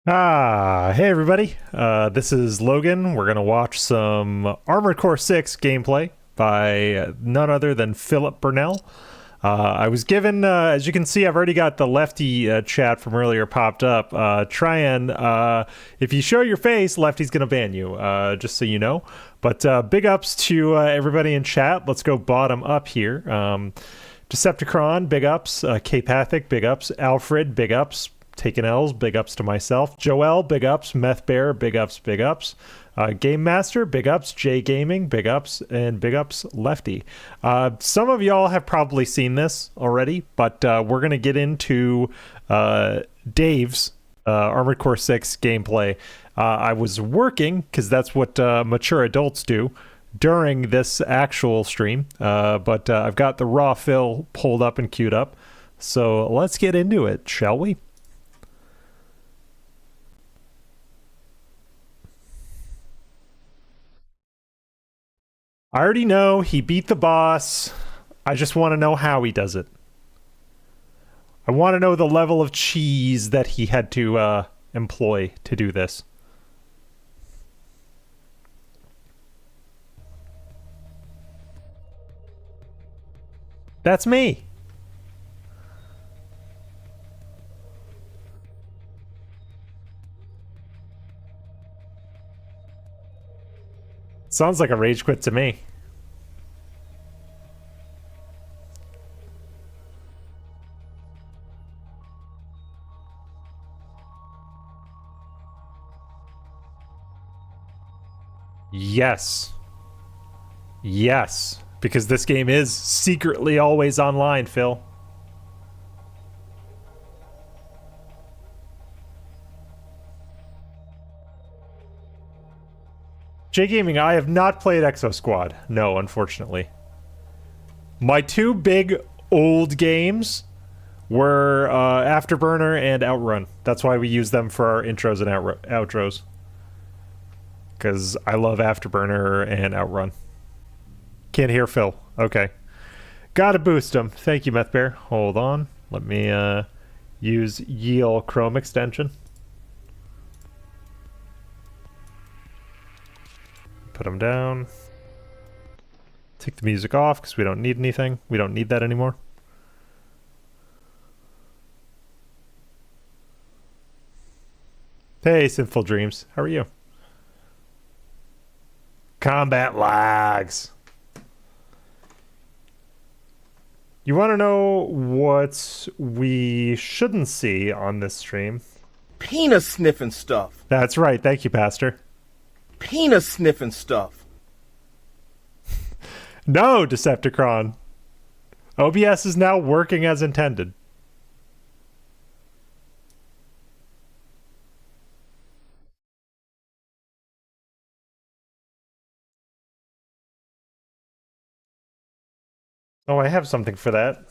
Hey everybody. This is Logan. We're gonna watch some Armored Core 6 gameplay by none other than Philip Burnell. I was given, as you can see, I've already got the Lefty chat from earlier popped up. If you show your face, Lefty's gonna ban you, just so you know. But big ups to everybody in chat. Let's go bottom up here. Decepticon, big ups. K-Pathic, big ups. Alfred, big ups. Taking L's, big ups to myself. Joel, big ups. Meth Bear, big ups, big ups. Game Master, big ups. J Gaming, big ups. And big ups, Lefty. Some of y'all have probably seen this already, but we're going to get into Dave's Armored Core 6 gameplay. I was working, because that's what mature adults do, during this actual stream, but I've got the raw fill pulled up and queued up. So let's get into it, shall we? I already know he beat the boss. I just want to know how he does it. I want to know the level of cheese that he had to employ to do this. That's me. Sounds like a rage quit to me. Yes. Yes. Because this game is secretly always online, Phil. J Gaming, I have not played Exo Squad. No, unfortunately. My two big old games were Afterburner and Outrun. That's why we use them for our intros and outros. Because I love Afterburner and Outrun. Can't hear Phil. Okay. Gotta boost him. Thank you, Meth Bear. Hold on. Let me use Yale Chrome extension. Put them down. Take the music off because we don't need anything. We don't need that anymore. Hey, Sinful Dreams. How are you? Combat lags. You want to know what we shouldn't see on this stream? Penis sniffing stuff. That's right. Thank you, Pastor. Penis sniffing stuff. No, Decepticon. OBS is now working as intended. Oh, I have something for that.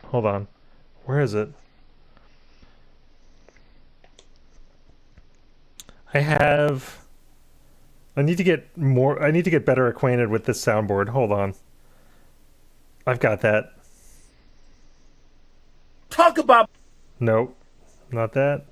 Hold on. Where is it? I need to get better acquainted with this soundboard. Hold on. I've got that. Talk about. Nope. Not that.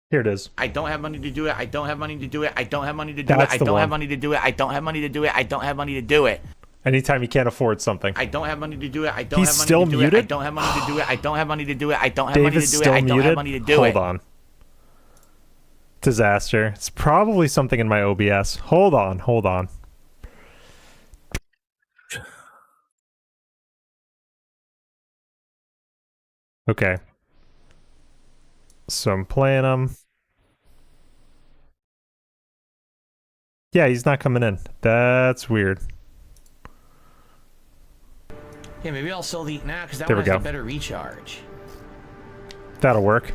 Here it is. I don't have money to do it. I don't have money to do it. I don't have money to do it. That's I the don't one. have money to do it. I don't have money to do it. I don't have money to do it. Anytime you can't afford something. I don't have money to do it. I don't He's have money still to do muted? it. I don't have money to do it. I don't have money to do it. I don't have Dave money to is do it. still I don't muted? have money to do Hold it. on. Disaster. It's probably something in my OBS. Hold on. Hold on. Okay. So I'm playing him. Yeah, he's not coming in. That's weird. Yeah, maybe I'll sell the now because that There one we has go. a better recharge. That'll work.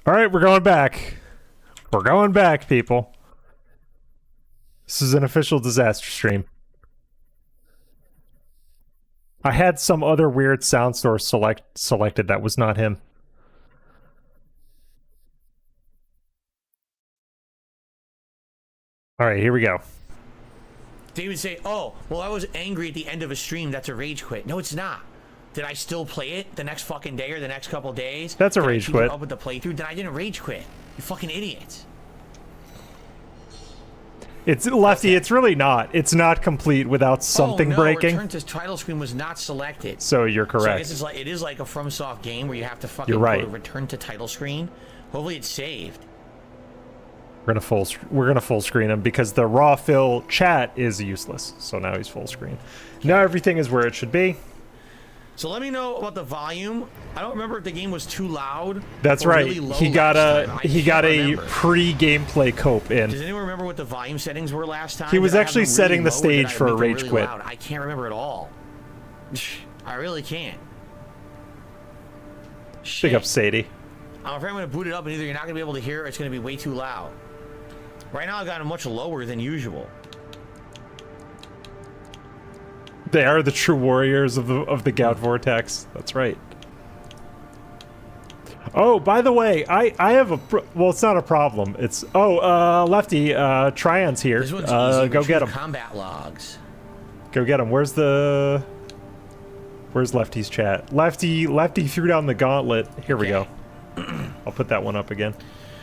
All right, we're going back. We're going back, people. This is an official disaster stream. I had some other weird sound source selected that was not him. All right, here we go. They would say, oh, well, I was angry at the end of a stream. That's a rage quit. No, it's not. Did I still play it the next fucking day or the next couple days? That's a Did I rage keep quit. up with the playthrough? Then I didn't rage quit. You fucking idiots. It's Lefty. It's really not. It's not complete without something oh, no, breaking. Return to title screen was not selected. So you're So I correct. guess it's like, it is like a FromSoft game where you have to fucking You're right. go to return to title screen. Hopefully it's saved. We're gonna full screen him because the raw fill chat is useless. So now he's full screen. Now everything is where it should be. So let me know about the volume. I don't remember if the game was too loud. That's or right. Really low He got last time. I he can't got a remember. pre-gameplay cope in. Does anyone remember what the volume settings were last time? He was Did I have actually them setting the low or did stage I for a make them rage really quit. loud? I can't remember at all. I really can't. Shit. Big up Sadie. I'm afraid I'm going to boot it up and either you're not going to be able to hear it or it's going to be way too loud. Right now I've got it much lower than usual. They are the true warriors of the Gout Vortex. That's right. Oh, by the way, I have a well, it's not a problem. It's Lefty, Trion's here. This one's easy. Go Retrieve get him. Combat logs. Go get him. Where's Lefty's chat? Lefty threw down the gauntlet. Here we go. I'll put that one up again.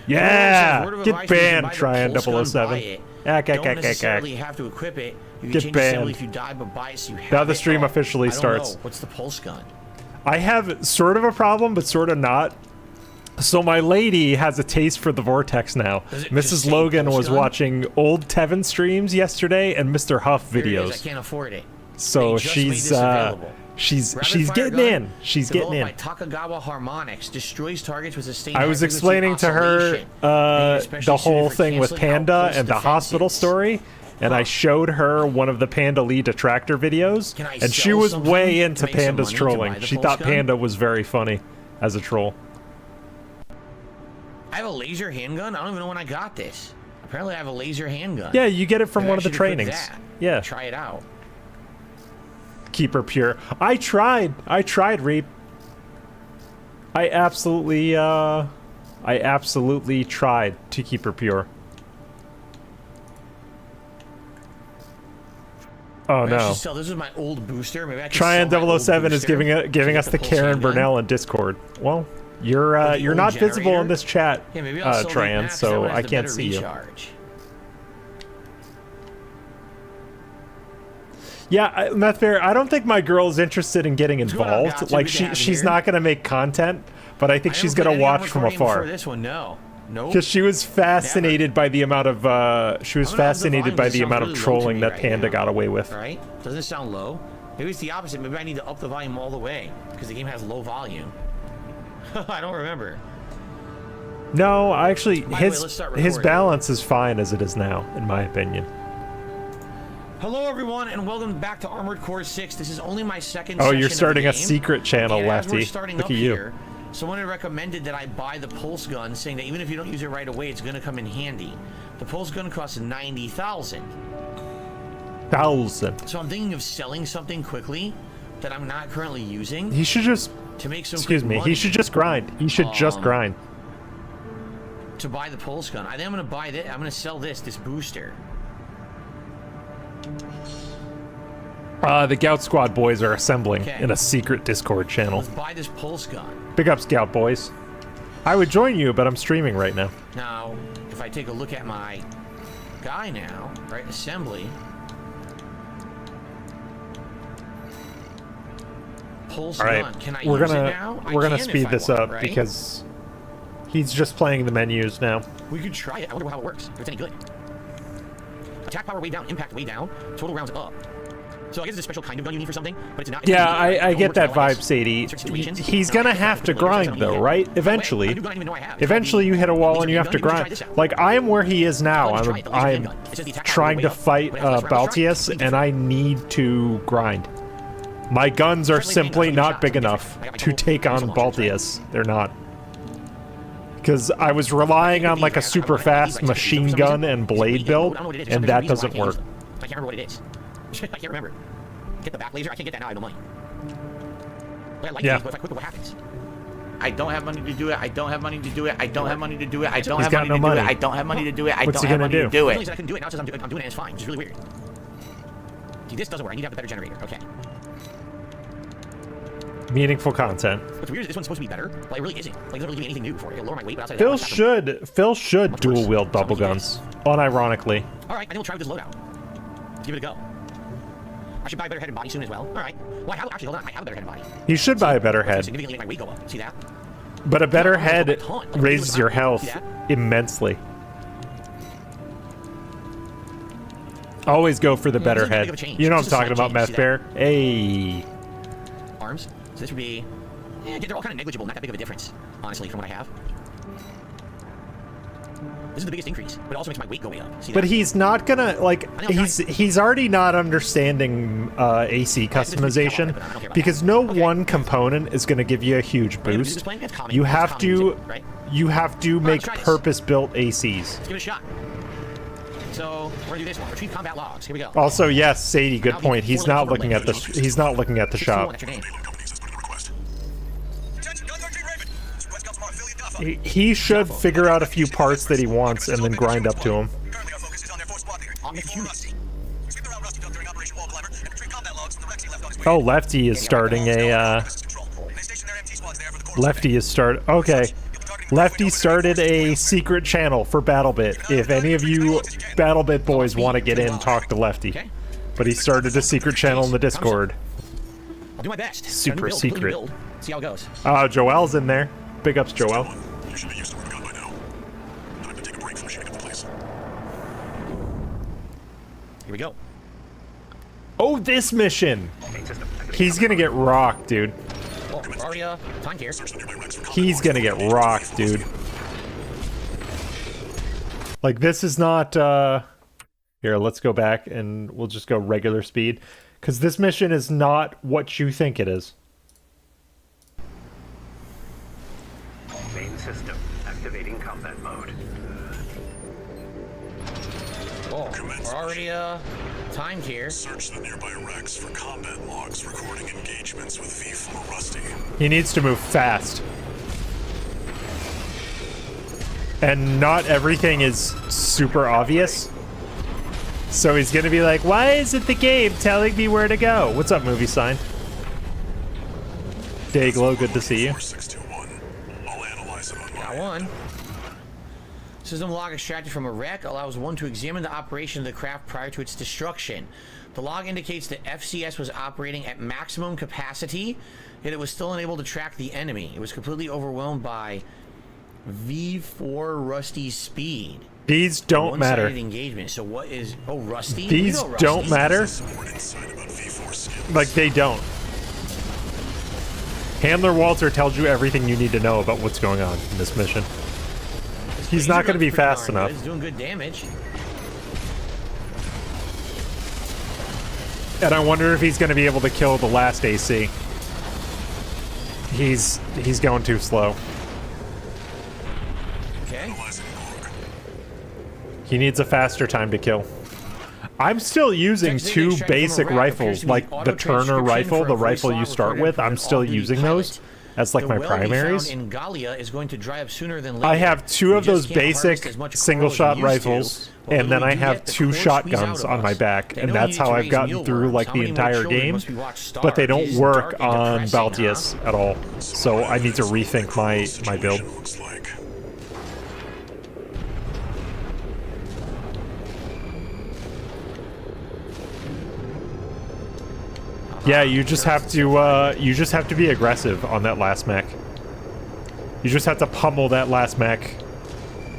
Yeah! Word of Get advice, you banned, buy the Tryon pulse gun, buy 007. it. Ack, Don't necessarily have to equip it. You can Get change the assembly banned. if you die, but buy it so you have Now the it. stream Oh, officially I don't starts. know. What's the pulse gun? I have sort of a problem, but sort of not. So my lady has a taste for the Vortex now. Does it just Mrs. say Logan pulse was gun? watching old Tevin streams yesterday and Mr. Huff Here it is. I videos. can't afford it. So They just made she's this available. she's Rapid-fire getting gun, in. She's getting in. Developed by Takagawa Harmonix, destroys targets with sustained I was high-frequency explaining to her oscillation, making it especially the whole suited for thing with canceling Panda outpost and the hospital defenses. story, and I showed her one of the Panda lead detractor videos, Can I and she sell was something way to into make some Panda's money to trolling. buy the She pulse thought gun? Panda was very funny as a troll. I have a laser handgun? I don't even know when I got this. Apparently I have a laser handgun. Yeah, you get it from Maybe one I of the should equip trainings. that. Yeah, Try it out. keep her pure. I tried, Reap. I absolutely tried to keep her pure. Oh Maybe I no. should sell, this is my old booster. Maybe I can Tryon sell my old 007 is booster giving to giving get us the pulse Karen handgun. Burnell in Discord. Well, you're the you're old not visible generator? in this chat, Yeah, maybe I'll sell the Tryon, max, that so one has I the can't better see you. recharge. Yeah, Methfair, I don't think my girl is interested in getting What's going on, involved. Gouted? Like Good to have you she's here. not gonna make content, but I think I she's never gonna played any watch armor from recording before afar. This one, no. Nope. Because she was fascinated by the amount of I'm gonna have the fascinated volume, by this the sounds amount of really low to trolling me that right Panda now. got away with. Right? Doesn't it sound low? Maybe it's the opposite. Maybe I need to up the volume all the way because the game has low volume. I don't remember. No, I actually By the way, his let's start his recording. balance is fine as it is now, in my opinion. Hello, everyone, and welcome back to Armored Core 6. This is only my second Oh, session you're of the starting a game. secret channel, And as we're Lefty. starting Look up at you. here, someone had recommended that I buy the pulse gun, saying that even if you don't use it right away, it's going to come in handy. The pulse gun costs 90,000. 1,000. So I'm thinking of selling something quickly that I'm not currently using He should just to make some excuse quick me. money He should just grind. He should just grind. to buy the pulse gun. I think I'm going to buy this. I'm going to sell this booster. The Gout Squad boys are assembling Okay. in a secret Discord channel. Let's buy this pulse gun. Big up, Scout boys. I would join you, but I'm streaming right now. Now, if I take a look at my guy now, right, assembly. Pulse All right, gun. Can I we're use gonna it now? I we're gonna can if speed I this want, up right? because he's just playing the menus now. We could try it. I wonder how it works. If it's any good. Attack power way down, impact way down, total rounds up. So I guess it's a special kind of gun you need for something, but it's not. Yeah, it's I it get works that well, I vibe, guess. Sadie. In certain situations. He's gonna have to grind though, right? Eventually. A new gun I didn't even know I have. Eventually you hit a wall and you have to You can try grind. this out. Like I'm where he is now. Let's try it, the laser I'm handgun. It says the attack power trying way to up, fight but it has less rounds to try. Baltius Please and I need to grind. My guns are Certainly simply pain, that's not what big you shot. enough I got my to total take on missile launcher, right? Baltius. They're not. Because I was relying on like a super fast machine gun and blade build, and that doesn't work. I can't remember what it is. I can't remember. Get the back laser. I can't get that now. I have no money. But I like Yeah. these, but if I quit, what happens? I don't have money to do it. I don't have money to do it. I don't have money to do it. I don't He's have got money no to do it. money. I don't have money to do it. I What's don't he have gonna money to do? do It it. said I couldn't do it. Now it says I'm doing it and it's fine, which is really weird. See, this doesn't work. I need to have a better generator. Okay. Meaningful content. What's weird is this one's supposed to be better, but it really isn't. Like, it doesn't really give me anything new for it. It'll lower my weight, but outside of that, Phil should Much dual worse. wield So double I'm gonna do guns. Unironically. All right, I think we'll try with this loadout. Let's give it a go. I should buy a better head and body soon as well. All right. Well, actually, hold on. I have a better head and body. You should buy a better head. Significantly make my weight go up. See that? But a better No, I don't head go up a ton. raises your See health that? immensely. Always go for the better this is a big head. of a change. You know what I'm This is a talking slight about, change. Meth See Bear? Hey. Arms. So this would be... Yeah, they're all kind of negligible. Not that big of a difference, honestly, from what I have. This is the biggest increase, but it also makes my weight go way up. See But that? he's not gonna, like, I know, he's already not understanding AC customization because no one component is gonna give you a huge Right, boost. this plan, it's common. You It's have common to, music, right? you have to make try this. purpose-built ACs. Let's give it a shot. So we're gonna do this one. Retrieve combat logs. Here we go. Also, yes, Sadie, good Now the point. He's four not levels looking at the overlay. he's not looking at the 621, shop. that's your name. He should figure out a few parts that he wants and then grind up to them. I'll make a human. Oh, Lefty is starting a okay. Lefty started a secret channel for BattleBit. If any of you BattleBit boys want to get in, talk to Lefty. Okay. But he started a secret channel in the Discord. I'll do my best. Super Build, completely secret. build. See how it goes. Joel's in there. Big ups, Joel. You should be used to where we got by now. Time to take a break from shooting up the place. Here we go. Oh, this mission! He's gonna get rocked, dude. Oh, we're already time here. Search the nearby racks for He's gonna get rocked, dude. Like, this is not, Here, let's go back and we'll just go regular speed. Because this mission is not what you think it is. Main system activating combat mode. Oh, we're already timed here. Search the nearby racks for combat logs recording engagements with V4 Rusty. He needs to move fast. And not everything is super obvious. So he's gonna be like, why isn't the game telling me where to go? What's up, movie sign? Dayglow, good to see you. 4621. I'll analyze it on my Got one. System log extracted from a wreck allows one to examine the operation of the craft prior to its destruction. The log indicates that FCS was operating at maximum capacity, yet it was still unable to track the enemy. It was completely overwhelmed by V4 Rusty's speed. These don't matter. One-sided engagement. So what is... Oh, Rusty? These You know Rusty. don't matter. more insight about V4 skills. Like, they don't. Handler Walter tells you everything you need to know about what's going on in this mission. He's not going to be fast enough. He's doing good damage. And I wonder if he's going to be able to kill the last AC. He's going too slow. Okay. Analyzing log. He needs a faster time to kill. I'm still using Text data two extracted from a basic rack rifles, appears to be like the auto-transcription Turner rifle, for a the voice rifle log you start recorded with. from I'm an still all-duty using those pilot. as like The my well we primaries. found in Gallia is going to dry up sooner than later. I have two We of just those can't harvest basic as much single coral as shot we used to. rifles, But and when then we I do have get, the two core squeeze out shotguns of on my us. back, They and know that's you how need to I've raise gotten through mealworms. like How the many more entire children game. must we watch starve? But they don't This is work dark and on depressing, huh? Baltius at all, so I need to rethink my build. Situation looks like. Yeah, you just have to be aggressive on that last mech. You just have to pummel that last mech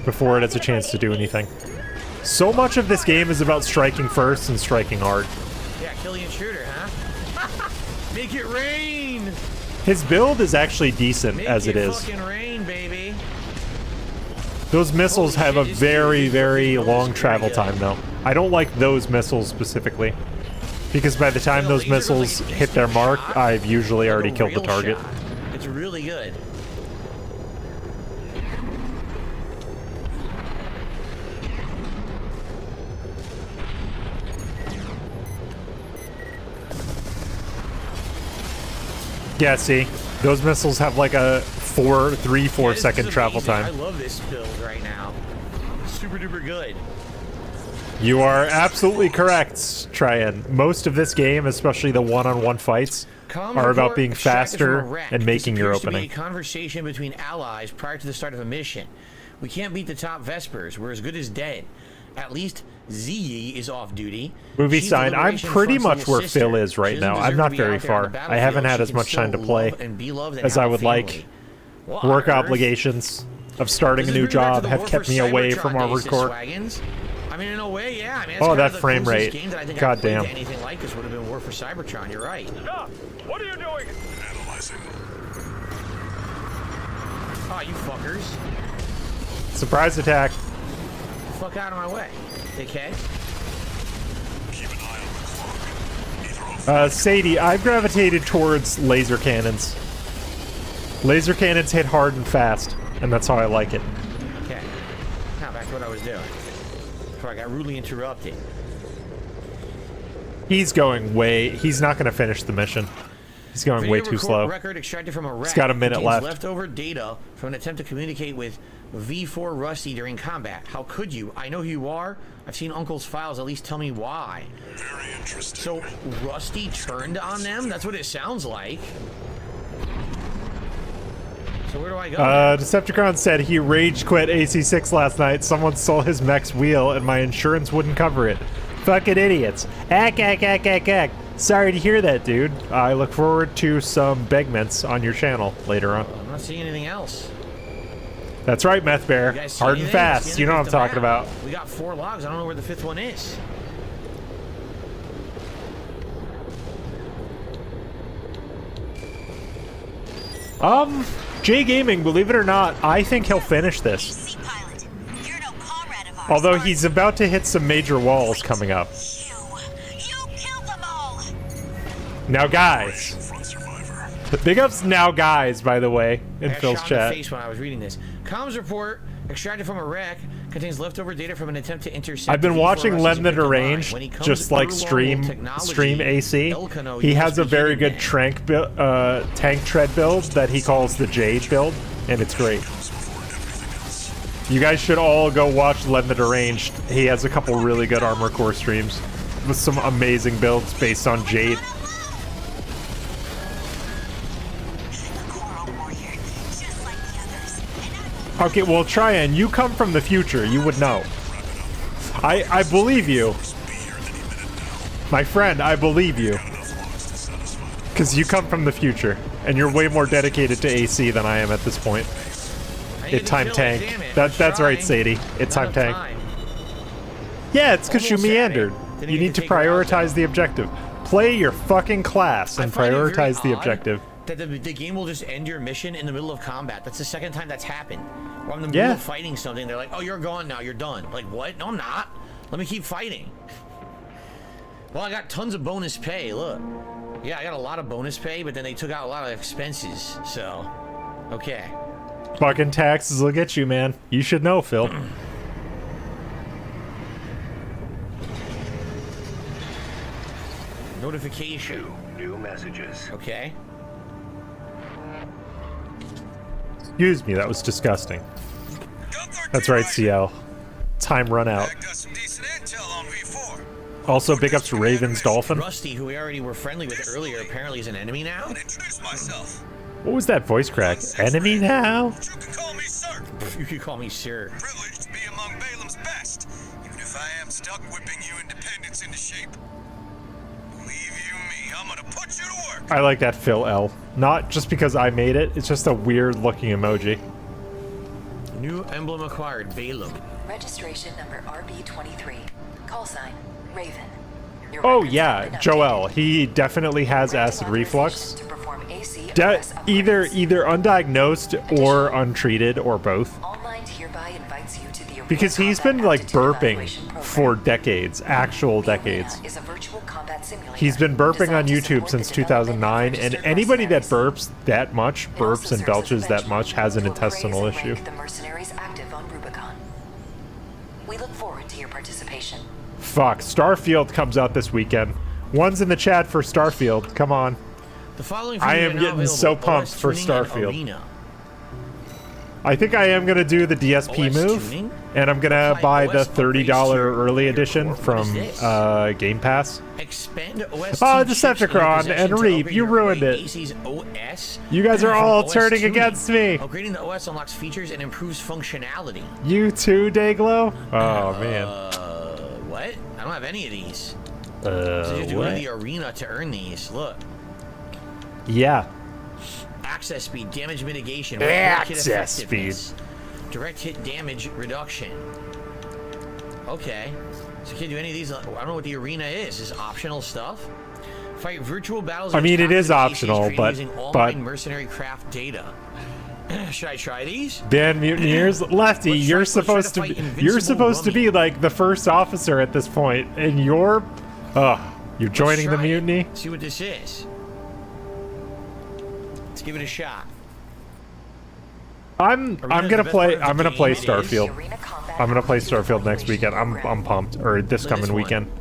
before it has a chance to do anything. So much of this game is about striking first and striking hard. Yeah, kill the intruder, huh? Make it rain! His build is actually decent Make as it it is. fucking rain, baby. Those missiles Holy have a shit, this very, dude is very fucking long almost travel crazy. time, though. I don't like those missiles specifically. Because by the time The those laser goes missiles like an hit their instant mark, shot, I've usually like already a killed the real target. shot. It's really good. Yeah, see? Those missiles have like a 4 This second is travel amazing. time. I love this build right now. Super duper good. You are absolutely correct, Tryan. Most of this game, especially the one-on-one fights, are about being faster and making your opening. A conversation between allies prior to the start of a mission. We can't beat the top Vespers. We're as good as dead. At least Zee is off duty. Movie She's sign. the I'm Liberation pretty Front's much little where sister. Phil is right She doesn't now. I'm deserve not to be very out there on far. the I haven't battlefield. had She as can much time to still play love and be loved and as have I a would like. family. What Work on earth? obligations of starting a This new is bringing back job to the have war kept for me away Cybertron from days, Armored says Core. Swaggins. I mean, in a way, yeah. I mean, Oh, that's that kind of the frame closest rate. game that I think God I've played damn. to anything like this would have been War for Cybertron. You're right. Stop! What are you doing? Analyzing. Oh, you fuckers. Surprise attack. Fuck out of my way. Okay. Keep an eye on the clock. Either off Sadie, I've gravitated towards laser cannons. Laser cannons hit hard and fast, and that's how I like it. Okay. Now back to what I was doing. Before I got rudely interrupted. He's going he's not going to finish the mission. He's going way too slow. Record extracted from a wreck. He's got a minute contains left. Leftover data from an attempt to communicate with V4 Rusty during combat. How could you? I know who you are. I've seen Uncle's files. At least tell me why. very interesting. So Rusty turned on them? That's what it sounds like. So where do I go? Decepticon said he rage quit AC6 last night. Someone stole his mech's wheel and my insurance wouldn't cover it. Fucking idiots. Ack. Sorry to hear that, dude. I look forward to some begments on your channel later on. I'm not seeing anything else. That's right, Meth Bear. You guys see Hard and anything? fast. See You know what I'm anything with talking the about. map? We got 4 logs. I don't know where the 5th one is. J Gaming, believe it or not, I think he'll finish this. Pilot, you're no comrade of ours. Although he's about to hit some major walls coming up. You killed them all. Now, guys. Front survivor. Big ups now, guys, by the way, in I got Phil's shot in the chat. face when I was reading this. Comms report extracted from a wreck contains leftover data from an attempt to intercept. I've been the watching V4 Lem the Russians in Deranged, When he comes just like through stream Longbow technology, stream AC. Elkano, He you has must a be very hitting good that. tank tread build that he calls the Jade build, and it's great. You guys should all go watch Lem the Deranged. He has a couple really good Armor Core streams with some amazing builds based on Jade. Coral warrior, just like the others. And Okay, well, Tryan, you come from the future. You would know. I believe you. My friend, I believe you. Because you come from the future, and you're way more dedicated to AC than I am at this point. I need It to time kill tank. damn it. That's I'm right, trying. Sadie. It Not time enough tank. time. Yeah, it's because you Almost had it. meandered. Didn't You even need to take her out, prioritize though. the objective. Play your fucking class I and find it very prioritize the odd objective. That the game will just end your mission in the middle of combat. That's the second time that's happened. Or I'm in the Yeah. middle of fighting something. They're like, "Oh, you're gone now. You're done." Like, what? No, I'm not. Let me keep fighting. Well, I got tons of bonus pay. Look. Yeah, I got a lot of bonus pay, but then they took out a lot of expenses. So, okay. Fucking taxes will get you, man. You should know, Phil. Notification. New messages. Okay. Excuse me, that was disgusting. That's right, CL. Time run out. Got some decent intel on V4. Also, big ups to Ravens Dolphin. Rusty, who we already were friendly with earlier, apparently is an enemy now. Introduce myself. What was that voice crack? Enemy now? You can call me sir. You could call me sir. Privileged to be among Balaam's best, even if I am stuck whipping you independents into shape. Believe you me, I'm gonna put you to work. I like that Phil L. Not just because I made it, it's just a weird looking emoji. New emblem acquired, Balaam. Registration number RB23. Call sign, Raven. Your Oh records yeah, have been Joel. updated. He definitely has Granting acid reflux. authorization to perform AC OS Either upgrades. undiagnosed or untreated or both. All Minds hereby invites you to the Arena Because he's Combat been like Aptitude burping Evaluation Program. for decades, actual The Arena decades. is a virtual combat simulator He's been burping on designed to YouTube support since the development of 2009, and registered anybody that mercenaries. burps that much, It burps also and serves as a belches that benchmark much, has an to appraise intestinal and issue. rank the mercenaries active on Rubicon. We look forward to your participation. Fuck, Starfield comes out this weekend. One's in the chat for Starfield. Come on. The following I features am are now getting available. so pumped OS for tuning and Starfield. Arena. I think I am gonna do the DSP OS move, tuning? and I'm gonna Apply buy the OS $30 upgrades to early your edition core. What from is this? Game Pass. Expand OS. Oh, Decepticon and Reap, you ruined it. AC's OS. You guys are all OS turning tuning. against me. Upgrading the OS unlocks features and improves functionality. You too, Dayglow? Oh man. What? I don't have any of these. So you have to go to What? the arena to earn these. Look. Yeah. Access speed, damage mitigation, Access direct hit effectiveness, direct hit damage reduction. Okay. So you can't do any of these. I don't know what the arena is. Is optional stuff? Fight virtual battles. I mean, it is against optional, ACs but- using but- online mercenary craft data. Should I try these? Dan Mutineers, Lefty, Let's you're try to supposed to fight be Invincible be Rummy. like the first officer at this point, and you're joining the Let's try it. mutiny. See what this is. Let's give it a shot. I'm Arena's gonna the best play part of the I'm gonna play game. It is. Starfield. Arena combat I'm gonna play altitude Starfield next evaluation weekend. I'm program. pumped, or this Look at coming this one. weekend.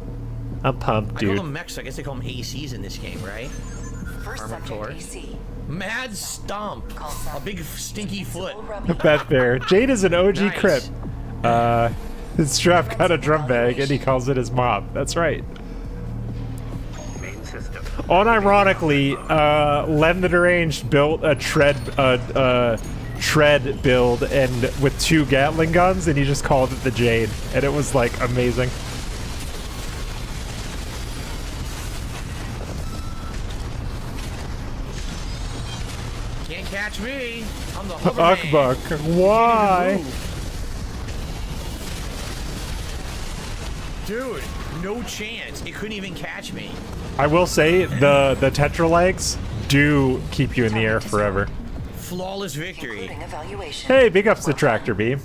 I'm pumped, I call dude. them mechs. I guess they call them ACs in this game, right? First Armored subject Core. AC. Mad Stomp. A big stinky foot. Beth Bear. Jade is an OG Nice. Crip. His strap got a drum bag, and he calls it his mop. That's right. Main system. Unironically, Len the Deranged built a tread build and with 2 Gatling guns, and he just called it the Jade, and it was like amazing. Can't catch me. I'm the hover man. Ukbuk, why? Dude, no chance. It couldn't even catch me. I will say the Tetra legs do keep you in the air forever. Flawless victory. Including evaluation. Hey, big ups to Tractor Beam,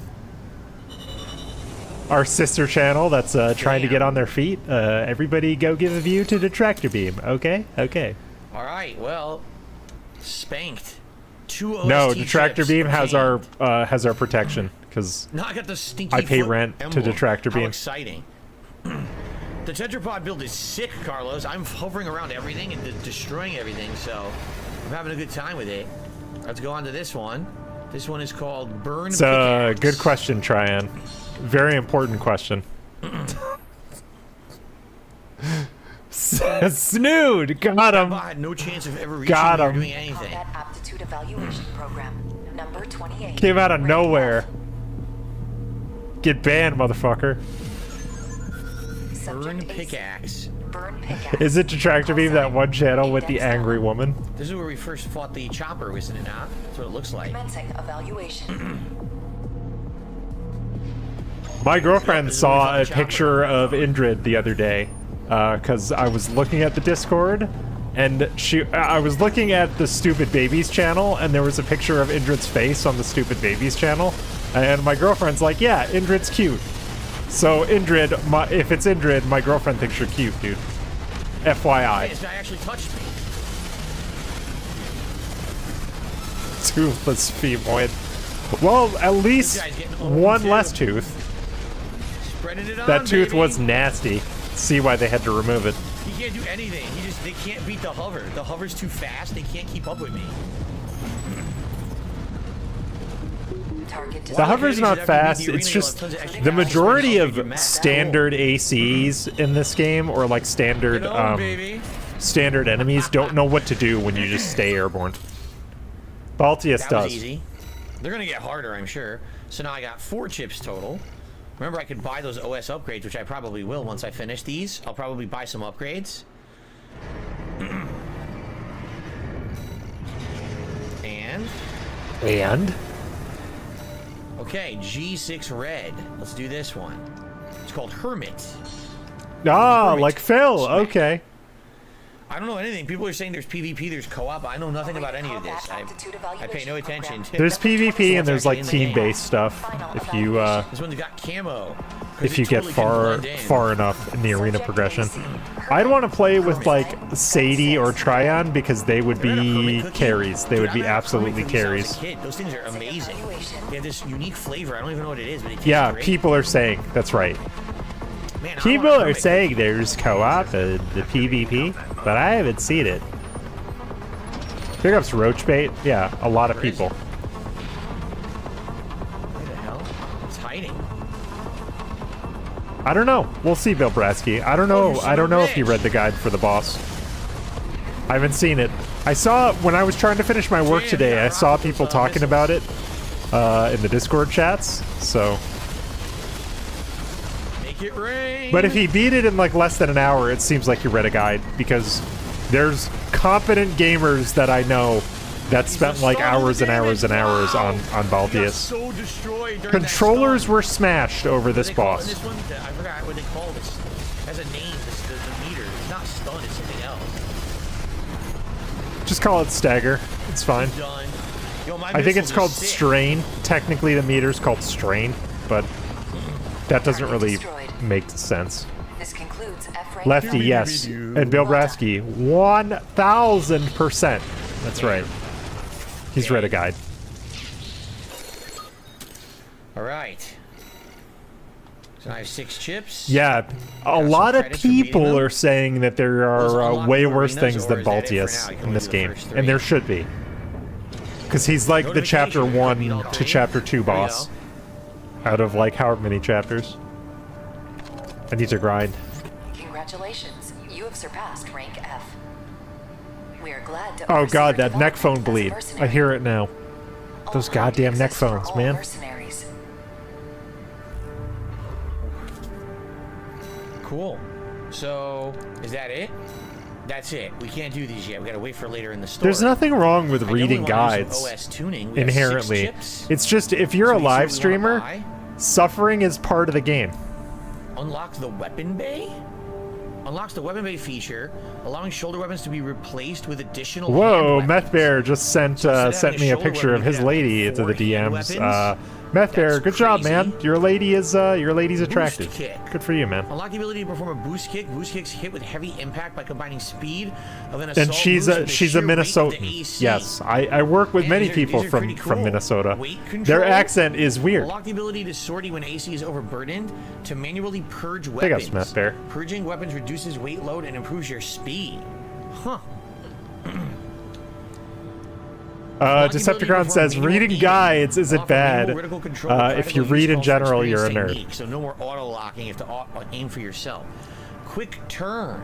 our sister channel that's trying to get on their feet. Everybody go give a view to the Tractor Beam, okay? Okay. All right, well, spanked. 2 OST No, Detractor chips Beam has obtained. our protection because Now I got the stinky I pay foot rent to emblem. Detractor How Beam. exciting. The tetrapod build is sick, Carlos. I'm hovering around everything and destroying everything, so I'm having a good time with it. Let's go on to this one. This one is called Burn it's a Pickaxe. good question, Tryon. Very important question. Snood, got him. I had no chance of ever reaching Got or him. doing anything. Combat aptitude evaluation program. Number 28. Came out of Rank nowhere. 1. Get banned, motherfucker. Burn Subject AC. Pickaxe. Burn pickaxe. Is it Detractor Beam, that one channel with the angry woman? This is where we first fought the chopper, isn't it not? That's what it looks like. Commencing evaluation. My girlfriend saw a picture of Indrid the other day because I was looking at the Discord, and I was looking at the Stupid Babies channel, and there was a picture of Indrid's face on the Stupid Babies channel, and my girlfriend's like, "Yeah, Indrid's cute." So Indrid, if it's Indrid, my girlfriend thinks you're cute, dude. Hey, FYI. this guy actually touched me. Toothless femoid. Well, at least guy's getting old, one too. less tooth. Spreading it on, That tooth baby. was nasty. See why they had to remove it. He can't do anything. They can't beat the hover. The hover's too fast. They can't keep up with me. Target The hover's not fast, it's just the majority of standard ACs in this game, or like standard Get on, baby. standard enemies, don't know what to do when you just stay airborne. Baltius That was does. easy. They're gonna get harder, I'm sure. So now I got 4 chips total. Remember, I could buy those OS upgrades, which I probably will once I finish these. I'll probably buy some upgrades. And? Okay, G6 red. Let's do this one. It's called Hermit. Ah, Hermit. like Phil, Smack. okay. I don't know anything. People are saying there's PvP, there's co-op. I know nothing about any of this. I pay no attention. There's PvP and there's like Actually in the game. team-based stuff if you This one's got camo. 'cause if it you get totally can blend in. far enough in the arena progression. I'd want to play with like Sadie or Tryon because they would Remember the be Hermit cookie? carries. They Dude, would I be remember Hermit absolutely cookies when I was a carries. kid. Those things are amazing. They have this unique flavor. I don't even know what it is, but it tastes Yeah, great. people are saying that's right. Man, I People want a are Hermit saying there's co-op in the PvP, but I haven't seen it. Big ups Roach Bait. Yeah, a lot of Where is people. I don't know. We'll see, Bill Brasky. I don't know. I don't know if you read the guide for the boss. I haven't seen it. I saw when I was trying to finish my work today. I saw people talking about it in the Discord chats. So, Make it rain. but if he beat it in like less than an hour, it seems like he read a guide because there's competent gamers that I know that spent like hours and hours and hours on Baltius. So destroyed during Controllers were smashed over this boss. This one, I forgot what they call this. It has a name. The meter. It's not stun. It's something else. Just call it stagger. It's fine. Done. Yo, my I think it's missiles are called sick. strain. Technically, the meter's called strain, but that doesn't really make sense. This concludes F-rank. Lefty, yes. And Bill Brasky, 1000%. That's right. He's read a guide. All right. So I have 6 chips. Yeah, a lot of people are saying that there are way worse things than Baltius in this game, and there should be. Because he's like the chapter 1 to chapter 2 boss. Out of like however many chapters. I need to grind. Congratulations, you have surpassed rank F. We are glad to Oh god, oversee your that neck phone development as a bleed. I mercenary. hear it now. Those All goddamn land neck exists for phones, all man. mercenaries. Cool. So, is that it? That's it. We can't do these yet. We gotta wait for later in the story. There's nothing wrong with I definitely reading wanna do guides some OS tuning. We have 6 inherently. chips. It's just if you're So a we see live what we wanna streamer, buy. suffering is part of the game. Unlock the weapon bay. Unlocks the weapon bay feature, allowing shoulder weapons to be replaced with additional. Whoa, hand Meth weapons. Bear just sent So instead of sent having me a shoulder picture weapon, of you his could have lady to the 4 hand DMs. weapons. Meth Bear, That's good job, man. crazy. Your lady's attractive. kick. Good for you, man. Unlock the ability to perform a boost kick. Boost kicks hit with heavy impact by combining speed of an assault And she's boost a with the she's a sheer weight of the Minnesotan. AC. Yes, I work with And many these are- people these are from pretty cool. Minnesota. Weight Their control. accent is weird. Unlock the ability to sortie when AC is overburdened to manually purge Big up, weapons. Meth Bear. Purging weapons reduces weight load and improves your speed. Huh. Decepticon says reading guides isn't bad. If you read in general, you're a nerd. So no more auto locking. You have to aim for yourself. Quick turn.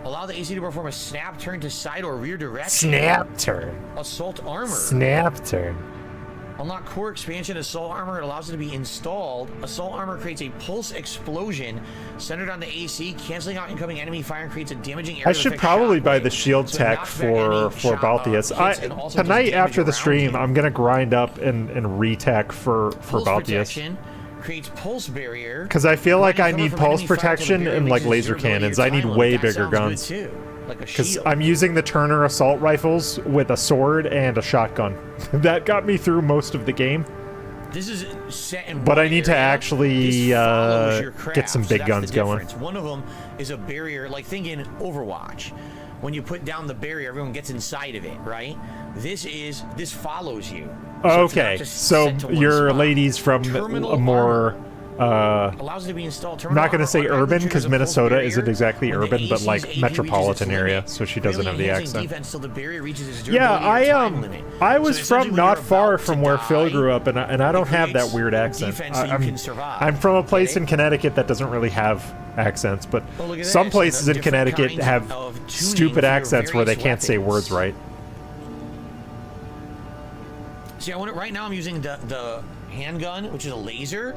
Allow the AC to perform a snap turn to side or rear direction. Snap turn. Assault armor. Snap turn. Unlock core expansion assault armor. It allows it to be installed. Assault armor creates a pulse explosion centered on the AC, canceling out incoming enemy fire and creates a damaging area. I should probably buy the shield So it tech knocks back any for Baltius. hits and also does Tonight damage after the around stream, you. I'm gonna grind up and retech for Pulse Baltius. protection creates pulse barrier. Because I feel like I Providing need cover from pulse enemy fire till the protection barrier and like reaches laser zero ability cannons. or I need time limit. way That bigger sounds good guns. too. Like a Because shield. I'm using the Turner assault rifles with a sword and a shotgun. That got me through most of the game. This is set in But one I need to area. actually This follows your get some craft, big so that's guns the going. difference. One of them is a barrier, like think in Overwatch. When you put down the barrier, everyone gets inside of it, right? This follows you. So it's not Okay, just so set to one your spot. ladies from Terminal a more allows it to be installed. I'm not going to say Terminal armor urban because triggers a pulse Minnesota barrier isn't exactly when the urban, but AC's like AD reaches metropolitan its area, limit, so she doesn't have the really enhancing accent. defense till the barrier reaches its Yeah, durability or time limit. I was So essentially from when not you're far about from to where die, Phil grew up, and I don't it have that creates weird accent. defense so you can survive. I'm from a place Get it? in Connecticut that doesn't really have accents, but Oh, look at some this. places The in different Connecticut kinds have of tuning stupid for your accents where they various can't say weapons. words right. See, right now I'm using the handgun, which is a laser,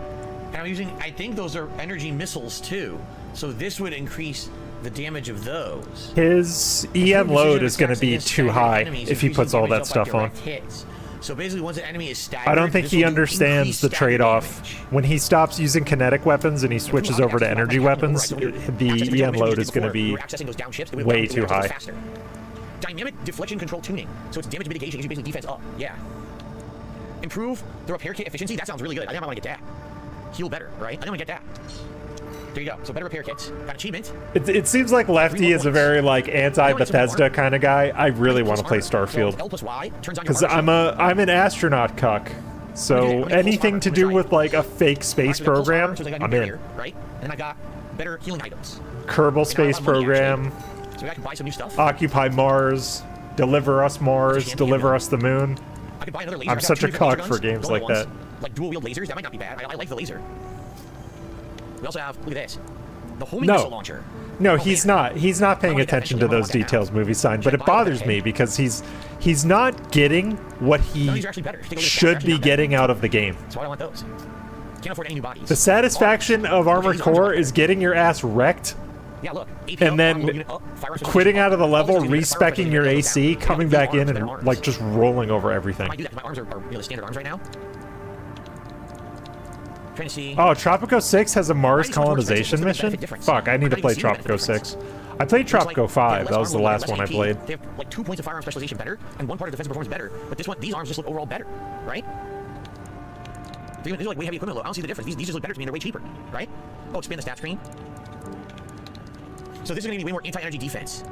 and I'm using, I think those are energy missiles too. So this would increase the damage of those. His EM load is going to be too high if he puts all that stuff on. Hits. So basically, once an enemy is staggered, I don't think this he will understands increase the stagger trade-off. damage. When he stops using kinetic weapons and he switches over to energy weapons, the EM load is going to be way too high. Dynamic deflection control tuning. So it's damage mitigation, usually basically defense up. Yeah. Improve the repair kit efficiency. That sounds really good. I think I might want to get that. Heal better, right? I think I'm going to get that. There you go. So better repair kits. Got achievement. It seems like Lefty is a very like anti-Bethesda kind of guy. I really want to play Starfield L plus Y turns on your because armor I'm an astronaut cuck. So anything to do with like a fake space program, I'm in. Right? And then I got better healing items. Kerbal Space Program, So I can buy some new stuff. Occupy Mars, Deliver Us Mars, Deliver Us the Moon. I could buy another laser. I'm such a cuck for games like that. like dual wield lasers. That might not be bad. I like the laser. We also have, look at this, the homing No. missile launcher. No, Oh, he's man. not. He's not paying I like that. attention I to actually those want that now. details movie sign, but Should it I buy that, bothers okay? me because he's not getting what No, he these are actually better. Take a look at that. They're should actually be not bad. getting out of the game. That's why I want those. Can't afford any new bodies. The satisfaction of Armored these arms Core are is getting your ass wrecked, Yeah, look. and then quitting out of the level, respecking your AC, coming back in, and like just rolling over everything. I do that 'cause my arms are the standard arms right now. Trying to see. Oh, Tropico 6 has a Mars Why is it much more colonization expensive? What's the mission? benefit difference? Fuck, I need I'm to not play even seeing the Tropico benefit 6. I played It's like, Tropico 5, less that was the armor, last less one I AP. played. They have like 2 points of firearm specialization better, and 1 part of defensive performance better. But these arms just look overall better, right? These are like way heavy equipment load. I don't see the difference. These just look better to me, and they're way cheaper, right? Oh, expand the stat screen. So this is going to be way more anti-energy defense.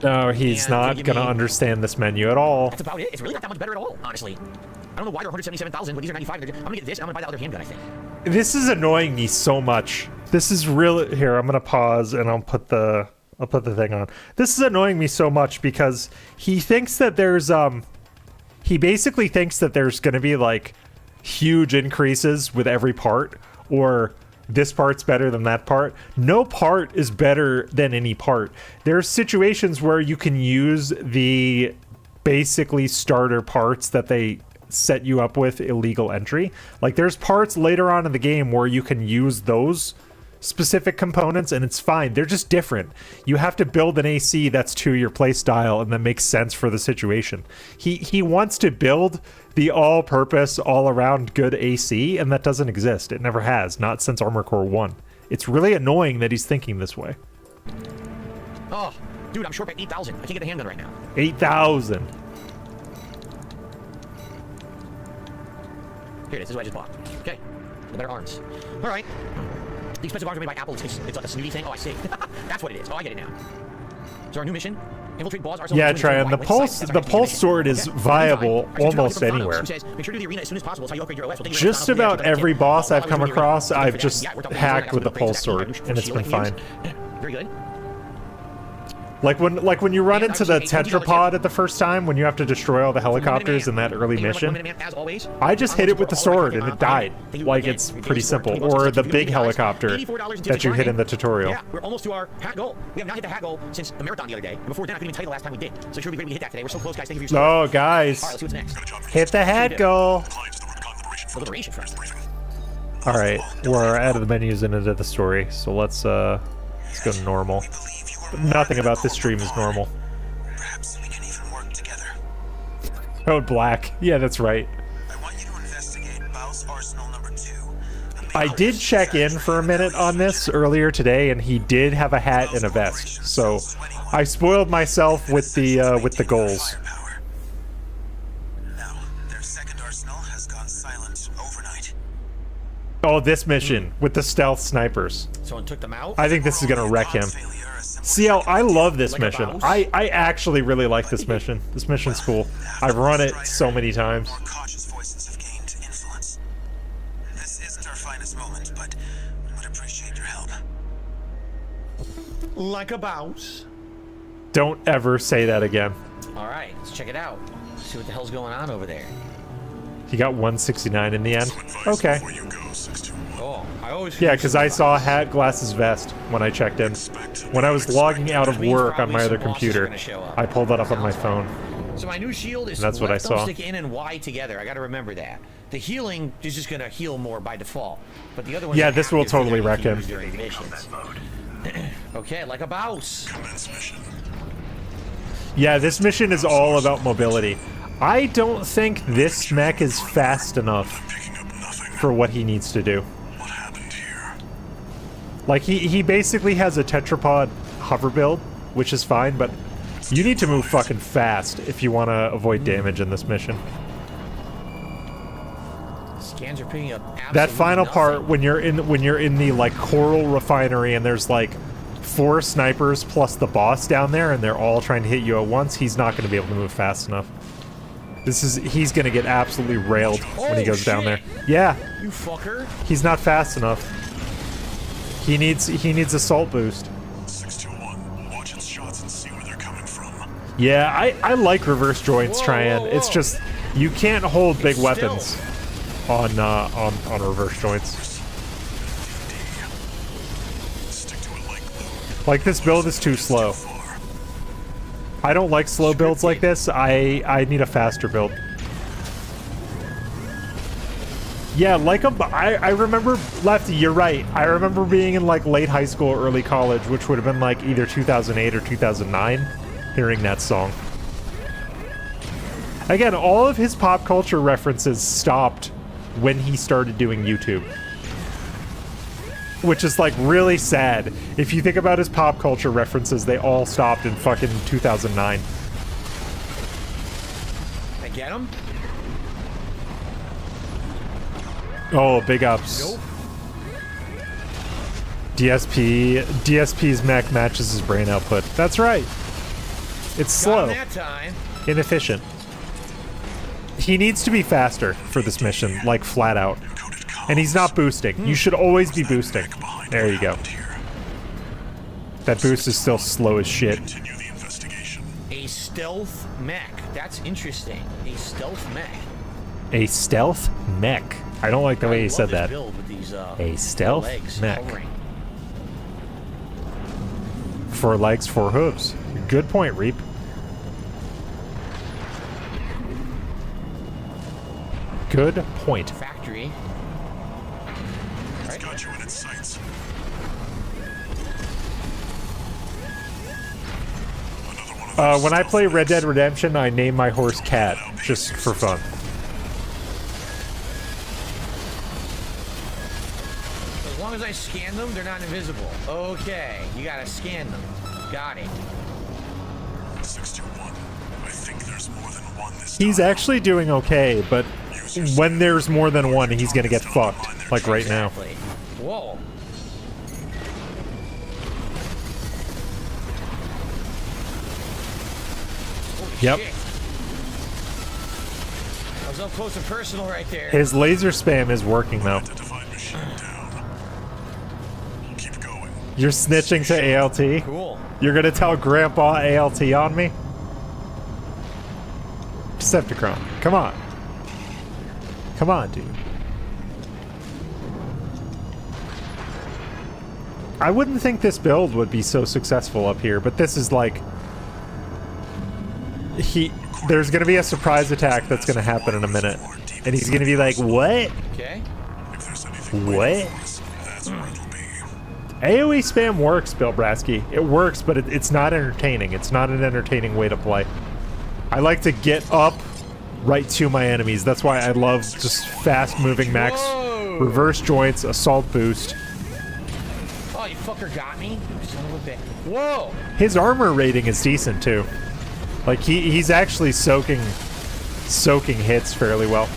No, he's And not give gonna me- understand this menu at all. That's about it. It's really not that much better at all, honestly. I don't know why they're 177,000, but these are 95. I'm gonna get this. And I'm gonna buy the other handgun, I think. This is annoying me so much. This is really here. I'm gonna pause and I'll put the thing on. This is annoying me so much because he thinks that there's he basically thinks that there's gonna be like huge increases with every part, or this part's better than that part. No part is better than any part. There's situations where you can use the basically starter parts that they set you up with illegal entry. Like there's parts later on in the game where you can use those specific components and it's fine. They're just different. You have to build an AC that's to your playstyle and that makes sense for the situation. He wants to build the all-purpose, all-around good AC, and that doesn't exist. It never has, not since Armored Core 1. It's really annoying that he's thinking this way. Oh, dude, I'm short by 8,000. I can't get a handgun right now. 8,000. Here it is. This is what I just bought. Okay. The better arms. All right. The expensive arms are made by Apple. It's like a snooty thing. Oh, I see. That's what it is. Oh, I get it now. So our new mission: infiltrate boss. Yeah, Tryon, the pulse sword is viable almost anywhere. Make sure to do the arena as soon as possible. That's how you upgrade your OS. We'll take you Just down about the every boss I've come arena. across, I've just Yeah, we're done. hacked with the We're pulse done. sword, and it's been fine. Very good. Like when you run And into the obviously, $18 tetrapod at the first time, when you have to destroy all the helicopters in that early mission, As always, I just hit it with the sword and it died. Like, it's pretty simple. Or the big helicopter that you hit in the tutorial. Yeah, we're almost to our hat goal. We have not hit the hat goal since the marathon the other day. And before then, I couldn't even tell you the last time we did. So it should be great we hit that today. We're so close, guys. Thank you for your support. Oh, All right, guys. let's see what's next. Hit the head goal. The liberation front. Alright, we're out of the menus and into the story, so let's go to normal. Nothing about this stream is normal. Perhaps we can even work together. Code black. Yeah, that's right. I want you to investigate Bao's Arsenal number 2. I did check in for a minute on this earlier today, and he did have a hat and a vest. So I spoiled myself with the goals. Now, their second arsenal has gone silent overnight. Oh, this mission with the stealth snipers. Someone took them out. I think this is gonna wreck him. CL, I love this mission. I actually really like this mission. This mission's cool. I've run it so many times. More cautious voices have gained influence. This isn't our finest moment, but we would appreciate your help. Like a mouse. Don't ever say that again. All right, let's check it out. See what the hell's going on over there. He got 169 in the end. Okay. Oh, I always. Yeah, because I saw hat, glasses, vest when I checked in. When I was logging out of work on my other computer, I pulled that up on my phone. So my new shield is That's what I left saw. thumbstick in and Y together. I got to remember that. The healing is just gonna heal more by default, but the other one. Yeah, this will totally wreck him. During missions. Okay, like a mouse. Yeah, this mission is all about mobility. I don't think this mech is fast enough for what he needs to do. Like, he basically has a tetrapod hover build, which is fine, but you need to move fucking fast if you want to avoid damage in this mission. Scans are picking up That final nothing. part when you're in the like coral refinery and there's like 4 snipers plus the boss down there and they're all trying to hit you at once, he's not going to be able to move fast enough. He's going to get absolutely railed when he goes down there. Yeah. You fucker. He's not fast enough. He needs assault boost. 621, watch its shots and see where they're coming from. Yeah, I like reverse joints, Whoa, Tryon. whoa, It's whoa. just you can't hold big Still. weapons. on reverse joints. Stick to it like glue. Like, this build is too slow. I don't like slow builds like this. I need a faster build. Yeah, like I remember, Lefty, you're right. I remember being in like late high school, early college, which would have been like either 2008 or 2009, hearing that song. Again, all of his pop culture references stopped when he started doing YouTube. Which is like really sad. If you think about his pop culture references, they all stopped in fucking 2009. I get him? Oh, big ups. Nope. DSP's mech matches his brain output. That's right. It's slow. Got him that time. Inefficient. He needs to be faster for this mission, like flat out. And he's not boosting. You should always be boosting. There you go. That boost is still slow as shit. Continue the investigation. A stealth mech. That's interesting. A stealth mech. A stealth mech. I don't like the way he said that. Build with these, A stealth legs mech. hovering. 4 legs, 4 hooves. Good point, Reap. Good point. Factory. It's got you in its sights. Another one of those When I stealth play Red mechs. Dead Redemption, I name my horse Cat, just for fun. As long as I scan them, they're not invisible. Okay, you gotta scan them. Got it. 61. I think there's more than one this He's time. actually doing okay, but when there's more than one, he's gonna get fucked. Like right now. Exactly. Whoa. Holy Yep. shit. I was up close and personal right there. His laser spam is working though. Identified machine down. Keep going. You're snitching to ALT? Cool. You're gonna tell Grandpa ALT on me? Decepticon, come on. Come on, dude. I wouldn't think this build would be so successful up here, but this is like... There's gonna be a surprise attack that's gonna happen in a minute. And he's gonna be like, what? Okay. If there's anything What? waiting for us, that's where it'll be. AoE spam works, Bill Brasky. It works, but it's not entertaining. It's not an entertaining way to play. I like to get up right to my enemies. That's why I love just fast-moving mechs, Whoa. reverse joints, assault boost. Oh, you fucker got me? Son of a bitch. Whoa! His armor rating is decent too. Like he's actually soaking hits fairly well.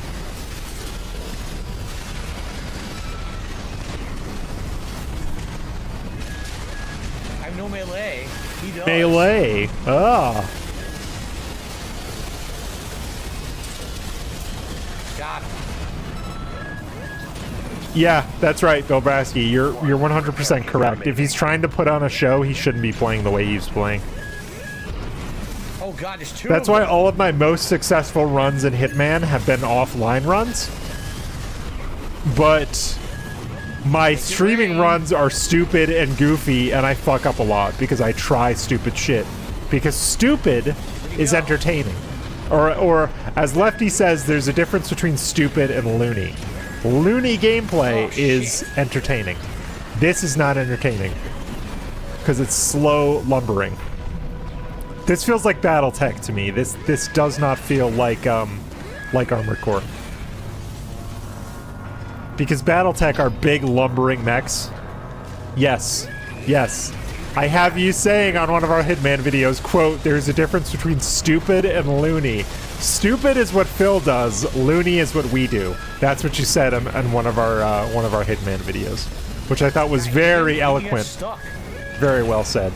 I have no melee. He does. Melee. Ah. Got him. Yeah, that's right, Bill Brasky. You're 100% correct. If he's trying to put on a show, he shouldn't be playing the way he's playing. Oh god, there's two. That's of why them. all of my most successful runs in Hitman have been offline runs. But my streaming runs are stupid and goofy, and I fuck up a lot because I try stupid shit. Because stupid is entertaining. Or as Lefty says, there's a difference between stupid and loony. Loony gameplay is entertaining. This is not entertaining. Because it's slow lumbering. This feels like BattleTech to me. This does not feel like Armored Core. Because BattleTech are big lumbering mechs. Yes. Yes. I have you saying on one of our Hitman videos, quote, there's a difference between stupid and loony. Stupid is what Phil does. Loony is what we do. That's what you said on one of our Hitman videos, which I thought was very eloquent. Stuck. Very well said.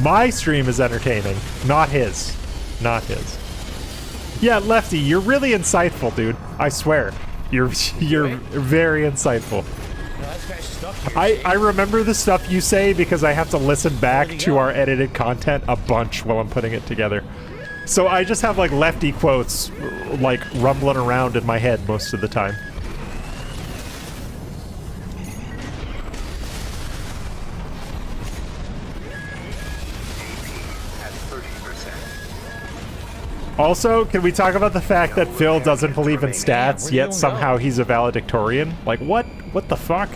My stream is entertaining, not his. Not his. Yeah, Lefty, you're really insightful, dude. I swear. You're very insightful. No, this guy's stuck here. I remember the stuff you say because I have to listen back Where'd he to go? our edited content a bunch while I'm putting it together. So I just have like lefty quotes like rumbling around in my head most of the time. Also, can we talk about the fact that Phil doesn't believe in stats, yet somehow he's a valedictorian? Like, what? What the fuck?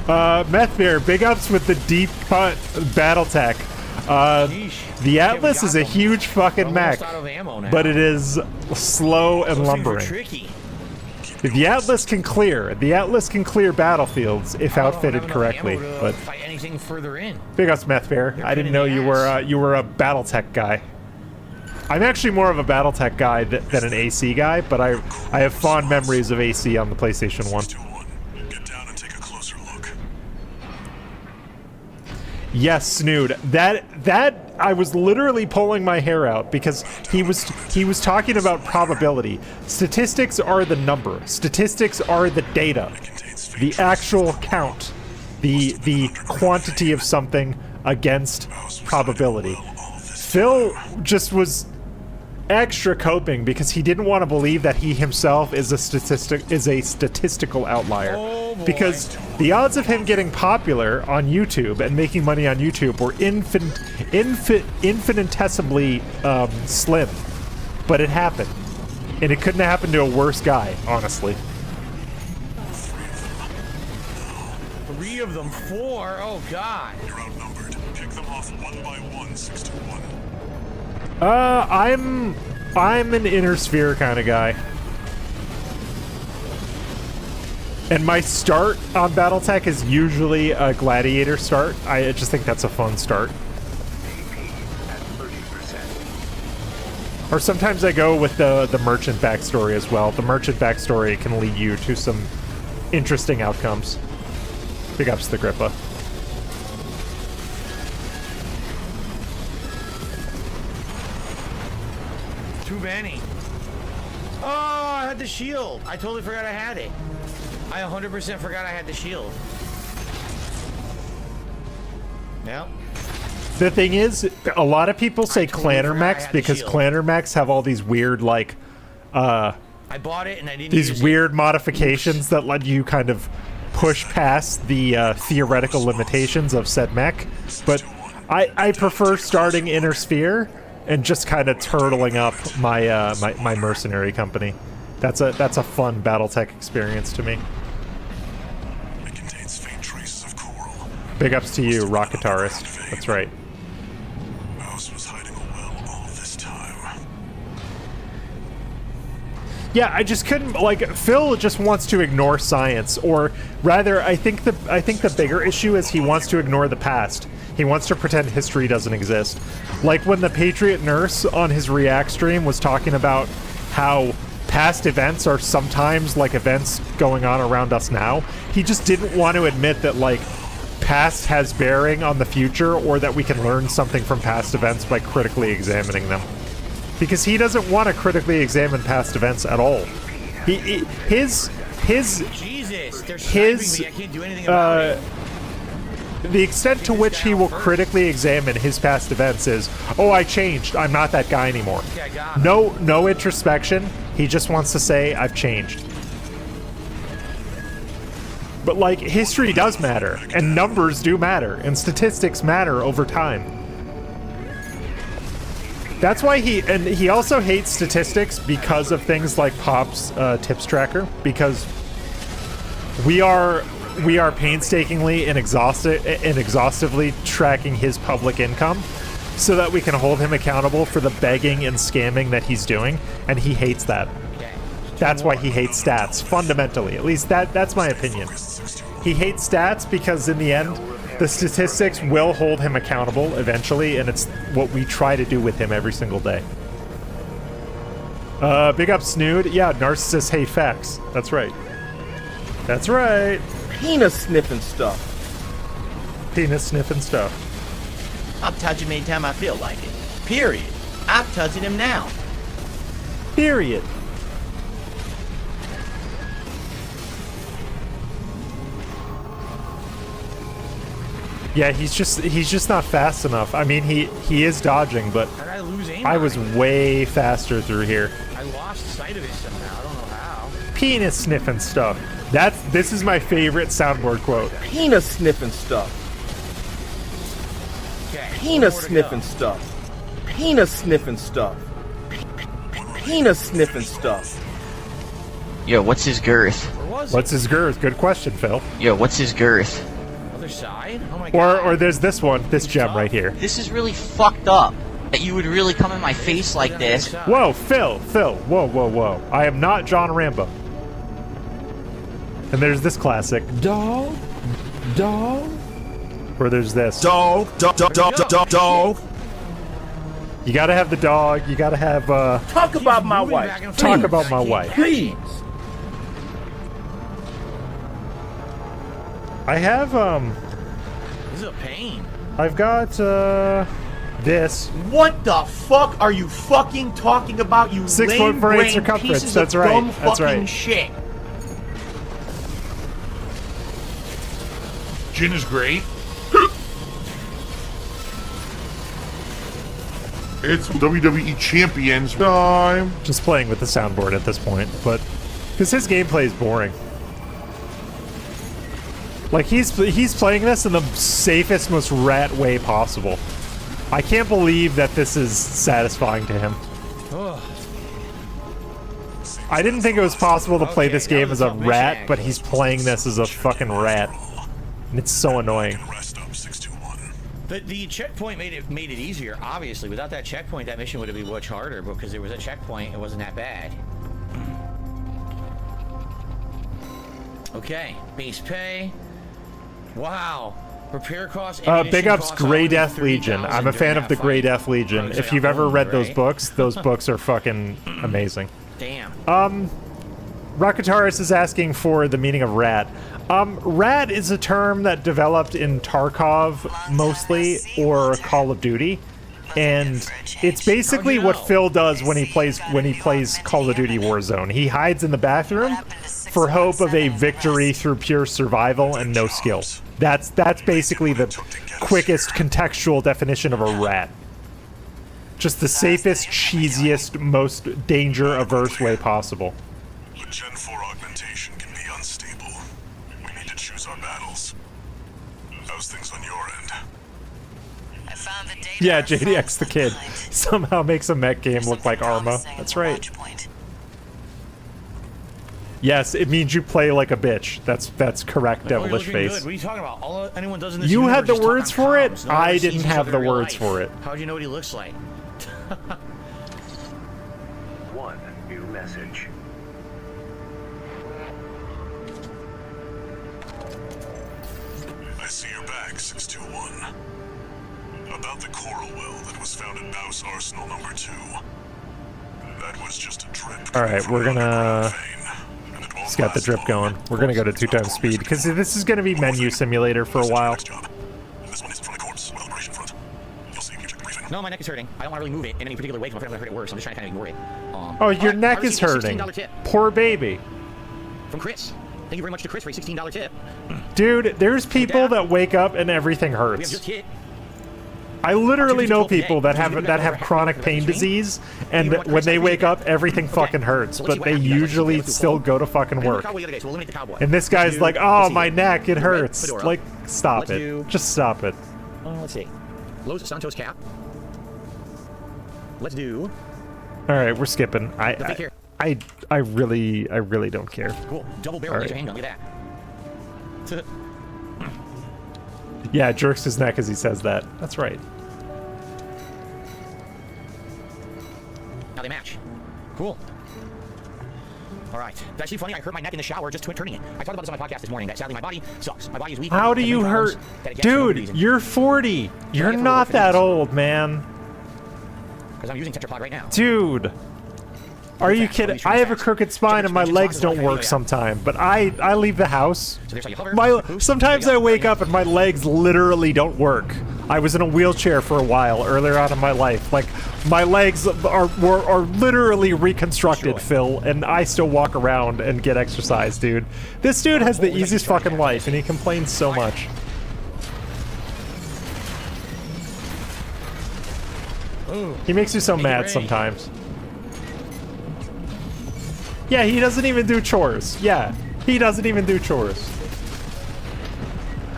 Meth Bear, big ups with the deep cut battle tech. The Atlas is a huge fucking mech, but it is slow and lumbering. The Atlas can clear. The Atlas can clear battlefields if outfitted correctly. But fight anything further in. big ups, Meth Bear. I didn't know you were a BattleTech guy. I'm actually more of a BattleTech guy than an AC guy, but I have fond memories of AC on the PlayStation 1. Get down and take a closer look. Yes, Snood. That I was literally pulling my hair out because he was talking about probability. Statistics are the number. Statistics are the data. The actual count. The quantity of something against probability. Phil just was extra coping because he didn't want to believe that he himself is a statistical outlier. Oh, because the odds of him getting popular on YouTube and making money on YouTube were infinitesimally slim. But it happened. And it couldn't have happened to a worse guy, honestly. 3 of them, 4? Oh, God. You're outnumbered. Pick them off one by one, 6 to 1. I'm an inner sphere kind of guy. And my start on BattleTech is usually a gladiator start. I just think that's a fun start. Or sometimes I go with the merchant backstory as well. The merchant backstory can lead you to some interesting outcomes. Big ups to the Grippa. Too many. Oh, I had the shield. I totally forgot I had it. I 100% forgot I had the shield. Yep. The thing is, a lot of people say clanner mechs because clanner mechs have all these weird, like, I bought it and I didn't these use weird modifications that let you kind of push past the theoretical limitations of said mech. But I prefer starting Inner Sphere and just kind of turtling up my my mercenary company. That's a fun BattleTech experience to me. It contains faint traces of coral. Big ups to you, rock guitarist. That's right. Mouse was hiding a well all this time. Yeah, I just couldn't, like, Phil just wants to ignore science, or rather, I think the bigger issue is he wants to ignore the past. He wants to pretend history doesn't exist. Like when the Patriot Nurse on his React stream was talking about how past events are sometimes like events going on around us now. He just didn't want to admit that, like, past has bearing on the future, or that we can learn something from past events by critically examining them. Because he doesn't want to critically examine past events at all. His Jesus, they're sniping me. I can't do anything about it. The extent to which he will critically examine his past events is, oh, I changed. I'm not that guy anymore. Okay, I got him. No introspection. He just wants to say, I've changed. But, like, history does matter, and numbers do matter, and statistics matter over time. That's why he also hates statistics because of things like Pop's tips tracker, because we are painstakingly and exhaustively tracking his public income so that we can hold him accountable for the begging and scamming that he's doing, and he hates that. That's why he hates stats, fundamentally. At least that's my opinion. He hates stats because in the end, the statistics will hold him accountable eventually, and it's what we try to do with him every single day. Big up Snood. Yeah, narcissists hate facts. That's right. That's right. Penis sniffing stuff. Penis sniffing stuff. I'll touch him anytime I feel like it. Period. I'm touching him now. Period. Yeah, he's just not fast enough. I mean, he is dodging, but How did I lose aim? I on was it? way faster through here. I lost sight of it somehow. I don't know how. Penis sniffing stuff. This is my favorite soundboard quote. Penis sniffing stuff. Okay. Penis more to sniffing go. stuff. Penis sniffing stuff. Penis sniffing stuff. Yo, what's his girth? Where was What's his girth? Good question, Phil. Yo, what's his girth? it? Other side? Oh my god. Or there's this one, this gem right here. This is really fucked up. That you would really come in my face like this. Whoa, Phil, whoa. I am not John Rambo. And there's this classic. Dog. Or there's this. Dog. You gotta have the dog. You gotta have, Talk about my Moving wife. back and Talk forth. about I my can't wife. catch Please. it. I have, This is a pain. I've got, this. What the fuck are you fucking talking about, you 6 foot lame for 8 brain circumference, pieces that's of right, dumb that's fucking right. shit? Gin is great. It's WWE Champions time. Just playing with the soundboard at this point, but because his gameplay is boring. Like he's playing this in the safest, most rat way possible. I can't believe that this is satisfying to him. I didn't think it was possible to play Okay, this that game was as a a tough rat, mission, but he's playing this as a fucking rat. And it's so annoying. Rest up 621. The checkpoint made it easier. Obviously, without that checkpoint, that mission would have been much harder. Because there was a checkpoint, it wasn't that bad. Okay, base pay. Wow. Repair costs. Big ups Grey Death Legion. I'm a fan of the Grey Death Legion. If you've ever read those books are fucking amazing. Damn. Rakataris is asking for the meaning of rat. Rat is a term that developed in Tarkov mostly, or Call of Duty, and it's basically what Phil does when he plays Call of Duty Warzone. He hides in the bathroom for hope of a victory through pure survival and no skill. That's basically the quickest contextual definition of a rat. Just the safest, cheesiest, most danger-averse way possible. The Gen 4 augmentation can be unstable. We need to choose our battles. How's things on your end? I found the data. Yeah, JDX the Kid somehow makes a mech game look like Arma. That's right. Yes, it means you play like a bitch. That's correct, Devilish Face. What are you talking about? All anyone does in this You universe had the is talk words on for it? comms. No one I ever sees didn't each have other the in real words life. for it. How'd you know what he looks like? One new message. I see your back, 621. About the coral well that was found at Baus Arsenal number 2. That was just a drip. Alright, we're gonna... It's got the drip going. We're gonna go to 2 times speed, because this is gonna be menu simulator for a while. This one is from the corpse, well, operation front. You'll see if you check the briefing. No, my neck is hurting. I don't want to really move it in any particular way because I'm afraid I'm going to hurt it worse. I'm just trying to kind of ignore it. Oh, your alright, neck I is received a hurting. $16 tip Poor baby. from Chris. Thank you very much to Chris for a $16 tip. Dude, there's people that wake up and everything We have hurts. just hit. I literally know people that have chronic pain disease, and when they wake up, everything fucking hurts, but they usually still go to fucking work. And this guy's like, oh, my neck, it hurts. Like, stop it. Just stop it. Let's see. Los Santos cap. Let's do. Alright, we're skipping. The I really don't care. Cool. Double barrel laser handgun. Look at that. Yeah, jerks his neck as he says that. That's right. Now they match. Cool. All right. It's actually funny. I hurt my neck in the shower just turning it. I talked about this on my podcast this morning. That sadly my body sucks. My body is weak. How do you hurt? Dude, you're 40. You're not that old, man. Because I'm using Tetrapod right now. Dude. Are you kidding? I have a crooked spine and my legs don't work sometime, but I leave the house. Sometimes I wake up and my legs literally don't work. I was in a wheelchair for a while earlier on in my life. Like, my legs are literally reconstructed, Phil, and I still walk around and get exercise, dude. This dude has the easiest fucking life, and he complains so much. He makes me so mad sometimes. Yeah, he doesn't even do chores. Yeah, he doesn't even do chores.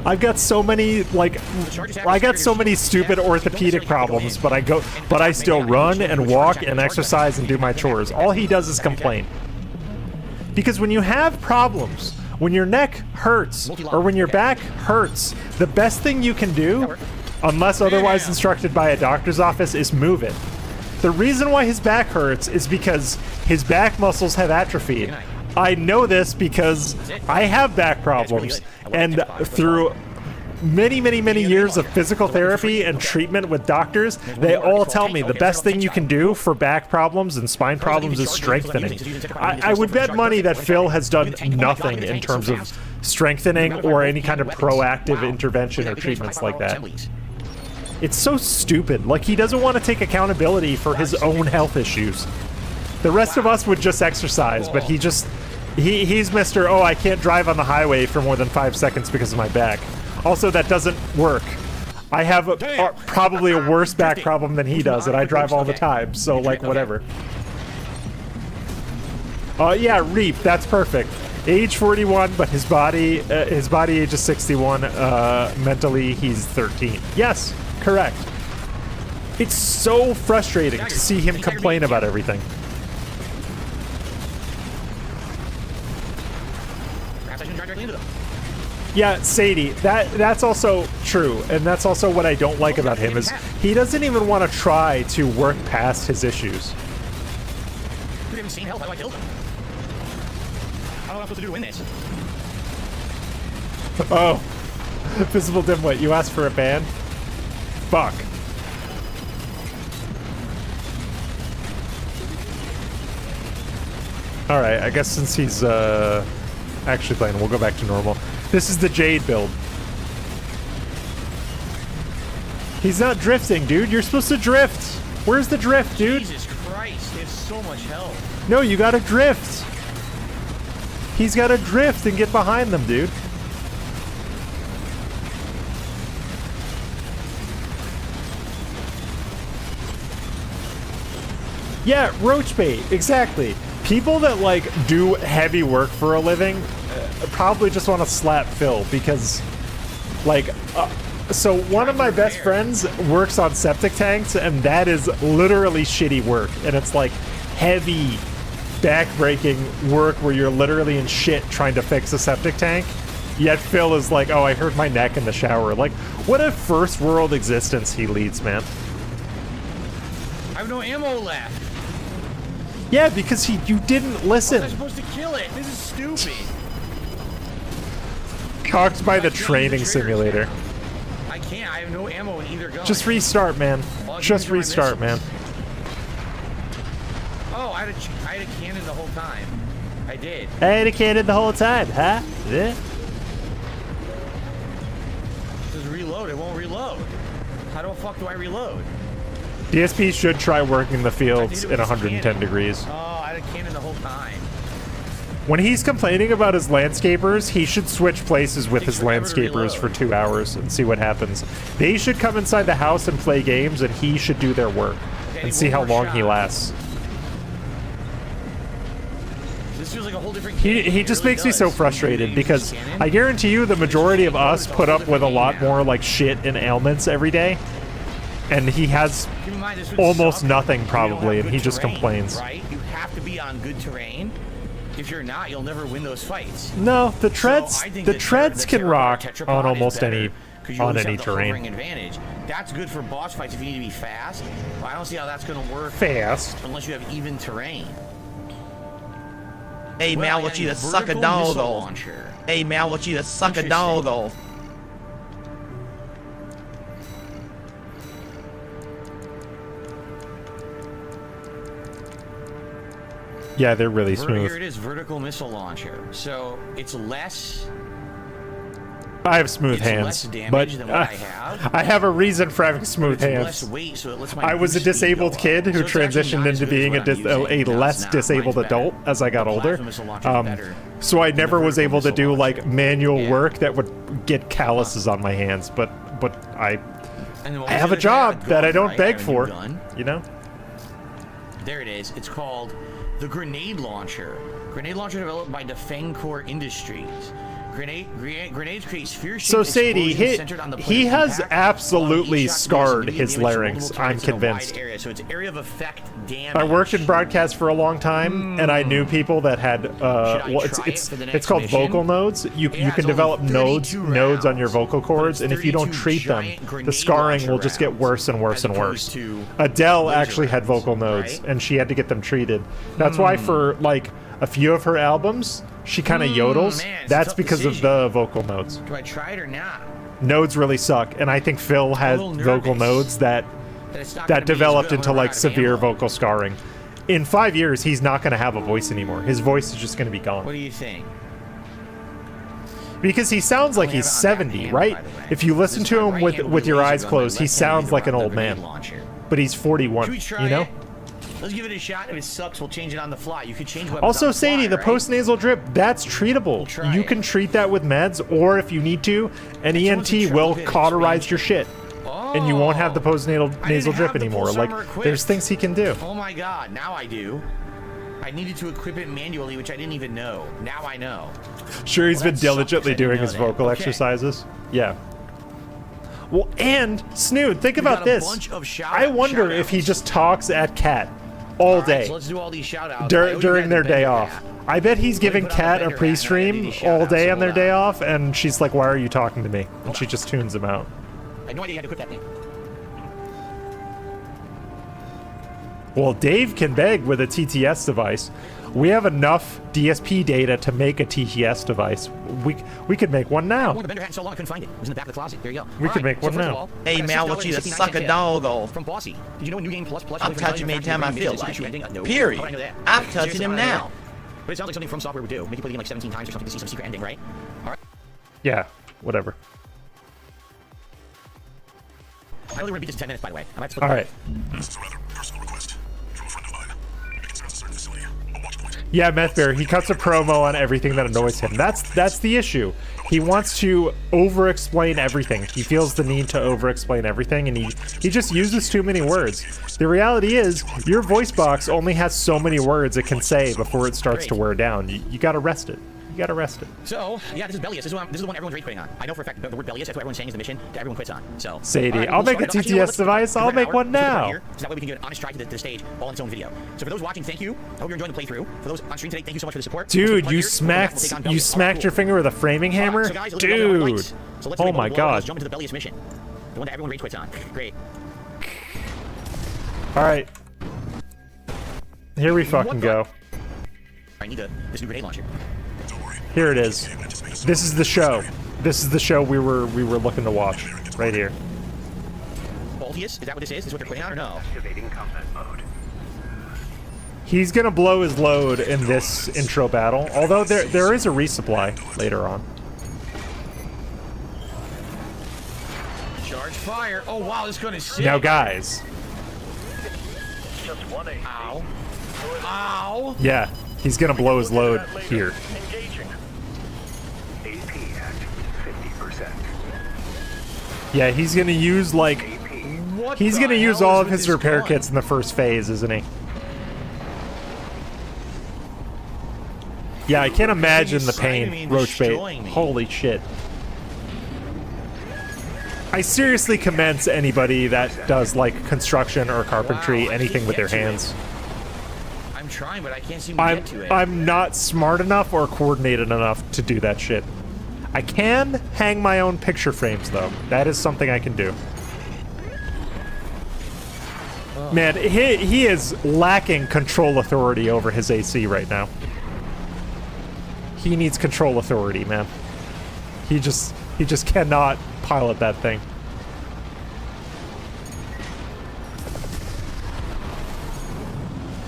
I've got so many, like, I got so many stupid orthopedic problems, but I still run and walk and exercise and do my chores. All he does is complain. Because when you have problems, when your neck hurts or when your back hurts, the best thing you can do, unless otherwise instructed by a doctor's office, is move it. The reason why his back hurts is because his back muscles have atrophied. I know this because I have back problems, and through many years of physical therapy and treatment with doctors, they all tell me the best thing you can do for back problems and spine problems is strengthening. I would bet money that Phil has done nothing in terms of strengthening or any kind of proactive intervention or treatments like that. It's so stupid. Like, he doesn't want to take accountability for his own health issues. The rest of us would just exercise, but he's Mr. Oh, I can't drive on the highway for more than 5 seconds because of my back. Also, that doesn't work. I have probably a worse back problem than he does, and I drive all the time, so, like, whatever. Yeah, Reap, that's perfect. Age 41, but his body age is 61, mentally he's 13. Yes, correct. It's so frustrating to see him complain about everything. Yeah, Sadie, that's also true, and that's also what I don't like about him, is he doesn't even want to try to work past his issues. You haven't seen health, I killed him. I don't know what I'm supposed to do to win this. Oh, Visible Dimwit, you asked for a ban? Fuck. Alright, I guess since he's actually playing, we'll go back to normal. This is the Jade build. He's not drifting, dude. You're supposed to drift. Where's the drift, dude? Jesus Christ, they have so much health. No, you gotta drift. He's gotta drift and get behind them, dude. Yeah, roach bait, exactly. People that, like, do heavy work for a living probably just want to slap Phil because, like, so one of my best friends works on septic tanks, and that is literally shitty work, and it's like heavy back-breaking work where you're literally in shit trying to fix a septic tank, yet Phil is like, oh, I hurt my neck in the shower. Like, what a first world existence he leads, man. I have no ammo left. Yeah, because you didn't listen. I was supposed to kill it. This is stupid. Cocked by the training simulator. I can't. I have no ammo in either gun. Just restart, man. Just restart, man. Oh, I had a cannon the whole time. I did. I had a cannon the whole time, huh? Yeah. Just reload. It won't reload. How the fuck do I reload? DSP should try working the fields at 110 degrees. Oh, I had a cannon the whole time. When he's complaining about his landscapers, he should switch places with his landscapers for 2 hours and see what happens. They should come inside the house and play games, and he should do their work and see how long he lasts. This feels like a whole different game. He just makes me so frustrated because I guarantee you the majority of us put up with a lot more like shit and ailments every day. And he has almost nothing probably, and he just complains. Right? You have to be on good terrain. If you're not, you'll never win those fights. No, the treads can rock on almost any terrain. Advantage. That's good for boss fights if you need to be fast. Well, I don't see how that's going to work fast unless you have even terrain. Hey man, I want you to suck a doggo. Hey man, I want you to suck a doggo. Yeah, they're really smooth. Here it is, vertical missile launcher. So it's less. I have smooth hands, but I have a reason for having smooth hands. Less weight, so it lets my I was a disabled kid who transitioned into being a less disabled adult as I got older. So I never was able to do like manual work that would get calluses on my hands, but And then I have a job that I don't beg for. You know? There it is. It's called the Grenade Launcher. Grenade launcher developed by Defeng Core Industries. Grenades create sphere-shaped So Sadie, explosions centered on the he point of has impact, absolutely while each shot scarred creates his immediate damage to larynx. multiple I'm targets in a wide convinced. area. So it's area of effect damage. I worked in broadcast for a long time, and I knew people that had it's called vocal nodes. You can develop nodes on your vocal cords, and if you don't treat them, the scarring will just get worse and worse and worse. Adele actually had vocal nodes, and she had to get them treated. That's why for like a few of her albums, she kind of yodels. Man, That's because of the vocal nodes. Do I try it or not? Nodes really suck, and I think Phil has vocal nodes that developed into like severe vocal scarring. In 5 years, he's not going to have a voice anymore. His voice is just going to be gone. What do you think? Because he sounds like he's 70, right? If you listen to him with your eyes closed, he sounds like an old man. But he's 41, you know? Let's give it a shot. If it sucks, we'll change it on the fly. You could change weapons Also, on the Sadie, fly, the post-nasal drip, that's treatable. You can treat that with meds, or if you need to, an ENT will cauterize your shit. And you won't have the post-nasal drip anymore. Like, there's things he can do. Oh my god, now I do. I needed to equip it manually, which I didn't even know. Now I know. Sure, he's been diligently doing his vocal exercises. Yeah. Well, and, Snood, think about this. I wonder if he just talks at Kat all day so let's do all these shout-outs. during their day off. I bet he's giving Kat a pre-stream all day on their day off, and she's like, why are you talking to me? And she just tunes him out. I had no idea you had to equip that thing. Well, Dave can beg with a TTS device. We have enough DSP data to make a TTS device. We could make one now. The vendor had so long I couldn't find it. It was in the back of the closet. There you go. We could make one now. Hey man, I want you to suck a dog. From Bossy. Did you know New Game Plus? I'm touching him anytime I feel like it. Period. I'm touching him now. But it sounds like something From Software would do. Make you play the game like 17 times or something to see some secret ending, right? All right. Yeah, whatever. I only want to beat this in 10 minutes, by the way. I might split. All right. This is a rather personal request from a friend of mine. It concerns a certain facility, a watch point. Yeah, Meth Bear, he cuts a promo on everything that annoys him. That's the issue. He wants to over-explain everything. He feels the need to over-explain everything, and he just uses too many words. The reality is, your voice box only has so many words it can say before it starts to wear down. You gotta rest it. You gotta rest it. So, yeah, this is Bellius. This is the one everyone's rage quitting on. I know for a fact the word Bellius, that's what everyone's saying is the mission that everyone quits on. So, Sadie, I'll make a TTS device. I'll make one now. So that way we can do an honest drive to the stage all in its own video. So for those watching, thank you. I hope you're enjoying the playthrough. For those on stream today, thank you so much for the support. Dude, you smacked your finger with a framing hammer? Dude. Oh my god. Let's jump into the Bellius mission. The one that everyone rage quits on. Great. Alright. Here we fucking go. I need this new grenade launcher. Here it is. This is the show. This is the show we were looking to watch. Right here. Baltius? Is that what this is? Is this what they're quitting on or no? Activating combat mode. He's gonna blow his load in this intro battle, although there is a resupply later on. Charge fire. Oh wow, this gun is sick. Now guys. Just one AP. Ow. Ow. Yeah, he's gonna blow his load here. Engaging. AP at 50%. Yeah, he's gonna use like he's gonna use all of his repair gun? kits in the first phase, isn't he? Yeah, I can't imagine the pain, Roachbait. Holy shit. I seriously commend anybody that does like construction or carpentry, anything with their hands. I'm trying, but I can't seem to get to it. I'm not smart enough or coordinated enough to do that shit. I can hang my own picture frames though. That is something I can do. Man, he is lacking control authority over his AC right now. He needs control authority, man. He just cannot pilot that thing.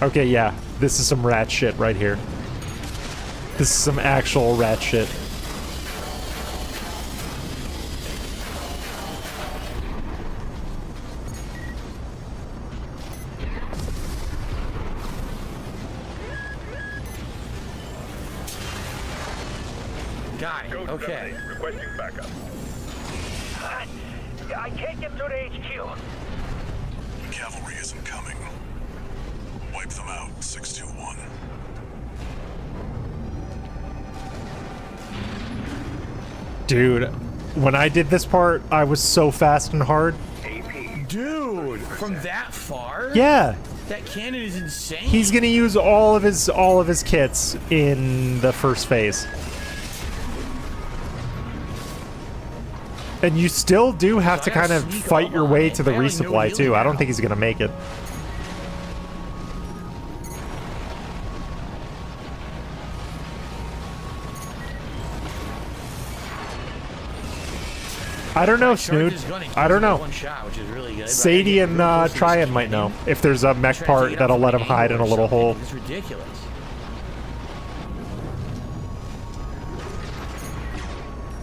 Okay, yeah. This is some rat shit right here. This is some actual rat shit. Got it. Okay. Requesting backup. I can't get through to HQ. Cavalry isn't coming. Wipe them out, 621. Dude, when I did this part, I was so fast and hard. Dude, from that far? Yeah. That cannon is insane. He's gonna use all of his kits in the first phase. And you still do have to kind of fight your way to the resupply too. I don't think he's gonna make it. I don't know, Snood. I don't know. Sadie and Triad might know if there's a mech part that'll let him hide in a little hole. It's ridiculous.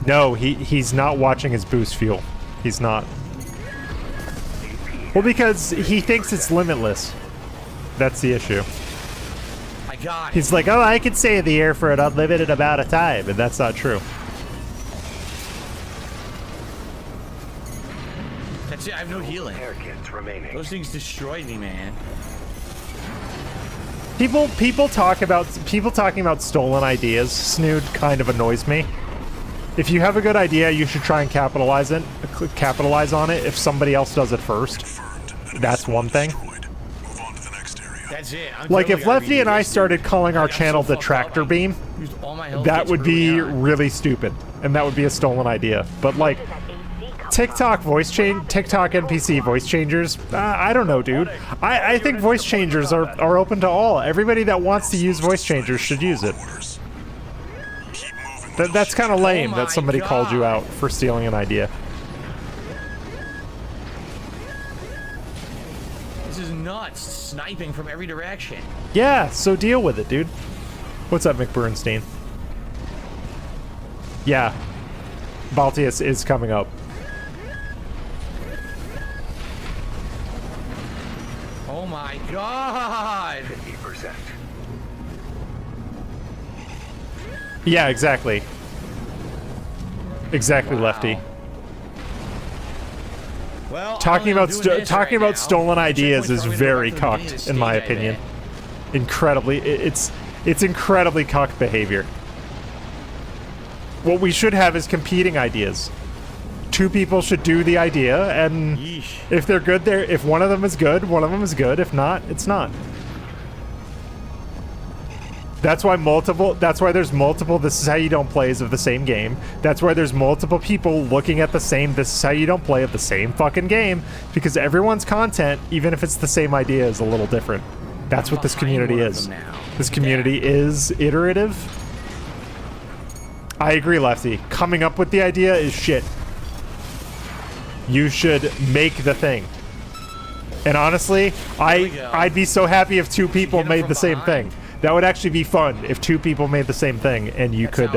No, he's not watching his boost fuel. He's not. Well, because he thinks it's limitless. That's the issue. I got it. He's like, oh, I could stay in the air for an unlimited amount of time, and that's not true. That's it. I have no healing. Air kits remaining. Those things destroyed me, man. People talking about stolen ideas, Snood, kind of annoys me. If you have a good idea, you should try and capitalize on it. If somebody else does it first, that's one thing. That's it. Like if Lefty and I started calling our channel the Tractor Beam, that would be really stupid, and that would be a stolen idea. But like TikTok NPC voice changers, I don't know, dude. I think voice changers are open to all. Everybody that wants to use voice changers should use it. That's kind of lame that somebody called you out for stealing an idea. This is nuts. Sniping from every direction. Yeah, so deal with it, dude. What's up, McBernstein? Yeah. Baltius is coming up. Oh my god! 50%. Yeah, exactly. Exactly, Wow. Lefty. Well, Talking about stolen ideas is very cucked, in my opinion. Incredibly, it's incredibly cucked behavior. What we should have is competing ideas. Two people should do the idea, and if they're good, if one of them is good, one of them is good. If not, it's not. That's why there's multiple this is how you don't plays of the same game. That's why there's multiple people looking at the same this is how you don't play of the same fucking game, because everyone's content, even if it's the same idea, is a little different. That's what this community is. This community is iterative. I agree, Lefty. Coming up with the idea is shit. You should make the thing. And honestly, I'd be so happy if two people made the same thing. That would actually be fun if two people made the same thing, and you could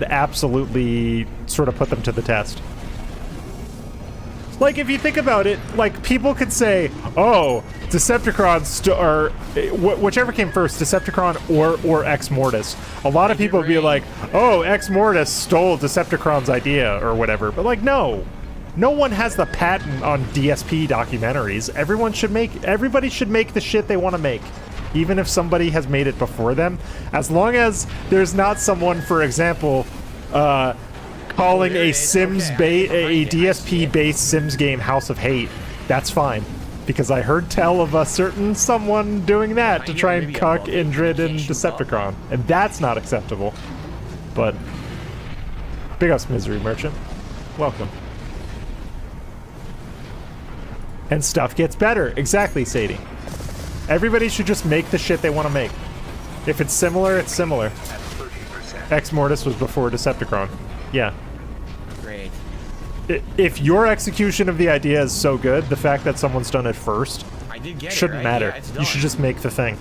absolutely sort of put them to the test. Like, if you think about it, like, people could say, oh, Decepticons, or whichever came first, Decepticon or Ex Mortis. A lot of people would be like, oh, Ex Mortis stole Decepticon's idea, or whatever. But, like, no. No one has the patent on DSP documentaries. Everybody should make the shit they want to make. Even if somebody has made it before them, as long as there's not someone, for example, calling a DSP-based Sims game House of Hate, that's fine. Because I heard tell of a certain someone doing that to try and cuck Indrid and Decepticon, and that's not acceptable. But big ups, Misery Merchant. Welcome. And stuff gets better. Exactly, Sadie. Everybody should just make the shit they want to make. If it's similar, it's similar. Ex Mortis was before Decepticon. Yeah. Great. If your execution of the idea is so good, the fact that someone's done it first shouldn't matter. You should just make the thing.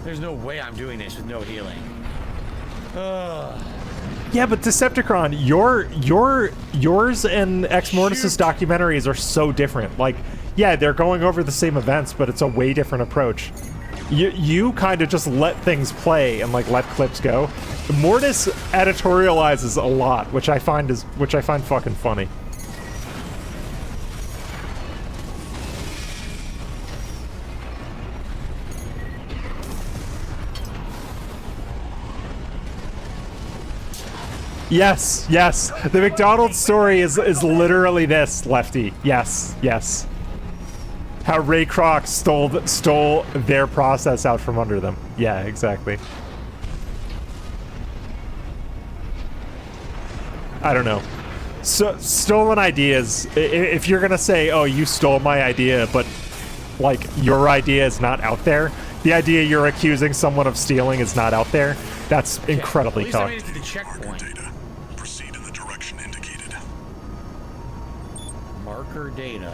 There's no way I'm doing this with no healing. Yeah, but Decepticon, yours and Ex Mortis' documentaries are so different. Like, yeah, they're going over the same events, but it's a way different approach. you kind of just let things play and like let clips go. Mortis editorializes a lot, which I find fucking funny. Yes, yes. The McDonald's story is literally this, Lefty. Yes, yes. How Ray Kroc stole their process out from under them. Yeah, exactly. I don't know. So stolen ideas. If you're gonna say, "Oh, you stole my idea," but like your idea is not out there, the idea you're accusing someone of stealing is not out there. That's incredibly At least I cocked. made it to the checkpoint. Proceed in the direction indicated. Marker data.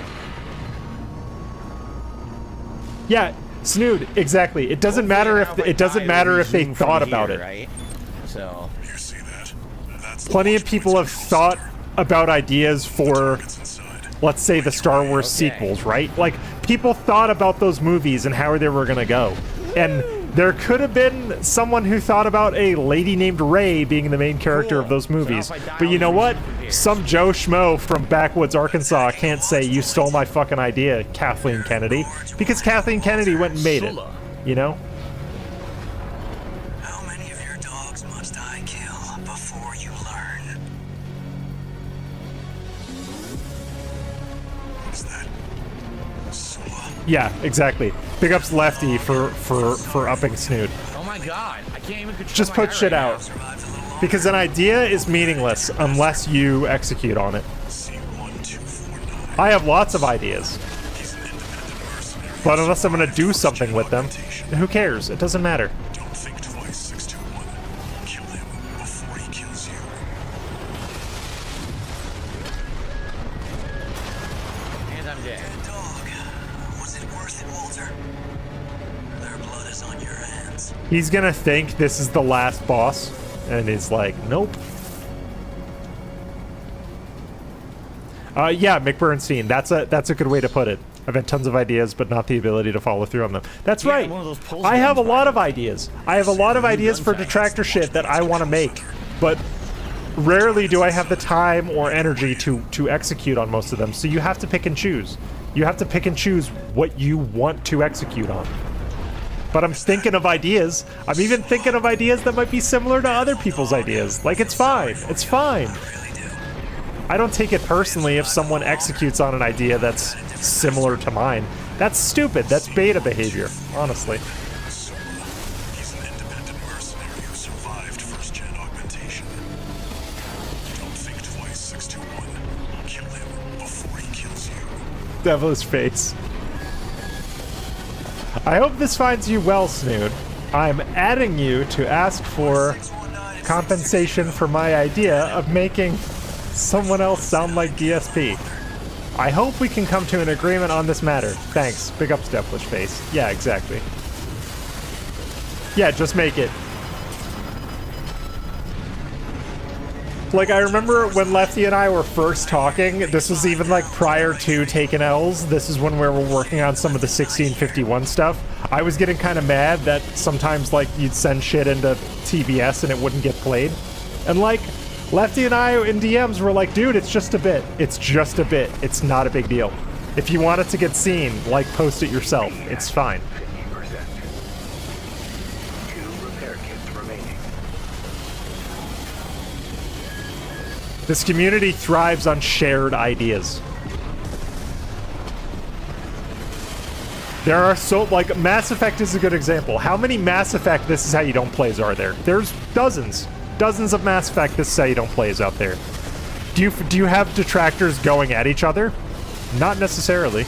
Yeah, Snood, exactly. It doesn't matter if they thought about it. Right? So You see that? That's Plenty of people have thought about ideas for, let's say, the Star Wars sequels, right? Like, people thought about those movies and how they were gonna go. And there could have been someone who thought about a lady named Rey being the main character of those movies. But you know what? Some Joe Schmo from backwoods Arkansas can't say, "You stole my fucking idea, Kathleen Kennedy," because Kathleen Kennedy went and made it. You know? How many of your dogs must I kill before you learn? What's that? Yeah, exactly. Big ups Lefty for upping Snood. oh my god, I can't even control Just my put eye shit right out. now. Because an idea is meaningless unless you execute on it. I have lots of ideas. But unless I'm gonna do something with them, who cares? It doesn't matter. Don't think twice, 621. Kill him before he kills you. And I'm dead. Dog, was it worth it, Walter? Their blood is on your hands. He's gonna think this is the last boss, and he's like, nope. Yeah, McBurnstein. That's a good way to put it. I've had tons of ideas, but not the ability to follow through on them. That's Yeah, right. one of those pulse I have a guns, lot right? of ideas. I have a lot of ideas for detractor shit that I want to make, but rarely do I have the time or energy to execute on most of them. So you have to pick and choose. You have to pick and choose what you want to execute on. But I'm thinking of ideas. I'm even thinking of ideas that might be similar to other people's ideas. Like, it's fine. It's fine. I don't take it personally if someone executes on an idea that's similar to mine. That's stupid. That's beta behavior, honestly. He's an independent mercenary who survived first-gen augmentation. Don't think twice, 621. Kill him before he kills you. Devil's face. I hope this finds you well, Snood. I'm adding you to ask for compensation for my idea of making someone else sound like DSP. I hope we can come to an agreement on this matter. Thanks. Big ups, Devilish Face. Yeah, exactly. Yeah, just make it. Like, I remember when Lefty and I were first talking, this was even like prior to Taken L's. This is when we were working on some of the 1651 stuff. I was getting kind of mad that sometimes like you'd send shit into TBS and it wouldn't get played. And like, Lefty and I in DMs were like, dude, it's just a bit. It's just a bit. It's not a big deal. If you want it to get seen, like, post it yourself. It's fine. 50%. 2 repair kits remaining. This community thrives on shared ideas. There are so, like, Mass Effect is a good example. How many Mass Effect this is how you don't plays are there? There's dozens. Dozens of Mass Effect this is how you don't plays out there. Do you have detractors going at each other? Not necessarily.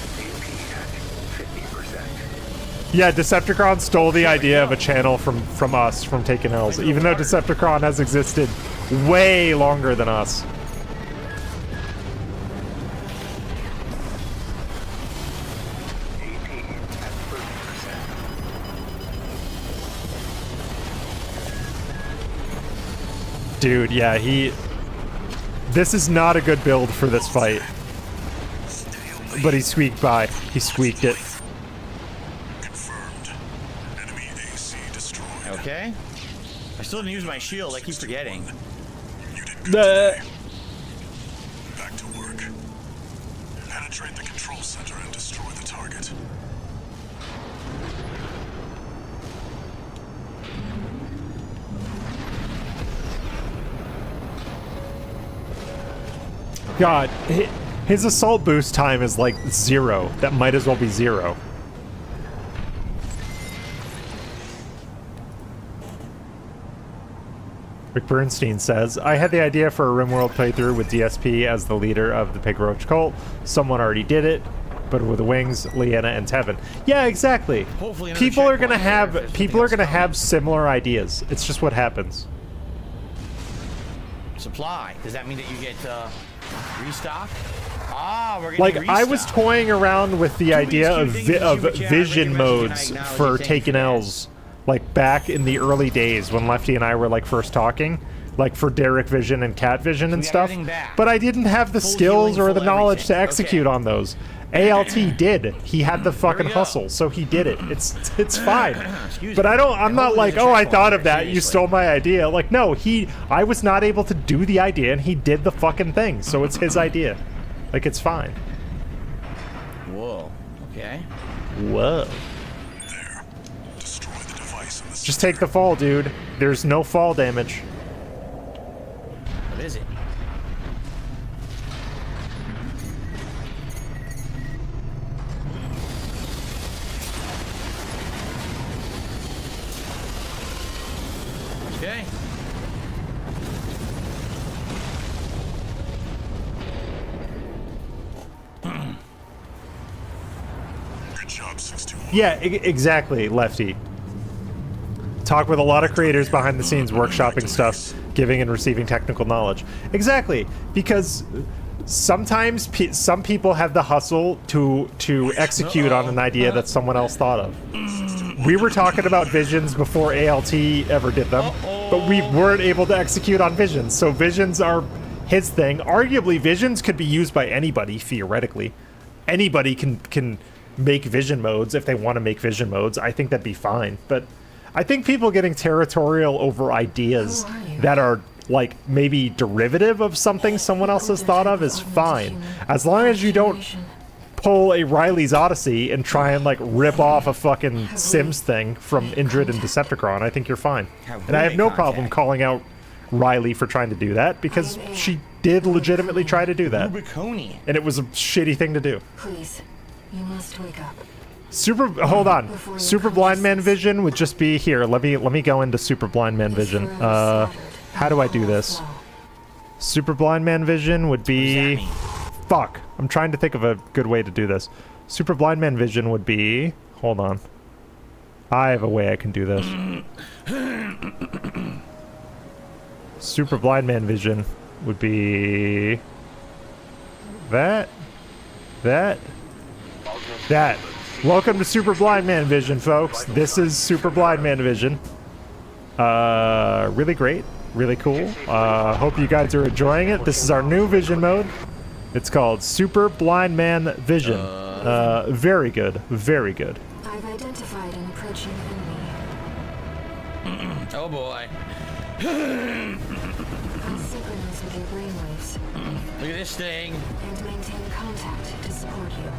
Yeah, Decepticon stole the idea of a channel from us, from Taken L's, even though Decepticon has existed way longer than us. Dude, yeah, this is not a good build for this fight. But he squeaked by. He squeaked it. Confirmed. An Okay. I still didn't use my shield. I keep forgetting. You did good today. Back to work. Penetrate the control center and destroy the target. God, his assault boost time is like 0. That might as well be 0. Rick Bernstein says, I had the idea for a RimWorld playthrough with DSP as the leader of the Pig Roach cult. Someone already did it, but with the Wings, Leanna, and Tevin. Yeah, exactly. Hopefully people are gonna have similar ideas. It's just what happens. Supply. Does that mean that you get restock? Ah, we're getting Like restock. I was toying around with the idea of vision modes for taking L's. Like back in the early days when Lefty and I were like first talking, like for Derek Vision and Cat Vision and stuff. But I didn't have the skills or the knowledge to execute on those. ALT did. He had the fucking hustle, so he did it. It's fine. But I'm not like, oh, I thought of that. You stole my idea. Like, no, I was not able to do the idea, and he did the fucking thing. So it's his idea. Like, it's fine. Whoa. Okay. Whoa. There. Destroy the device in the Just take the fall, dude. There's no fall damage. What is it? Okay. Good job, 621. Yeah, exactly, Lefty. Talk with a lot of creators behind the scenes, workshopping stuff, giving and receiving technical knowledge. Exactly, because sometimes some people have the hustle to execute on an idea that someone else thought of. We were talking about visions before ALT ever did them, but we weren't able to execute on visions. So visions are his thing. Arguably, visions could be used by anybody, theoretically. Anybody can make vision modes if they want to make vision modes. I think that'd be fine. But I think people getting territorial over ideas that are like maybe derivative of something someone else has thought of is fine. As long as you don't pull a Riley's Odyssey and try and like rip off a fucking Sims thing from Indrid and Decepticon, I think you're fine. And I have no problem calling out Riley for trying to do that because she did legitimately try to do that. And it was a shitty thing to do. Please, you must wake up. Hold on. Super Blind Man Vision would just be here. Let me go into Super Blind Man Vision. How do I do this? Super Blind Man Vision would be... Fuck. I'm trying to think of a good way to do this. Super Blind Man Vision would be... Hold on. I have a way I can do this. Super Blind Man Vision would be... That. Welcome to Super Blind Man Vision, folks. This is Super Blind Man Vision. Really great. Really cool. Hope you guys are enjoying it. This is our new vision mode. It's called Super Blind Man Vision. Very good. Very good. I've identified an approaching enemy. Oh boy. I'll synchronize with your brainwaves Look at this thing. and maintain contact to support you.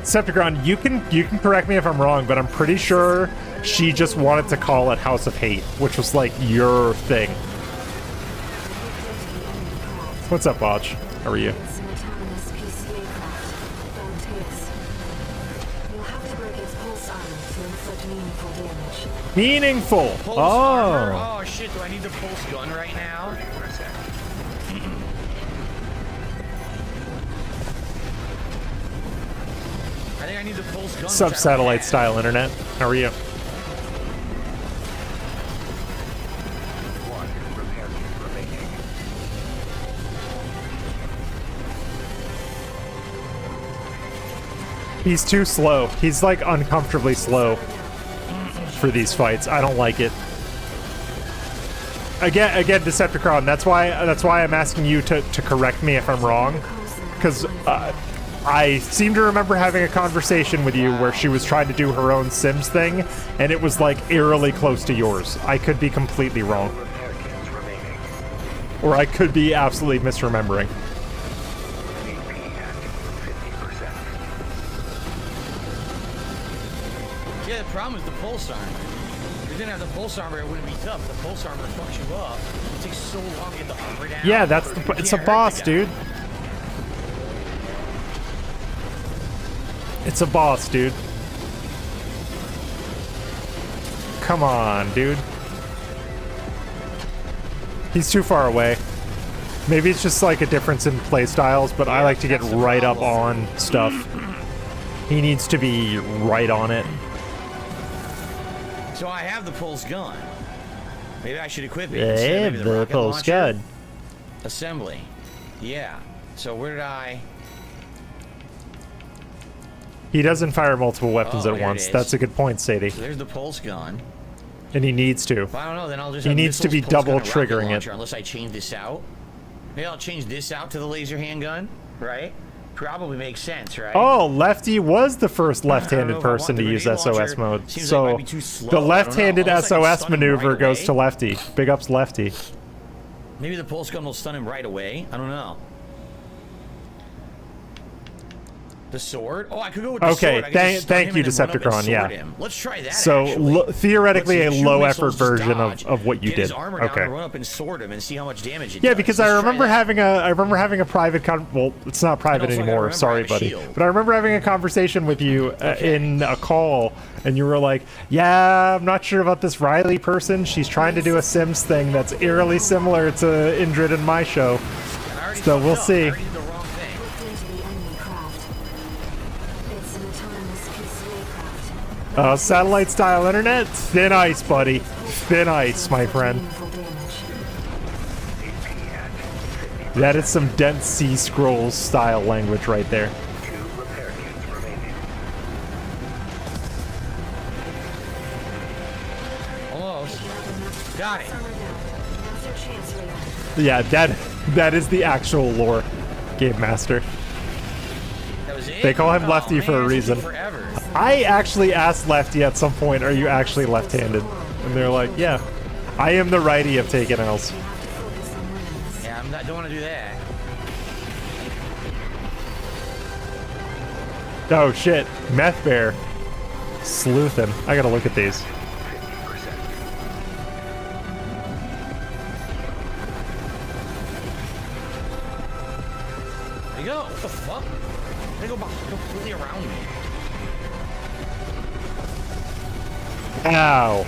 Decepticon, you can correct me if I'm wrong, but I'm pretty sure she just wanted to call it House of Hate, which was like your thing. What's up, Botch? How are you? It's an autonomous PCA craft, Bonteus. You'll have to break its pulse armor to inflict meaningful damage. Meaningful. Pulse armor. Oh. Oh shit, do I need the pulse gun right now? I think I need the pulse gun. Sub-satellite style internet. How are you? He's too slow. He's like uncomfortably slow for these fights. I don't like it. Again, Decepticon. That's why I'm asking you to correct me if I'm wrong, because I seem to remember having a conversation with you where she was trying to do her own Sims thing, and it was like eerily close to yours. I could be completely wrong. Or I could be absolutely misremembering. Yeah, the problem is the pulse armor. If you didn't have the pulse armor, it wouldn't be tough. The pulse armor fucks you up. It takes so long to get the armor down. Yeah, that's the. It's a boss, dude. It's a boss, dude. Come on, dude. He's too far away. Maybe it's just like a difference in play styles, but I like to get right up on stuff. He needs to be right on it. So I have the pulse gun. Maybe I should equip it. Yeah, Maybe the rocket pulse launcher. gun. Assembly. Yeah. So where did I... He doesn't fire multiple weapons Oh, at here it once. is. That's a good point, Sadie. So there's the pulse gun. And he needs to. If I don't know, then I'll just He have needs to missiles, be pulse gun, double and rocket triggering it. launcher, unless I change this out. Maybe I'll change this out to the laser handgun, right? Probably makes sense, right? Oh, Lefty was the first I don't know left-handed if I want person the to use grenade SOS launcher. mode. Seems like it So might be too slow. the I don't know. left-handed Unless I can SOS stun him maneuver right goes away. to Lefty. Big ups, Lefty. Maybe the pulse gun will stun him right away. I don't know. The sword? Oh, I could go with the Okay, sword. I could just stun thank him you, and then run up and Decepticon, sword yeah. him. Let's try that, So actually. theoretically a Let's shoot low-effort missiles, just version dodge, of what you get did. his armor down Okay. and run up and sword him and see how much damage it Yeah, does. because Let's I try remember that. having a private well, it's not private also I gotta anymore. remember I Sorry, have a buddy. shield. But I remember having a conversation with you in a call, and you were like, "Yeah, I'm not sure about this Riley person. She's trying to do a Sims thing that's eerily similar to Indrid in my show." I already So fucked we'll up. see. I already did the wrong thing. Into the enemy craft. It's an autonomous piece of aircraft. Satellite-style internet? Thin ice, buddy. Thin ice, my friend. Meaningful damage. That is some dense Sea Scrolls style language right there. Almost. Got it. Armor down. Now's your chance, Leon. Yeah, that is the actual lore, Game Master. That was it? They call him Oh, Lefty for a man, this took reason. Forever. I actually asked Lefty at some point, "Are you actually left-handed?" And they're like, "Yeah, I am the righty of taking L's." You have to focus on wins. Yeah, don't want to do that. Oh shit, Meth Bear, sleuthing. I gotta look at these. There you go. What the fuck? They go completely around me. Ow.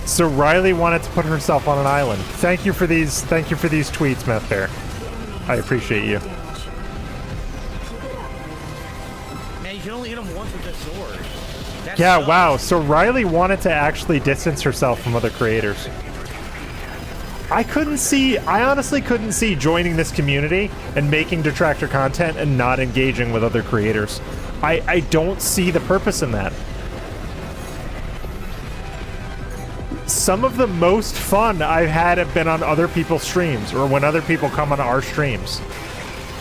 So Riley wanted to put herself on an island. Thank you for these tweets, Meth Bear. I appreciate you. Damage. Keep it up, Leon. Man, you can only hit him once with the sword. That Yeah, sucks. wow. So Riley wanted to actually distance herself from other creators. I honestly couldn't see joining this community and making detractor content and not engaging with other creators. I don't see the purpose in that. Some of the most fun I've had have been on other people's streams or when other people come on our streams.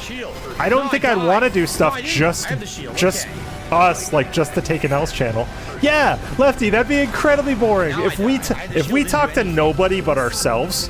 Shield. I don't No, think I I'd died. want to do stuff No, I didn't. just I have the shield. just Okay. us, like just the Taken L's channel. Yeah, Lefty, that'd be incredibly boring. No, if I we died. I had the if we shield, talk to didn't do nobody but ourselves,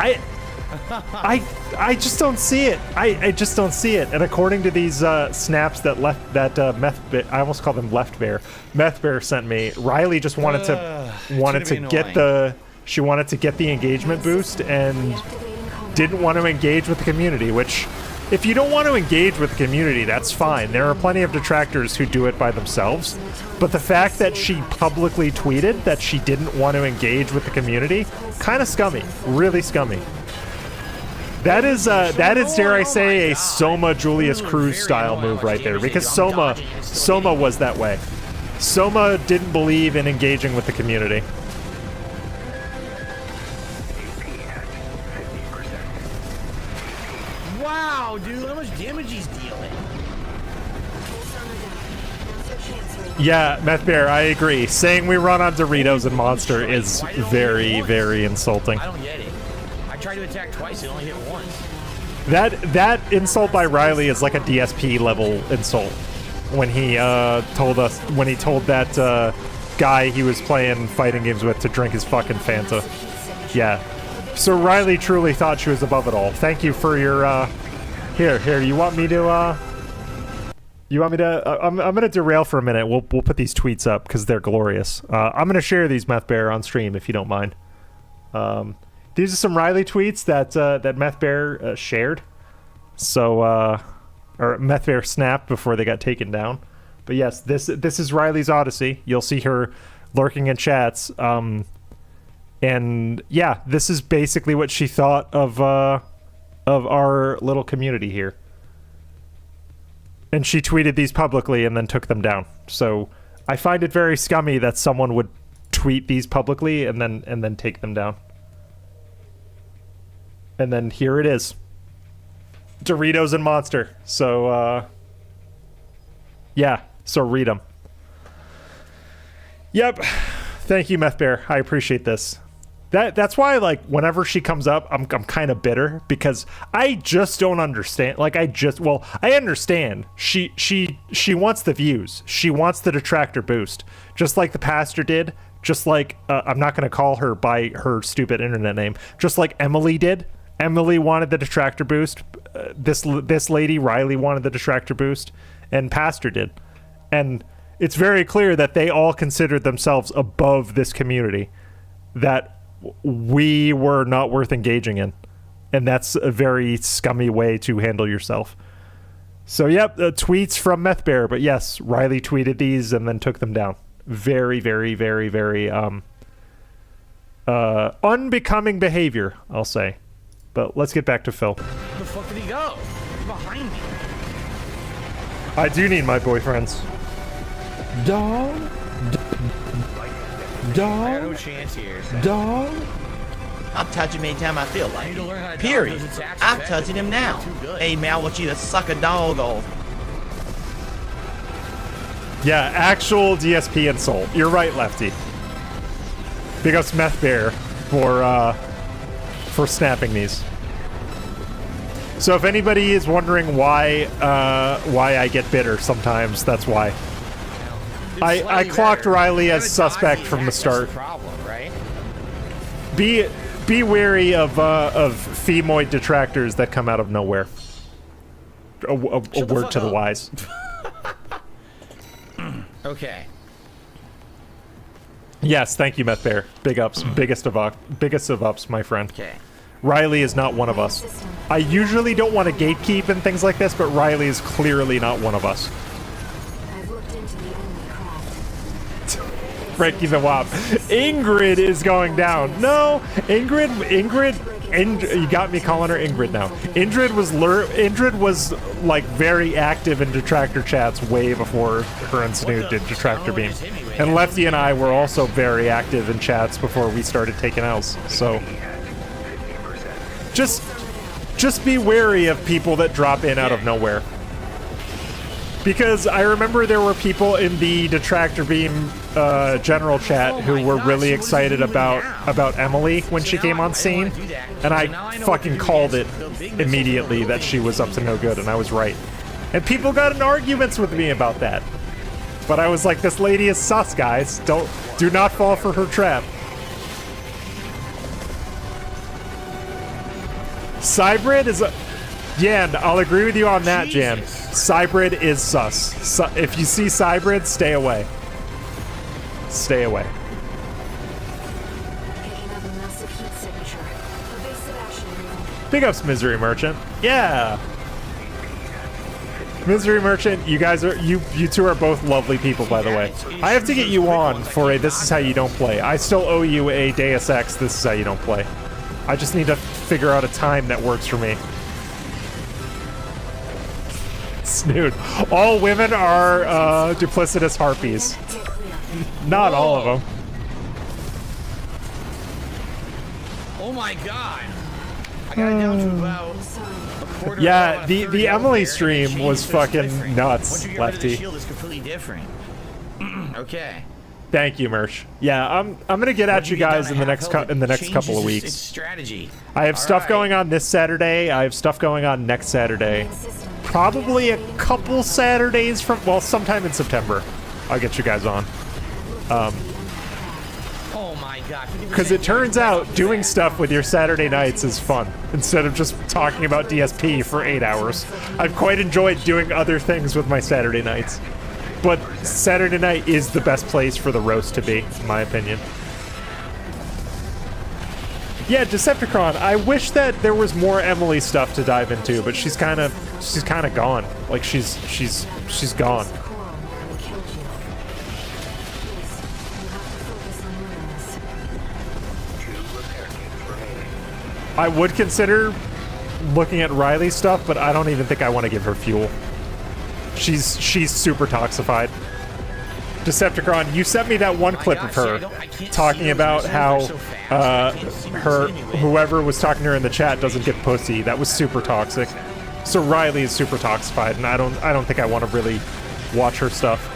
I just don't see it. I just don't see it. And according to these snaps that I almost called them Left Bear. Meth Bear sent me. Riley just wanted to gonna be get annoying. she wanted to get the engagement boost and Deactivating combat. didn't want to engage with the community, which if you don't want to engage with the community, that's fine. There are plenty of detractors who do it by themselves. But the fact that she publicly tweeted that she didn't want to engage with the community, kind of scummy. Really scummy. That is, dare I say, a Soma Julius Cruz style move right there. Because Soma was that way. Soma didn't believe in engaging with the community. Wow, dude, how much damage he's dealing. Pulse armor down. Now's your Yeah, Meth Bear, I agree. Saying we run on Doritos and Monster is very, very insulting. I don't get it. I tried to attack twice, it only hit once. That insult by Riley is like a DSP level insult. When he told that guy he was playing fighting games with to drink his fucking Fanta. Yeah. So Riley truly thought she was above it all. Thank you for your here, you want me to I'm gonna derail for a minute. We'll put these tweets up because they're glorious. I'm gonna share these, Meth Bear, on stream if you don't mind. These are some Riley tweets that Meth Bear shared. So or Meth Bear snapped before they got taken down. But yes, this is Riley's Odyssey. You'll see her lurking in chats. And yeah, this is basically what she thought of our little community here. And she tweeted these publicly and then took them down. So I find it very scummy that someone would tweet these publicly and then take them down. And then here it is. Doritos and Monster. So yeah, so read them. Yep. Thank you, Meth Bear. I appreciate this. That's why, like, whenever she comes up, I'm kind of bitter because I just don't understand. Like, I understand. She wants the views. She wants the detractor boost, just like the pastor did. Just like I'm not going to call her by her stupid internet name. Just like Emily did. Emily wanted the detractor boost. This lady Riley wanted the detractor boost, and pastor did. And it's very clear that they all considered themselves above this community. That we were not worth engaging in, and that's a very scummy way to handle yourself. So yep, tweets from Meth Bear, but yes, Riley tweeted these and then took them down. Very, very, very, very unbecoming behavior, I'll say. But let's get back to Phil. Where the fuck did he go? He's behind me. I do need my boyfriends. Dog. I got no chance here. Dog. I'll touch him anytime I feel like it. Period. I'm touching him now. Hey man, I want you to suck a dog off. Yeah, actual DSP insult. You're right, Lefty. Big ups Meth Bear for snapping these. So if anybody is wondering why I get bitter sometimes, that's why. I clocked Riley as suspect from the start. Problem, right? Be wary of femoid detractors that come out of nowhere. A word to the wise. Okay. Yes, thank you, Meth Bear. Big ups, biggest of ups, my friend. Okay. Riley is not one of us. I usually don't want to gatekeep and things like this, but Riley is clearly not one of us. Breaking the WAP. Ingrid is going down. No, Ingrid, you got me calling her Ingrid now. Ingrid was like very active in detractor chats way before her and Snoot did detractor beam. And Lefty and I were also very active in chats before we started taking L's. So just be wary of people that drop in out of nowhere. Because I remember there were people in the detractor beam general chat who were really excited about Emily when she came on scene, and I fucking called it immediately that she was up to no good, and I was right. And people got in arguments with me about that. But I was like, this lady is sus, guys. Do not fall for her trap. Cybrid is a... Jan, I'll agree with you on that, Jan. Cybrid is sus. If you see Cybrid, stay away. Stay away. Big ups, Misery Merchant. Yeah. Misery Merchant, you guys are you two are both lovely people, by the way. I have to get you on for a This Is How You Don't Play. I still owe you a Deus Ex This Is How You Don't Play. I just need to figure out a time that works for me. Snoot. All women are duplicitous harpies. Not all of them. Oh my god. I got it down to about a quarter. Yeah, the Emily stream was fucking nuts, Once you get rid of Lefty. the shield, it's completely different. Okay. Thank you, Merch. Yeah, I'm gonna get at you guys in the next couple of weeks. It's strategy. I have stuff going on this Saturday. I have stuff going on next Saturday. Probably a couple Saturdays from, well, sometime in September. I'll get you guys on. Oh my god. Because it turns out doing stuff with your Saturday nights is fun instead of just talking about DSP for 8 hours. I've quite enjoyed doing other things with my Saturday nights. But Saturday night is the best place for the roast to be, in my opinion. Yeah, Decepticon. I wish that there was more Emily stuff to dive into, but she's kind of gone. Like she's gone. I would consider looking at Riley's stuff, but I don't even think I want to give her fuel. She's super toxified. Decepticon, you sent me that one clip of her talking about how whoever was talking to her in the chat doesn't get pussy. That was super toxic. So Riley is super toxified, and I don't think I want to really watch her stuff.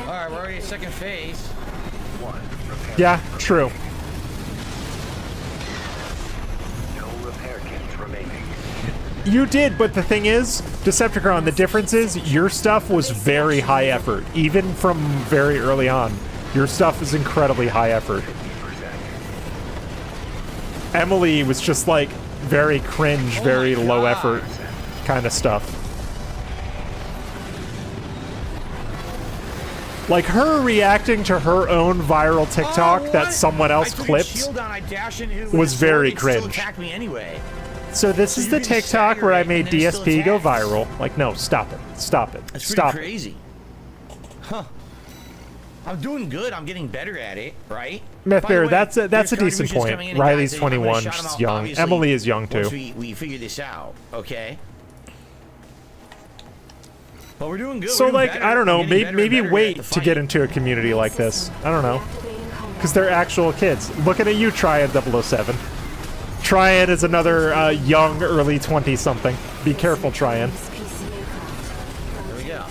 Alright, we're already at second phase. Yeah, true. You did, but the thing is, Decepticon, the difference is your stuff was very high effort. Even from very early on, your stuff is incredibly high effort. Emily was just like very cringe, very low effort kind of stuff. Like her reacting to her own viral TikTok that someone else clipped was very cringe. So this is the TikTok where I made DSP go viral. Like, no, stop it. Stop it. That's Stop pretty crazy. Huh. I'm doing good. I'm getting better at it, right? Mythbear, that's a decent point. Riley's 21. She's young. Emily is young, too. Once we figure this out, okay? But we're doing good. So, like, I don't know. Maybe wait to get into a community like this. I don't know. Because they're actual kids. Looking at you, Triad 007. Triad is another young, early 20-something. Be careful, Triad. There we go.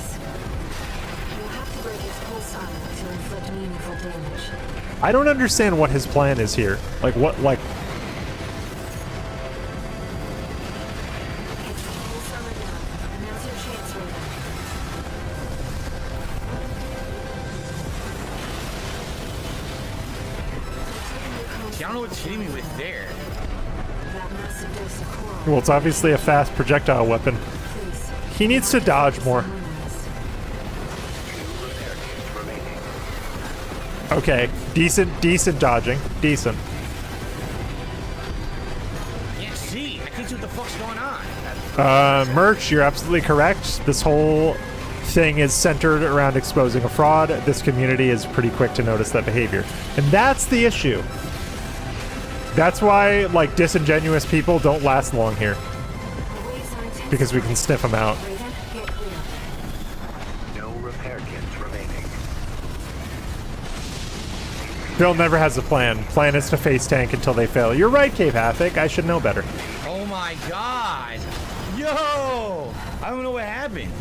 I don't understand what his plan is here. Like, what, like... See, I don't know what's hitting me with there. Well, it's obviously a fast projectile weapon. He needs to dodge more. Okay, decent dodging. Decent. Can't see. I can't see what the fuck's going on. Merch, you're absolutely correct. This whole thing is centered around exposing a fraud. This community is pretty quick to notice that behavior. And that's the issue. That's why, like, disingenuous people don't last long here. Because we can sniff them out. No repair kits remaining. Bill never has a plan. Plan is to face tank until they fail. You're right, Cave Hathic. I should know better. Oh my god. Yo! I don't know what happened.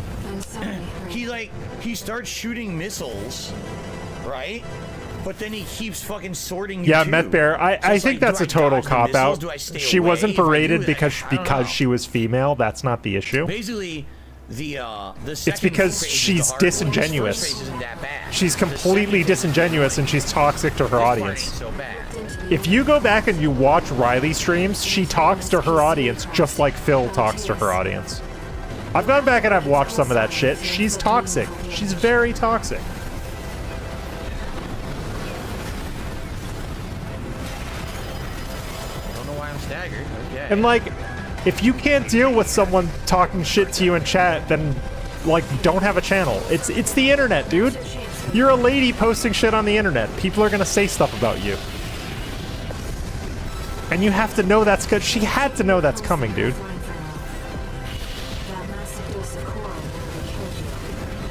He starts shooting missiles, right? But then he keeps fucking sorting you. Yeah, too. Mythbear, I So think that's a total cop-out. She wasn't berated because she was female. That's not the issue. Basically, the it's because she's disingenuous. She's completely disingenuous and she's toxic to her audience. If you go back and you watch Riley streams, she talks to her audience just like Phil talks to her audience. I've gone back and I've watched some of that shit. She's toxic. She's very toxic. Staggered. Okay. And like, if you can't deal with someone talking shit to you in chat, then like, don't have a channel. It's the internet, dude. You're a lady posting shit on the internet. People are gonna say stuff about you. And you have to know that's good. She had to know that's coming, dude.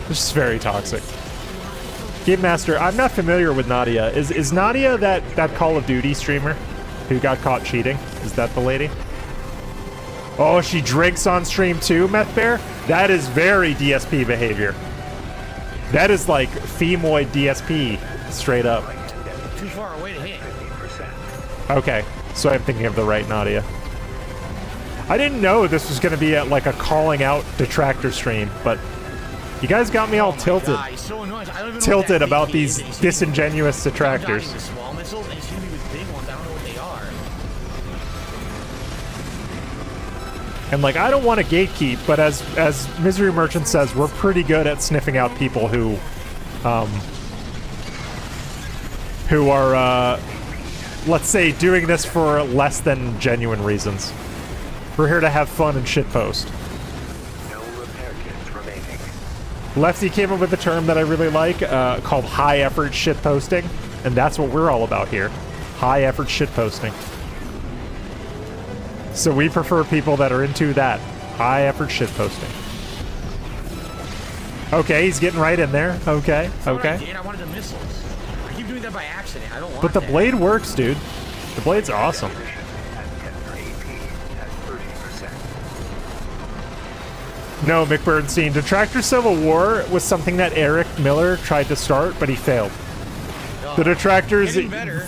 This is very toxic. Game Master, I'm not familiar with Nadia. Is Nadia that Call of Duty streamer who got caught cheating? Is that the lady? Oh, she drinks on stream too, Meth Bear? That is very DSP behavior. That is like femoid DSP, straight up. Too far away to hit. Okay, so I'm thinking of the right Nadia. I didn't know this was going to be like a calling out detractor stream, but you guys got me all tilted. God, he's so annoying. I don't even know Tilted what that about BP these is. disingenuous I'm dodging detractors. the small missiles, and he's shooting me with big ones. I don't know what they are. And like, I don't want to gatekeep, but as Misery Merchant says, we're pretty good at sniffing out people who are, let's say, doing this for less than genuine reasons. We're here to have fun and shitpost. No repair kits remaining. Lefty came up with a term that I really like, called high-effort shitposting, and that's what we're all about here. High-effort shitposting. So we prefer people that are into that. High-effort shitposting. Okay, he's getting right in there. Okay, That's what I okay. did. I wanted the missiles. I keep doing that by accident. I don't want But the that. blade works, dude. The blade's awesome. No, McBurnstein. Detractor Civil War was something that Eric Miller tried to start, but he failed. The detractors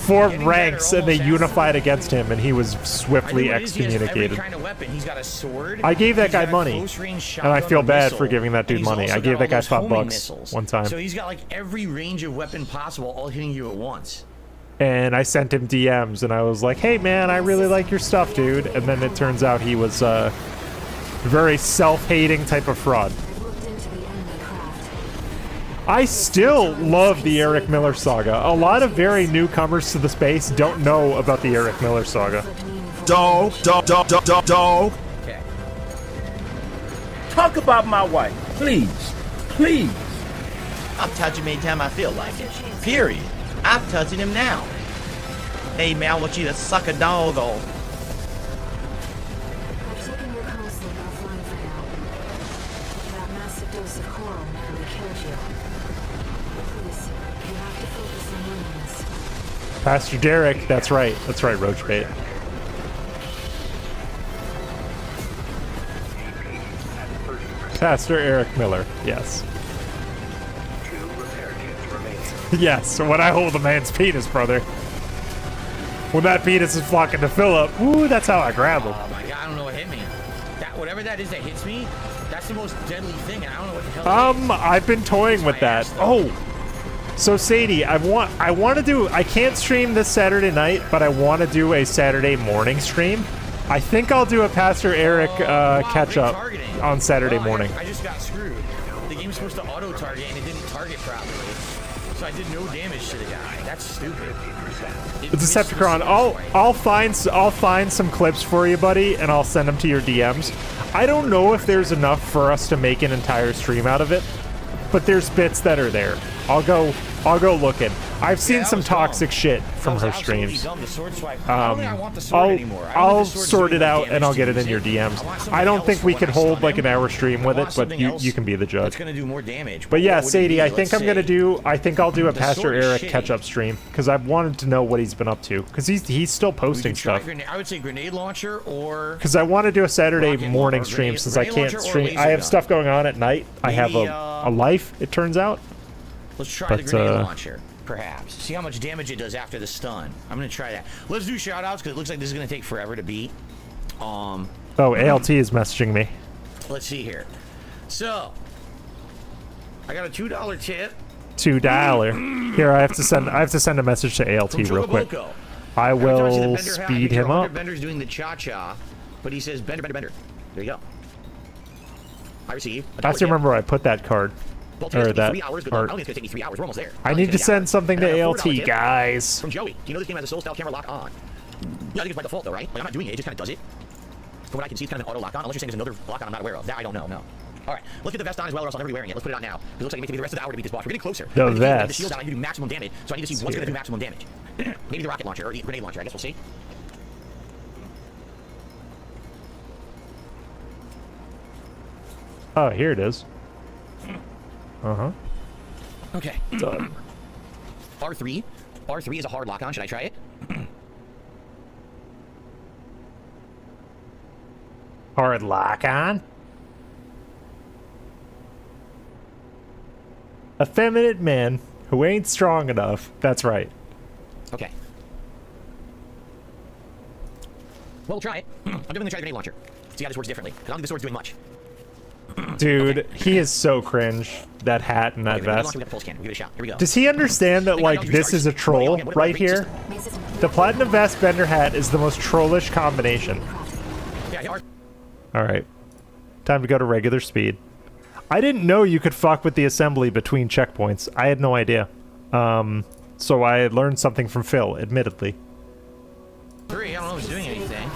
formed ranks and they unified against him, and he was swiftly excommunicated. Kind of weapon. He's got a sword. I gave that he's guy got a money, close-range and shotgun, I feel a bad missile, for giving that and dude he's money. also I gave got that all guy those $5 homing missiles. one time. So he's got like every range of weapon possible, all hitting you at once. And I sent him DMs, and I was like, hey man, I really like your stuff, dude. And then it turns out he was a very self-hating type of fraud. I still love the Eric Miller saga. A lot of very newcomers to the space don't know about the Eric Miller saga. Dog. Okay. Talk about my wife, please. Please. I'll touch him anytime I feel like it. Period. I'm touching him now. Hey man, I want you to suck a dog on. I've taken your console offline for now. That massive dose of coral nearly killed you. Please, you have to focus on winning this. Pastor Derek, that's right, Roachbait. Pastor Eric Miller, yes. Yes, when I hold a man's penis, brother. When that penis is flocking to Philip, ooh, that's how I grab him. Oh my god, I don't know what hit me. That whatever that is that hits me, that's the most deadly thing, and I don't know what the hell it is. I've been toying with that. Oh, so Sadie, I want to do. I can't stream this Saturday night, but I want to do a Saturday morning stream. I think I'll do a Pastor Eric catch up on Saturday morning. I just got screwed. The game's supposed to auto target, and it didn't target properly. So I did no damage to the guy. That's stupid. The Decepticon. I'll find some clips for you, buddy, and I'll send them to your DMs. I don't know if there's enough for us to make an entire stream out of it, but there's bits that are there. I'll go looking. I've seen some toxic shit from her streams. I'll sort it out and I'll get it in your DMs. I don't think we could hold like an hour stream with it, but you can be the judge. It's gonna do more damage. But yeah, What would it Sadie, be? I think Let's I'll do a The Pastor sword is Eric shitty. catch-up stream because I've wanted to know what he's been up to because he's still We posting could try stuff. I would say grenade launcher or Because I want to do a Saturday rocket morning launcher, stream grenade- since I grenade can't launcher or stream. laser I have gun. stuff going on at night. I have Maybe, a life, it turns out. let's try But, the grenade launcher, perhaps. See how much damage it does after the stun. I'm gonna try that. Let's do shoutouts because it looks like this is gonna take forever to beat. Oh, ALT is messaging me. Let's see here. So, I got a $2 tip. $2. Here, I have to send a message to ALT From real quick. Chocoboco. I Every time see the will Bender hat, I speed picture him 100 up. Bender's doing the cha-cha, but he says Bender. There you go. I receive. I have to remember I put that card. Or that 3 hours. Good luck. I card. don't think it's gonna take me 3 hours. We're almost there. I need to send something And I to got a ALT, $4 tip guys. From Joey. Do you know this game has a soul style camera lock on? Yeah, I think it's by default though, right? Like I'm not doing it. It just kind of does it. From what I can see, it's kind of an auto lock on. Unless you're saying there's another lock on I'm not aware of. That I don't know. No. All right, let's get the vest on as well, or else I'll never be wearing it. Let's put it on now. It looks like it may take me the rest of the hour to beat this boss. We're getting closer. The I need to get vest. The shield on. I need to do maximum damage. So I need to see what's going to do maximum damage. Maybe the rocket launcher or the grenade launcher. I guess we'll see. Oh, here it is. Uh-huh. Okay. Done. R3. R3 is a hard lock on. Should I try it? Hard lock on. Effeminate man who ain't strong enough. That's right. Okay. Well, we'll try it. I'm definitely try the grenade launcher. See how this works differently. Because I don't think the sword's doing much. Dude, Okay. he is so cringe. That hat and that Okay, grenade vest. launcher, we got the pulse can. We'll give it a shot. Here we go. Does he understand that, like, this is a troll right here? The platinum vest bender hat is the most trollish combination. Yeah, Alright. Time to go to regular speed. I didn't know you could fuck with the assembly between checkpoints. I had no idea. So I learned something from Phil, admittedly. 3, I don't know if it's doing anything.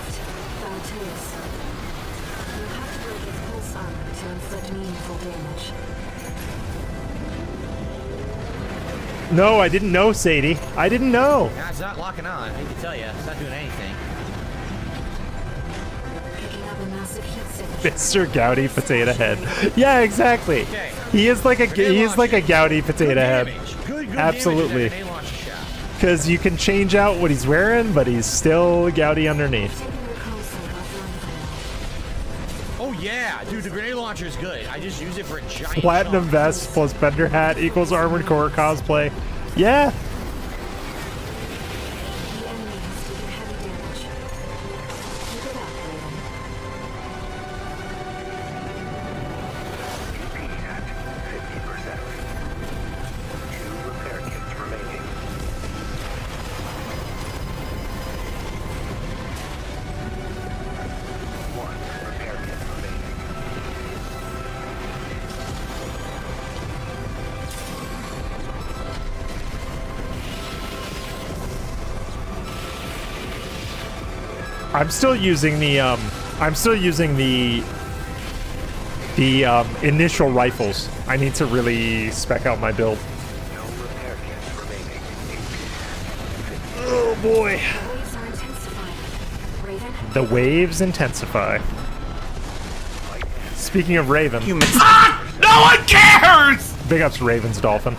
No, I didn't know, Sadie. I didn't know. Yeah, it's not locking on. I hate to tell you. It's not doing anything. Mr. Gouty Potato Head. Yeah, exactly. Okay. He is like a Gouty Potato Head. Good Absolutely. damage with that grenade launcher shot. Because you can change out what he's wearing, but he's still Gouty underneath. Oh yeah, dude, the grenade launcher is good. I just use it for a giant Platinum chunk. vest plus bender hat equals armored core cosplay. Yeah. I'm still using the initial rifles. I need to really spec out my build. Oh boy. The waves intensify. Speaking of Raven. No one cares! Big ups Raven's Dolphin.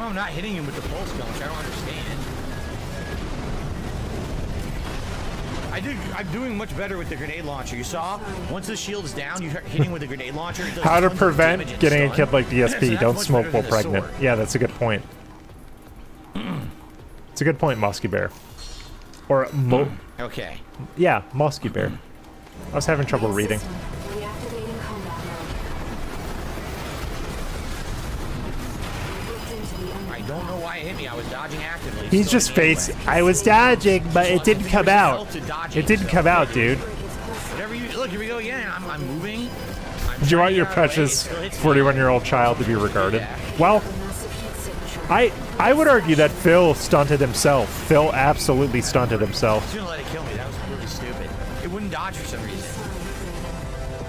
I'm not hitting him with the pulse gun, which I don't understand. I'm doing much better with the grenade launcher. You saw? Once the shield is down, you start hitting with the grenade launcher. It does How to tons of prevent damage and getting a stun. kid like DSP. That's Don't much smoke better while than the pregnant. sword. Yeah, that's a good point. It's a good point, Musky Bear. Or Okay. yeah, Musky Bear. I was having trouble reading. I don't know why it hit me. I was dodging actively. He's Still just hit me face. anyway. I was dodging, but it didn't come out. To dodging, It didn't so come out, dude. Whatever you look, here we go again. I'm moving. Do you want your precious 41-year-old child to be regarded? Well, I would argue that Phil stunted himself. Phil absolutely stunted himself. He's gonna let it kill me. That was really stupid. It wouldn't dodge for some reason.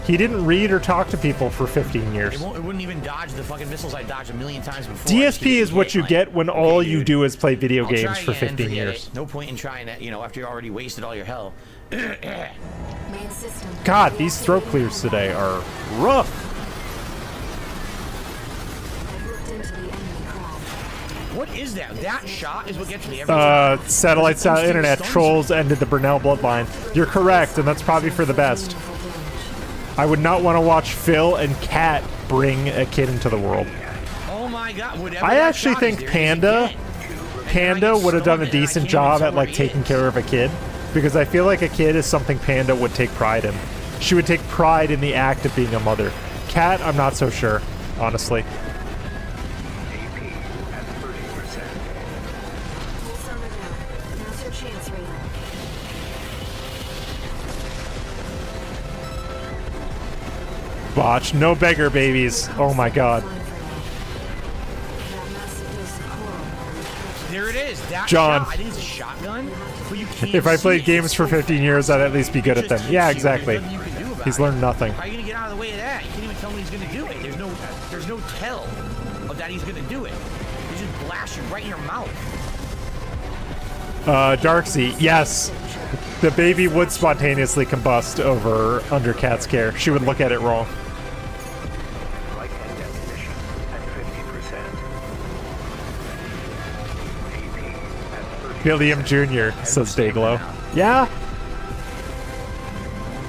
He didn't read or talk to people for 15 years. It wouldn't even dodge the fucking missiles I dodged a million times before. DSP is what you get when all you do is play video I'll games try for again, 15 forget years. it. No point in trying that, after you already wasted all your hell. God, these throat clears today are rough. What is that? That shot is what gets me every time. Satellite style internet trolls ended the Brunel bloodline. You're correct, and that's probably for the best. I would not want to watch Phil and Kat bring a kid into the world. Oh my god, whatever. I that actually shot is, think there it is Panda again. would have done a And I decent can't job even at tell like where he taking is. care of a kid, because I feel like a kid is something Panda would take pride in. She would take pride in the act of being a mother. Kat, I'm not so sure, honestly. Watch, no beggar babies. Oh my god. There it is. That John. shot, I think it's a shotgun, but you can't If I see played it. games It's for so 15 years, I'd at least be good at them. Just Yeah, hits you. exactly. There's nothing you can do about He's it. learned nothing. How are you gonna get out of the way of that? You can't even tell me he's gonna do it. There's no tell of that he's gonna do it. He just blasts you right in your mouth. Darksea, yes. The baby would spontaneously combust under Kat's care. She would look at it wrong. William Jr., says Dayglow. Yeah.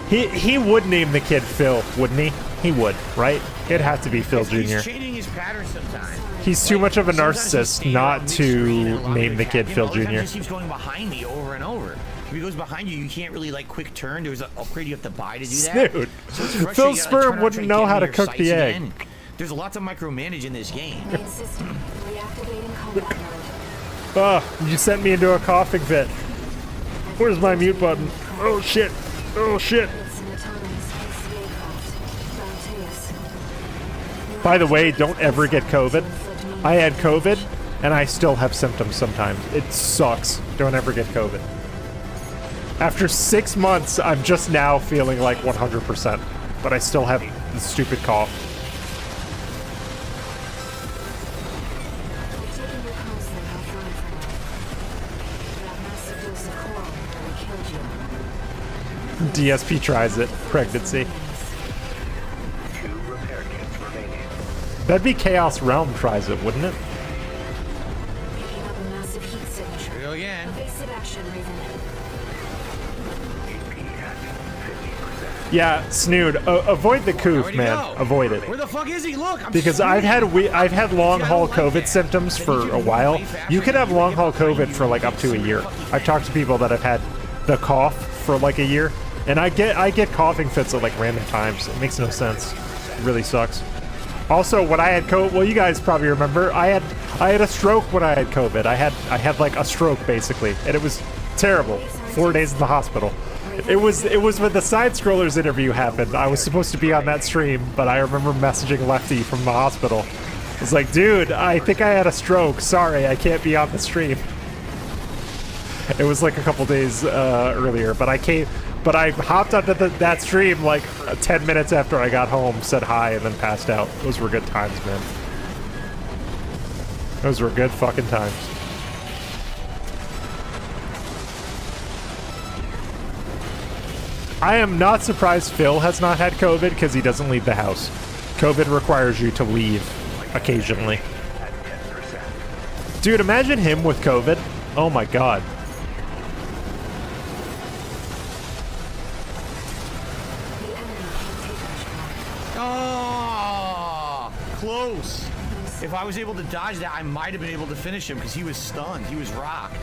He would name the kid Phil, wouldn't he? He would, right? It'd have to be Phil Jr. He's changing his pattern sometimes. He's too much of a narcissist not to name the kid Phil He Jr. just keeps going behind me over and over. If he goes behind you, you can't really like quick turn. There's an upgrade you have to buy to do that. Dude, So it's frustrating. Phil You gotta, like, Sperm turn around, wouldn't try to know get how into to your cook sights the egg. again. There's lots of micromanage in this game. Main system, reactivating combat mode. Oh, you sent me into a coughing fit. Where's my mute button? Oh shit. Oh shit. It's an autonomous SCA craft. Bauteus. By the way, don't ever get COVID. I had COVID, and I still have symptoms sometimes. It sucks. Don't ever get COVID. After 6 months, I'm just now feeling like 100%, but I still have the stupid cough. I've taken your constant offline for now. That massive dose of coral nearly killed you. DSP tries it. Pregnancy. 2 repair kits remaining. That'd be Chaos Realm tries it, wouldn't it? Picking up a massive heat signature. Here we go again. Evasive action, Raven. AP at 50%. Yeah, Snood, avoid the Where'd coof, he man. go? Avoid it. Where the fuck is he? Look, I'm Because I've had long haul COVID symptoms for a while. You could have long haul COVID for like up to a year. I've talked to people that have had the cough for like a year, and I get coughing fits at like random times. It makes no sense. It really sucks. Also, when I had COVID, well, you guys probably remember, I had a stroke when I had COVID. I had like a stroke basically, and it was terrible. 4 days in the hospital. It was when the side scrollers interview happened. I was supposed to be on that stream, but I remember messaging Lefty from the hospital. I was like, dude, I think I had a stroke. Sorry, I can't be on the stream. It was like a couple days earlier, but I hopped onto that stream like 10 minutes after I got home, said hi, and then passed out. Those were good times, man. Those were good fucking times. I am not surprised Phil has not had COVID because he doesn't leave the house. COVID requires you to leave occasionally. At 10%. Dude, imagine him with COVID. Oh my god. The enemy can't take much more. Oh, close. If I was able to dodge that, I might have been able to finish him because he was stunned. He was rocked.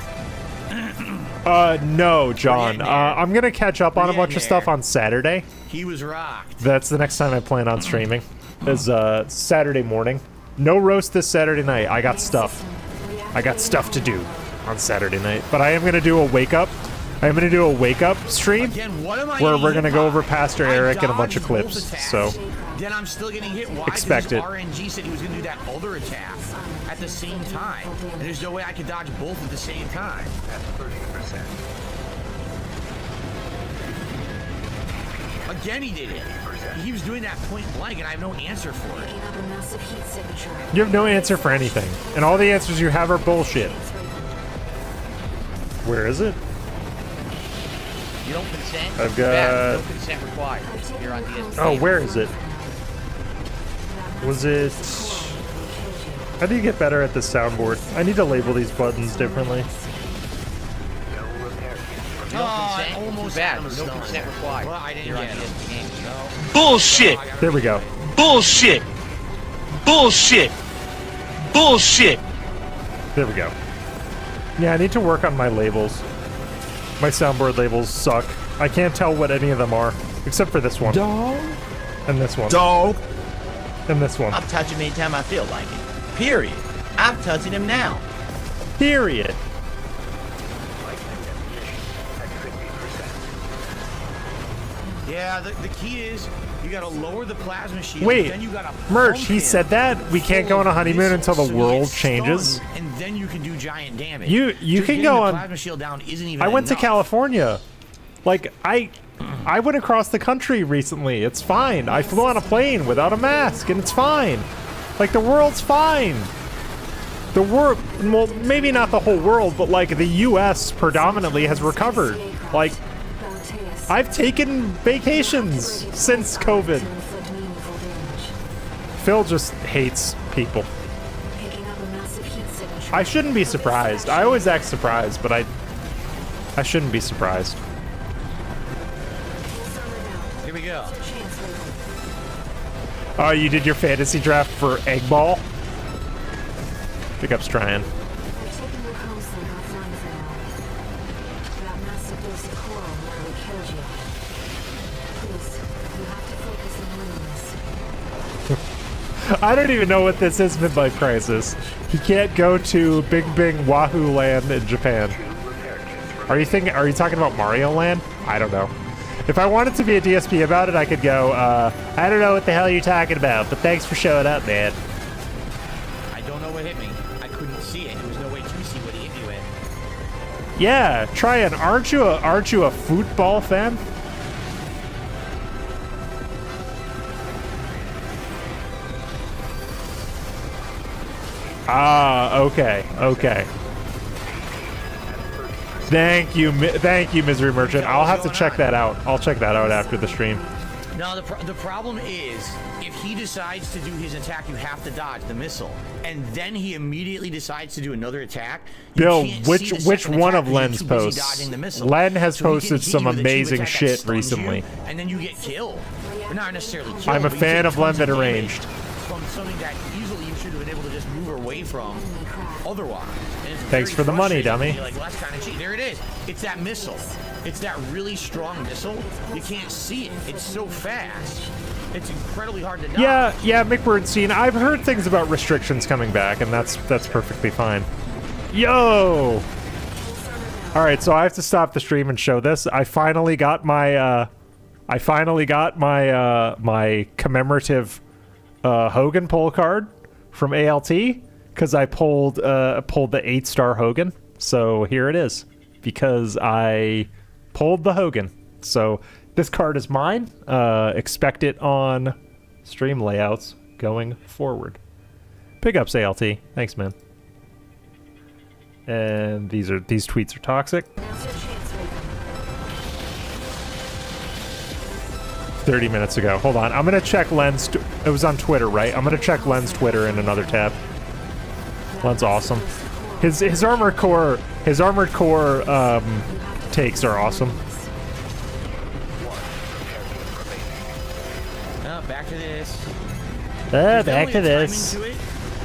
No, John. We're getting there. I'm gonna catch up on a We're bunch of getting stuff there. on Saturday. He was rocked. That's the next time I plan on streaming. Is Saturday morning. No roast this Saturday night. I got stuff. I got stuff to do on Saturday night. But I am gonna do a wake up. I'm gonna do a wake up stream Again, what am I where getting we're hit gonna go by? over Pastor I Eric and a bunch of dodged both clips. attacks. So Then I'm still getting hit. Why? 'Cause Expect it. RNG said he was going to do that other attack at the same time. And there's no way I could dodge both at the same time. At 30%. Again, he did it. He was doing that point blank, and I have no answer for it. Picking up a massive heat signature. you have no answer for anything, and all the answers you have are bullshit. Where is it? You don't consent? I've Too bad. got- No consent required. You're on DSP. Oh, where is it? Was it? How do you get better at the soundboard? I need to label these buttons differently. No repair kits remaining. No I consent? almost Too bad. had him No stunned. consent required. Well, I didn't You're on get him. DSP games. Bullshit! There we go. Bullshit! Bullshit! Bullshit! There we go. Yeah, I need to work on my labels. My soundboard labels suck. I can't tell what any of them are, except for this one. Dog. And this one. Dog. And this one. I'll touch him anytime I feel like it. Period. I'm touching him now. Period. Light ammunition at 50%. Yeah, the key is you got to lower the plasma shield. Wait, then you got to Merch, he said that we can't go on a honeymoon until the world changes. and then you can do giant damage. You Just can getting go the on- Plasma shield down isn't even. I went to enough. California. Like, I went across the country recently. It's fine. I flew on a plane without a mask, and it's fine. Like, the world's fine. The world, well, maybe not the whole world, but like the U.S. predominantly has recovered. Like, Bauteus. I've taken vacations since COVID. To inflict meaningful damage. Phil just hates people. Picking up a massive heat signature. I shouldn't be surprised. I always act surprised, but I shouldn't be surprised. Here we go. Oh, you did your fantasy draft for Egg Ball? Pickup's trying. I don't even know what this is midlife crisis. He can't go to Big Bing Wahoo Land in Japan. Are you talking about Mario Land? I don't know. If I wanted to be a DSP about it, I could go, I don't know what the hell you're talking about, but thanks for showing up, man. I don't know what hit me. I couldn't see it. There was no way to see what he hit me with. Yeah, try it. Aren't you a football fan? Ah, okay. Thank you, Misery Merchant. I'll have to check that out. I'll check that out after the stream. No, the problem is, if he decides to do his attack, you have to dodge the missile, and then he immediately decides to do another attack. Bill, which one of Len's posts? Len has posted some amazing shit recently. And then you get killed. Or not necessarily killed. I'm a fan of Len that arranged. From something that easily you should have been able to just move away from otherwise. Thanks for the money, dummy. Like, well, that's kind of cheap. There it is. It's that missile. It's that really strong missile. You can't see it. It's so fast. It's incredibly hard to dodge. Yeah, McBirdstein. I've heard things about restrictions coming back, and that's perfectly fine. Yo! All right, so I have to stop the stream and show this. I finally got my my commemorative Hogan pull card from ALT because I pulled the 8-star Hogan. So here it is because I pulled the Hogan. So this card is mine. Expect it on stream layouts going forward. Pickups ALT. Thanks, man. And these tweets are toxic. 30 minutes ago. Hold on. I'm going to check Len's... It was on Twitter, right? I'm going to check Len's Twitter in another tab. Len's awesome. His Armored Core... His Armored Core takes are awesome. Back to this. Back to this. To it,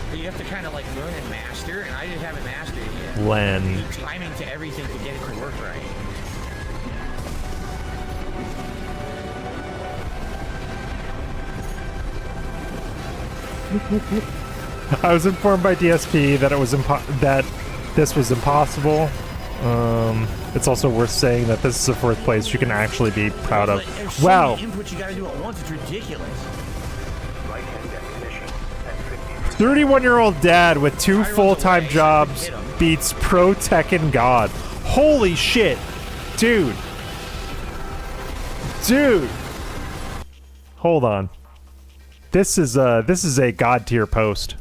but you have to kind of like learn and master, and I just haven't mastered it yet. Len. You need timing to everything to get it to work right. I was informed by DSP that it was that this was impossible. It's also worth saying that this is a fourth place you can actually be proud of. So wow. Inputs you gotta do at once. It's ridiculous. 31-year-old dad with 2 full-time jobs beats pro Tekken god. Holy shit, dude. Hold on. This is a god tier post.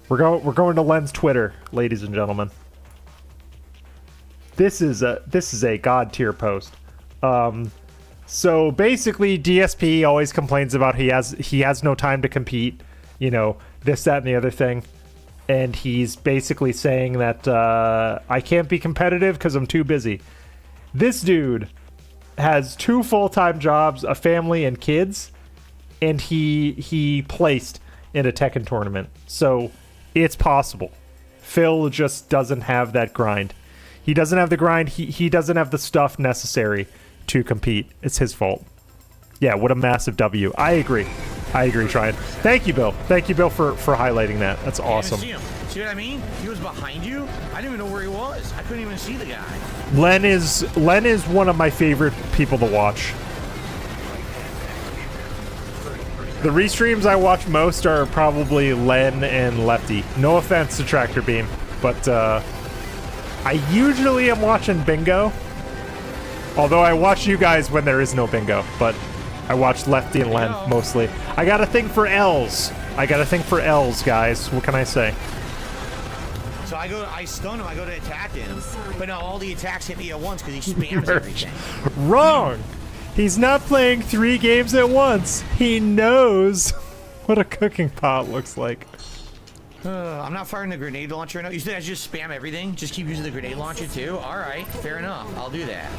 We're going to Len's Twitter, ladies and gentlemen. This is a god tier post. So basically, DSP always complains about he has no time to compete. You know, this, that, and the other thing. And he's basically saying that I can't be competitive because I'm too busy. This dude has 2 full-time jobs, a family, and kids. And he placed in a Tekken tournament. So it's possible. Phil just doesn't have that grind. He doesn't have the grind. He doesn't have the stuff necessary to compete. It's his fault. Yeah, what a massive W. I agree, Tryon. Thank you, Bill. Thank you, Bill, for highlighting that. That's awesome. See what I mean? He was behind you. I didn't even know where he was. I couldn't even see the guy. Len is one of my favorite people to watch. The restreams I watch most are probably Len and Lefty. No offense to Tractor Beam, but I usually am watching Bingo. Although I watch you guys when there is no Bingo, but I watch Lefty and Len mostly. I got a thing for L's. Guys. What can I say? So I stun him, I go to attack him, but now all the attacks hit me at once because he spams everything. Wrong! He's not playing 3 games at once. He knows what a cooking pot looks like. I'm not firing the grenade launcher right now. You said I should just spam everything? Just keep using the grenade launcher too? Alright, fair enough. I'll do that.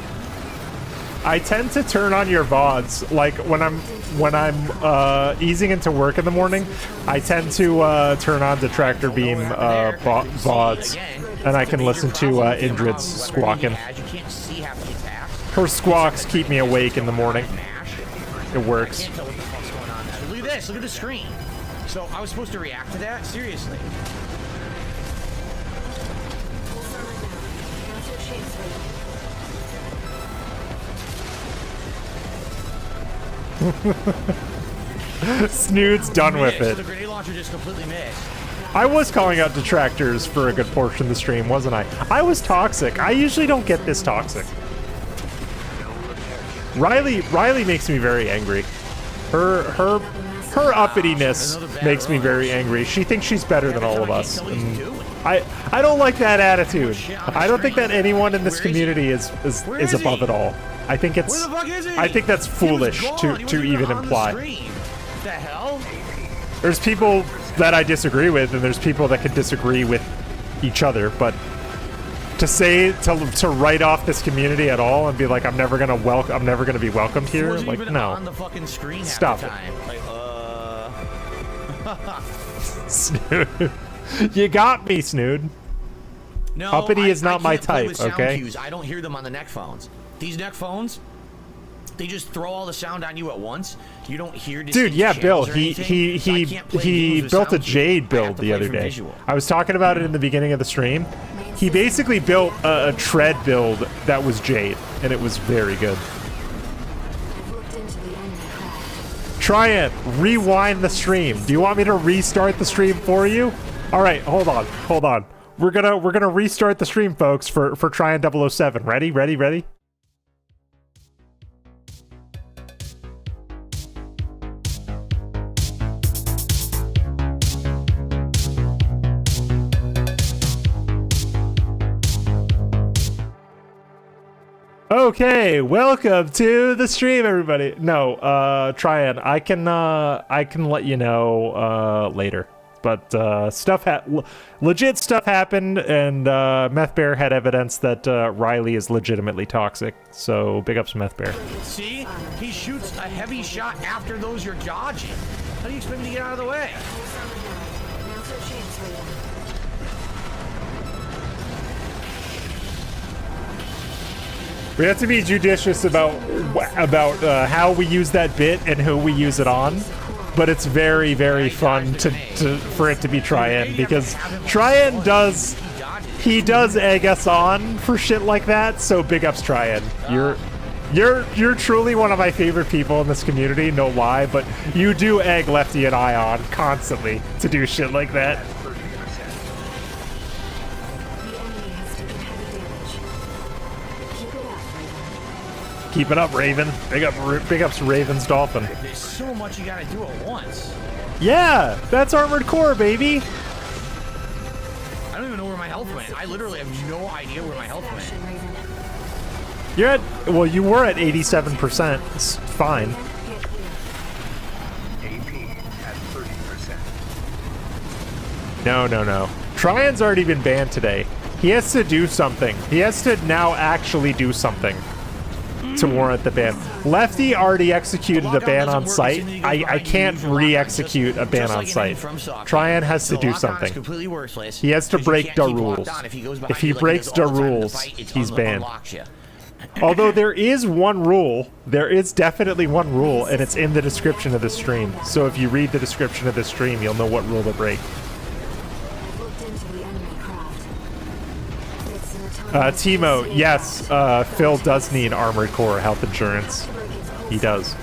I tend to turn on your VODs, like when I'm easing into work in the morning. I tend to turn on the tractor beam VODs, and I can listen to Indrid's squawking. Her squawks keep me awake in the morning. It works. Look at this. Look at the screen. So I was supposed to react to that? Seriously. Snood's done with So it. the grenade launcher just completely missed. I was calling out detractors for a good portion of the stream, wasn't I? I was toxic. I usually don't get this toxic. Riley makes me very angry. Her uppityness makes me very angry. She thinks she's better than all of us. And I don't like that attitude. I don't think that anyone in this community is above it all. I think it's that's foolish to even imply. The hell? There's people that I disagree with, and there's people that can disagree with each other, but to write off this community at all and be like, I'm never gonna be welcomed here, like, no. On the fucking screen Stop half the time. it. Snood. You got me, Snood. No, Uppity is not my can't play type, with sound okay? cues. I don't hear them on the neck phones. These neck phones, they just throw all the sound on you at once. You don't hear. Dude, yeah, Bill. He He built a Jade build the other day. I was talking about it in the beginning of the stream. He basically built a tread build that was Jade, and it was very good. Try it. Rewind the stream. Do you want me to restart the stream for you? All right, hold on. We're gonna restart the stream, folks, for Tryon 007. Ready? Okay, welcome to the stream, everybody. No, Tryon, I can let you know later. But legit stuff happened, and Meth Bear had evidence that Riley is legitimately toxic. So big ups to Meth Bear. See, he shoots a heavy shot after those you're dodging. How do you expect me to get out of the way? We have to be judicious about how we use that bit and who we use it on. But it's very, very fun for it to be Tryon, because Tryon does egg us on for shit like that. So big ups, Tryon. You're truly one of my favorite people in this community, no lie. But you do egg Lefty and I on constantly to do shit like that. Keep it up, Raven. Big ups, Raven's Dolphin. There's so much you gotta do at once. Yeah, that's Armored Core, baby. I don't even know where my health went. I literally have no idea where my health went. You were at 87%. It's fine. AP at 30%. No. Tryon's already been banned today. He has to do something. He has to now actually do something to warrant the ban. Lefty already executed a ban on site. I can't re-execute a ban on site. Tryon has to do something. He has to break the rules. If he breaks the rules, he's banned. Although there is one rule, there is definitely one rule, and it's in the description of the stream. So if you read the description of the stream, you'll know what rule to break. Timo, yes, Phil does need Armored Core health insurance. He does.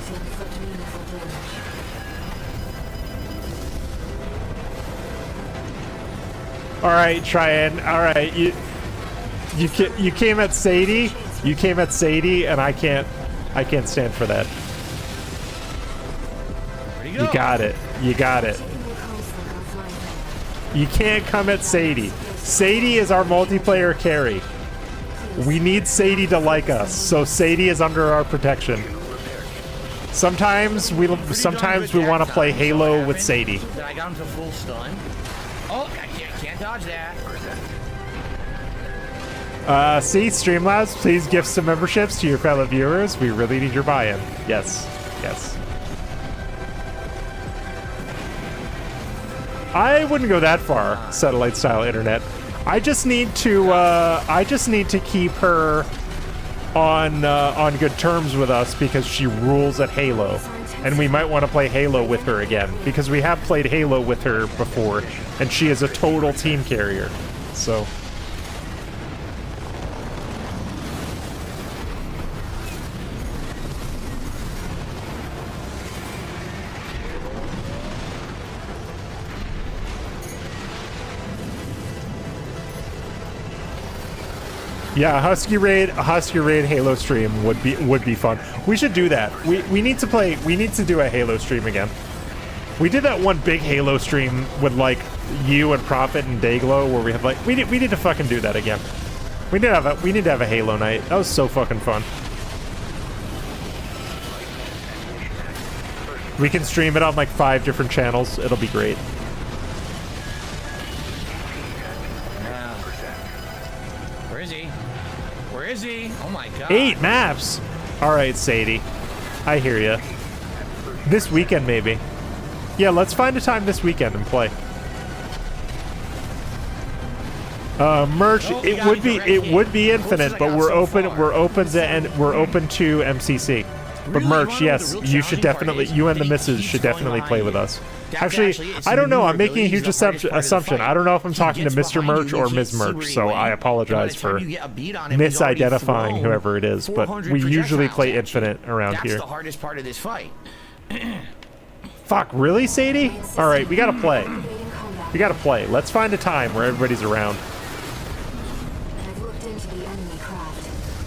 All right, Tryon. All right, you came at Sadie. You came at Sadie, and I can't stand for that. You got it. You can't come at Sadie. Sadie is our multiplayer carry. We need Sadie to like us, so Sadie is under our protection. Sometimes we want to play Halo with Sadie. I got him to full stun. Oh, I can't dodge that. See, Streamlabs, please gift some memberships to your fellow viewers. We really need your buy-in. Yes, yes. I wouldn't go that far, satellite-style internet. I just need to keep her on good terms with us because she rules at Halo, and we might want to play Halo with her again because we have played Halo with her before, and she is a total team carrier. So. Yeah, Husky Raid Halo stream would be fun. We should do that. We need to do a Halo stream again. We did that one big Halo stream with like you and Prophet and Dayglow where we had like we need to fucking do that again. We need to have a Halo night. That was so fucking fun. We can stream it on like 5 different channels. It'll be great. Where is he? Oh my god. 8 maps! Alright, Sadie. I hear ya. This weekend, maybe. Yeah, let's find a time this weekend and play. Merch, it would be infinite, but we're open to MCC. But merch, yes, you should definitely, you and the missus should definitely play with us. Actually, I don't know. I'm making a huge assumption. I don't know if I'm talking to Mr. Merch or Ms. Merch, so I apologize for misidentifying whoever it is. But we usually play Infinite around here. That's the hardest part of this fight. Fuck, really, Sadie? All right, we gotta play. We gotta play. Let's find a time where everybody's around.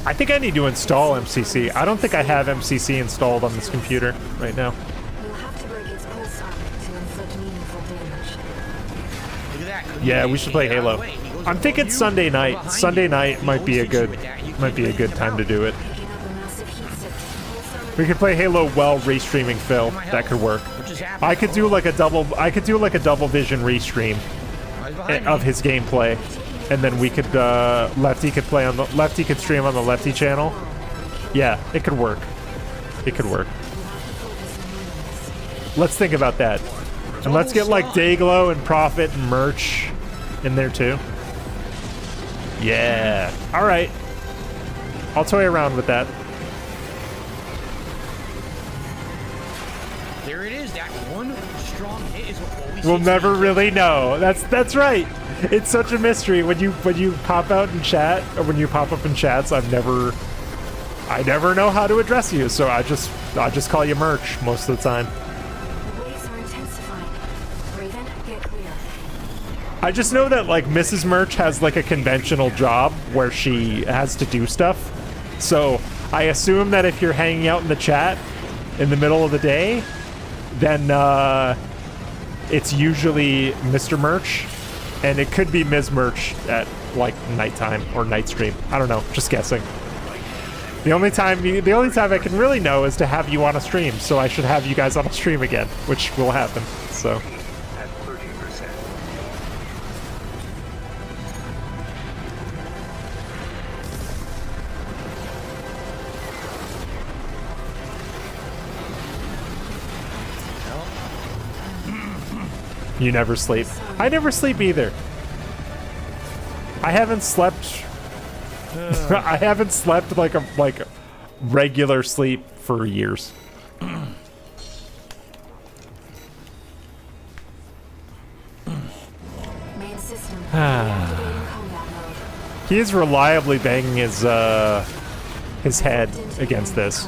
I think I need to install MCC. I don't think I have MCC installed on this computer right now. Yeah, we should play Halo. I'm thinking Sunday night. Sunday night might be a good time to do it. We could play Halo while restreaming Phil. That could work. I could do like a double vision restream of his gameplay, and then we could Lefty could stream on the Lefty channel. Yeah, it could work. It could work. Let's think about that. And let's get like Dayglow and Prophet and Merch in there too. Yeah. All right. I'll toy around with that. There it is. That one strong hit is what we'll never really know. That's right. It's such a mystery when you pop out in chat or when you pop up in chats. I never know how to address you, so I just call you Merch most of the time. I just know that like Mrs. Merch has like a conventional job where she has to do stuff. So I assume that if you're hanging out in the chat in the middle of the day, then it's usually Mr. Merch, and it could be Ms. Merch at like nighttime or night stream. I don't know, just guessing. The only time I can really know is to have you on a stream, so I should have you guys on a stream again, which will happen. So. You never sleep. I never sleep either. I haven't slept. I haven't slept like regular sleep for years. He is reliably banging his head against this.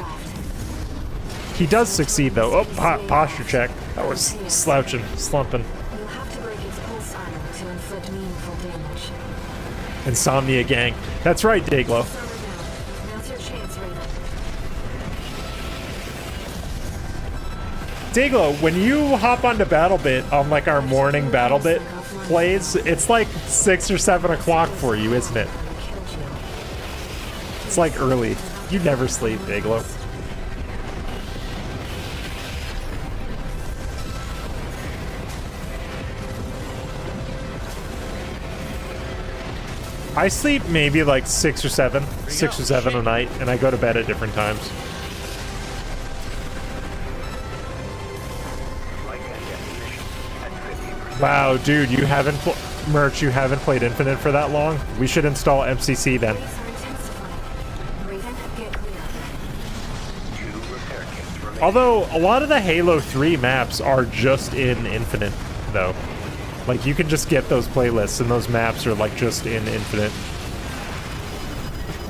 He does succeed though. Oh, posture check. That was slouching, slumping. Insomnia gang. That's right, Dayglow. Dayglow, when you hop onto BattleBit on like our morning BattleBit plays, it's like 6 or 7 o'clock for you, isn't it? It's like early. You never sleep, Dayglow. I sleep maybe like 6 or 7 a night, and I go to bed at different times. Wow, dude, you haven't Merch, you haven't played Infinite for that long? We should install MCC then. Although, a lot of the Halo 3 maps are just in Infinite, though. Like, you can just get those playlists, and those maps are, like, just in Infinite.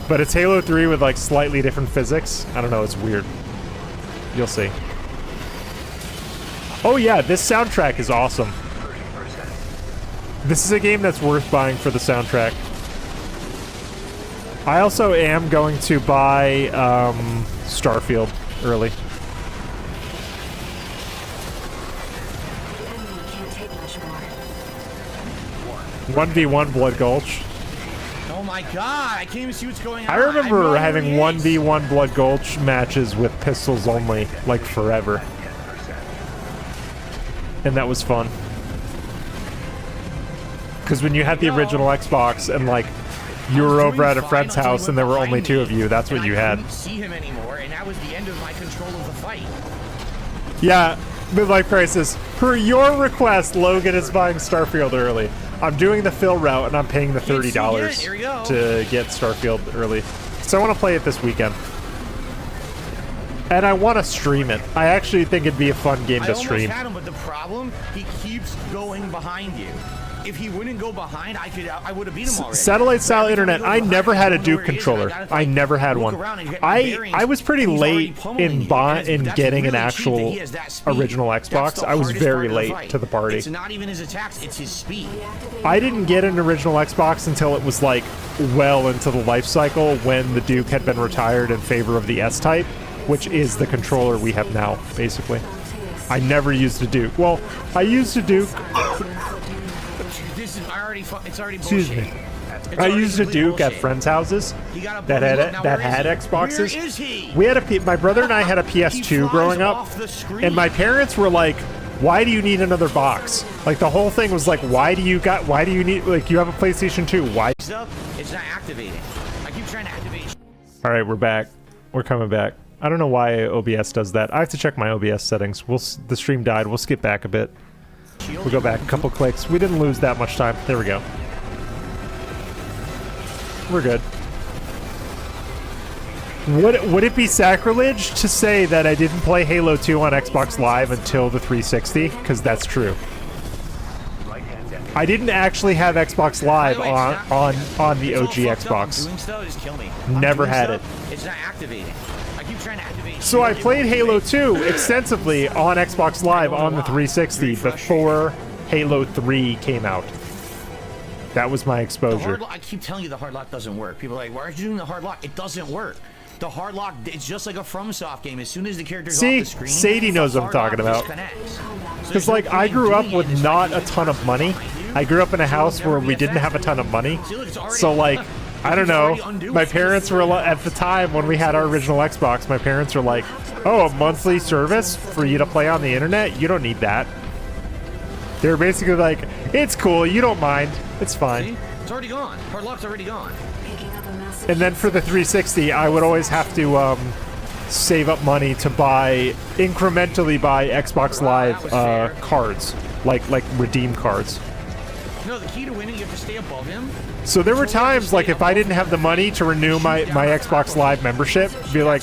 But it's Halo 3 with, like, slightly different physics. I don't know, it's weird. You'll see. Oh yeah, this soundtrack is awesome. This is a game that's worth buying for the soundtrack. I also am going to buy Starfield early. The enemy can't take much more. 1v1 Blood Gulch. Oh my god, I can't even see what's going on. I remember know having who he is. 1v1 Blood Gulch matches with pistols only, like forever. And that was fun. Because when you had the original Xbox and like you were over at a friend's house and there were only 2 of you, that's what you had. I couldn't see him anymore, and that was the end of my control of the fight. Yeah, midlife crisis. Per your request, Logan is buying Starfield early. I'm doing the fill route and I'm paying the $30 Here we go. to get Starfield early. So I want to play it this weekend. And I want to stream it. I actually think it'd be a fun game to stream. I almost had him, but the problem, he keeps going behind you. If he wouldn't go behind, I would have beat him already. Satellite style Every time internet. he goes I behind, never had a I don't know Duke where he is, controller. and I gotta, I never had look one. around and get my bearings, I was pretty and he's already late pummeling in you. getting That's an really cheap actual that he has that speed. original That's Xbox. the I was hardest very part of the late fight. to the party. It's not even his attacks, it's his speed. I didn't get an original Xbox until it was like well into the life cycle when the Duke had been retired in favor of the S-Type, which is the controller we have now, basically. I never used a Duke. Well, I used a Duke. This is it's already Excuse bullshit. me. It's I already used a complete Duke at bullshit. friends' houses He got a that bully. had Look, now, that where is had he? Xboxes. Where is he? We had my brother and I had a He PS2 flies growing up, off the screen. and my parents were like, "Why do you need another box?" Like the whole thing was like, "Why do you need like you have a PlayStation 2? Why?" It's not activating. I keep trying to activate. All right, we're back. We're coming back. I don't know why OBS does that. I have to check my OBS settings. The stream died. We'll skip back a bit. We'll go back a couple clicks. We didn't lose that much time. There we go. We're good. Would it be sacrilege to say that I didn't play Halo 2 on Xbox Live until the 360? Because that's true. I didn't actually have Xbox Live on the OG Xbox. Doing stuff, just kill me. Never had it. It's not activating. I keep trying to activate. So I played Halo 2 extensively on Xbox Live on the 360 before Halo 3 came out. That was my exposure. I keep telling you the hard lock doesn't work. People are like, why are you doing the hard lock? It doesn't work. The hard lock, it's just like a FromSoft game. As soon as the character's off the screen, Sadie knows the what I'm hard talking lock about. disconnects. So Because, there's no like, I point grew in up doing it. with It's not like a ton of money. I grew up in a house where we didn't have a ton of money. So, like, I don't know. My parents were, at the time when we had our original Xbox, my parents were like, oh, a monthly service for you to play on the internet? You don't need that. They were basically like, it's cool, you don't mind. It's fine. See? It's already gone. Hard lock's already gone. And then for the 360, I would always have to save up money to incrementally buy Xbox Live cards, like redeem cards. No, the key to winning, you have to stay above him. So there were times, like, if I didn't have the money to renew my Xbox Live membership, be like,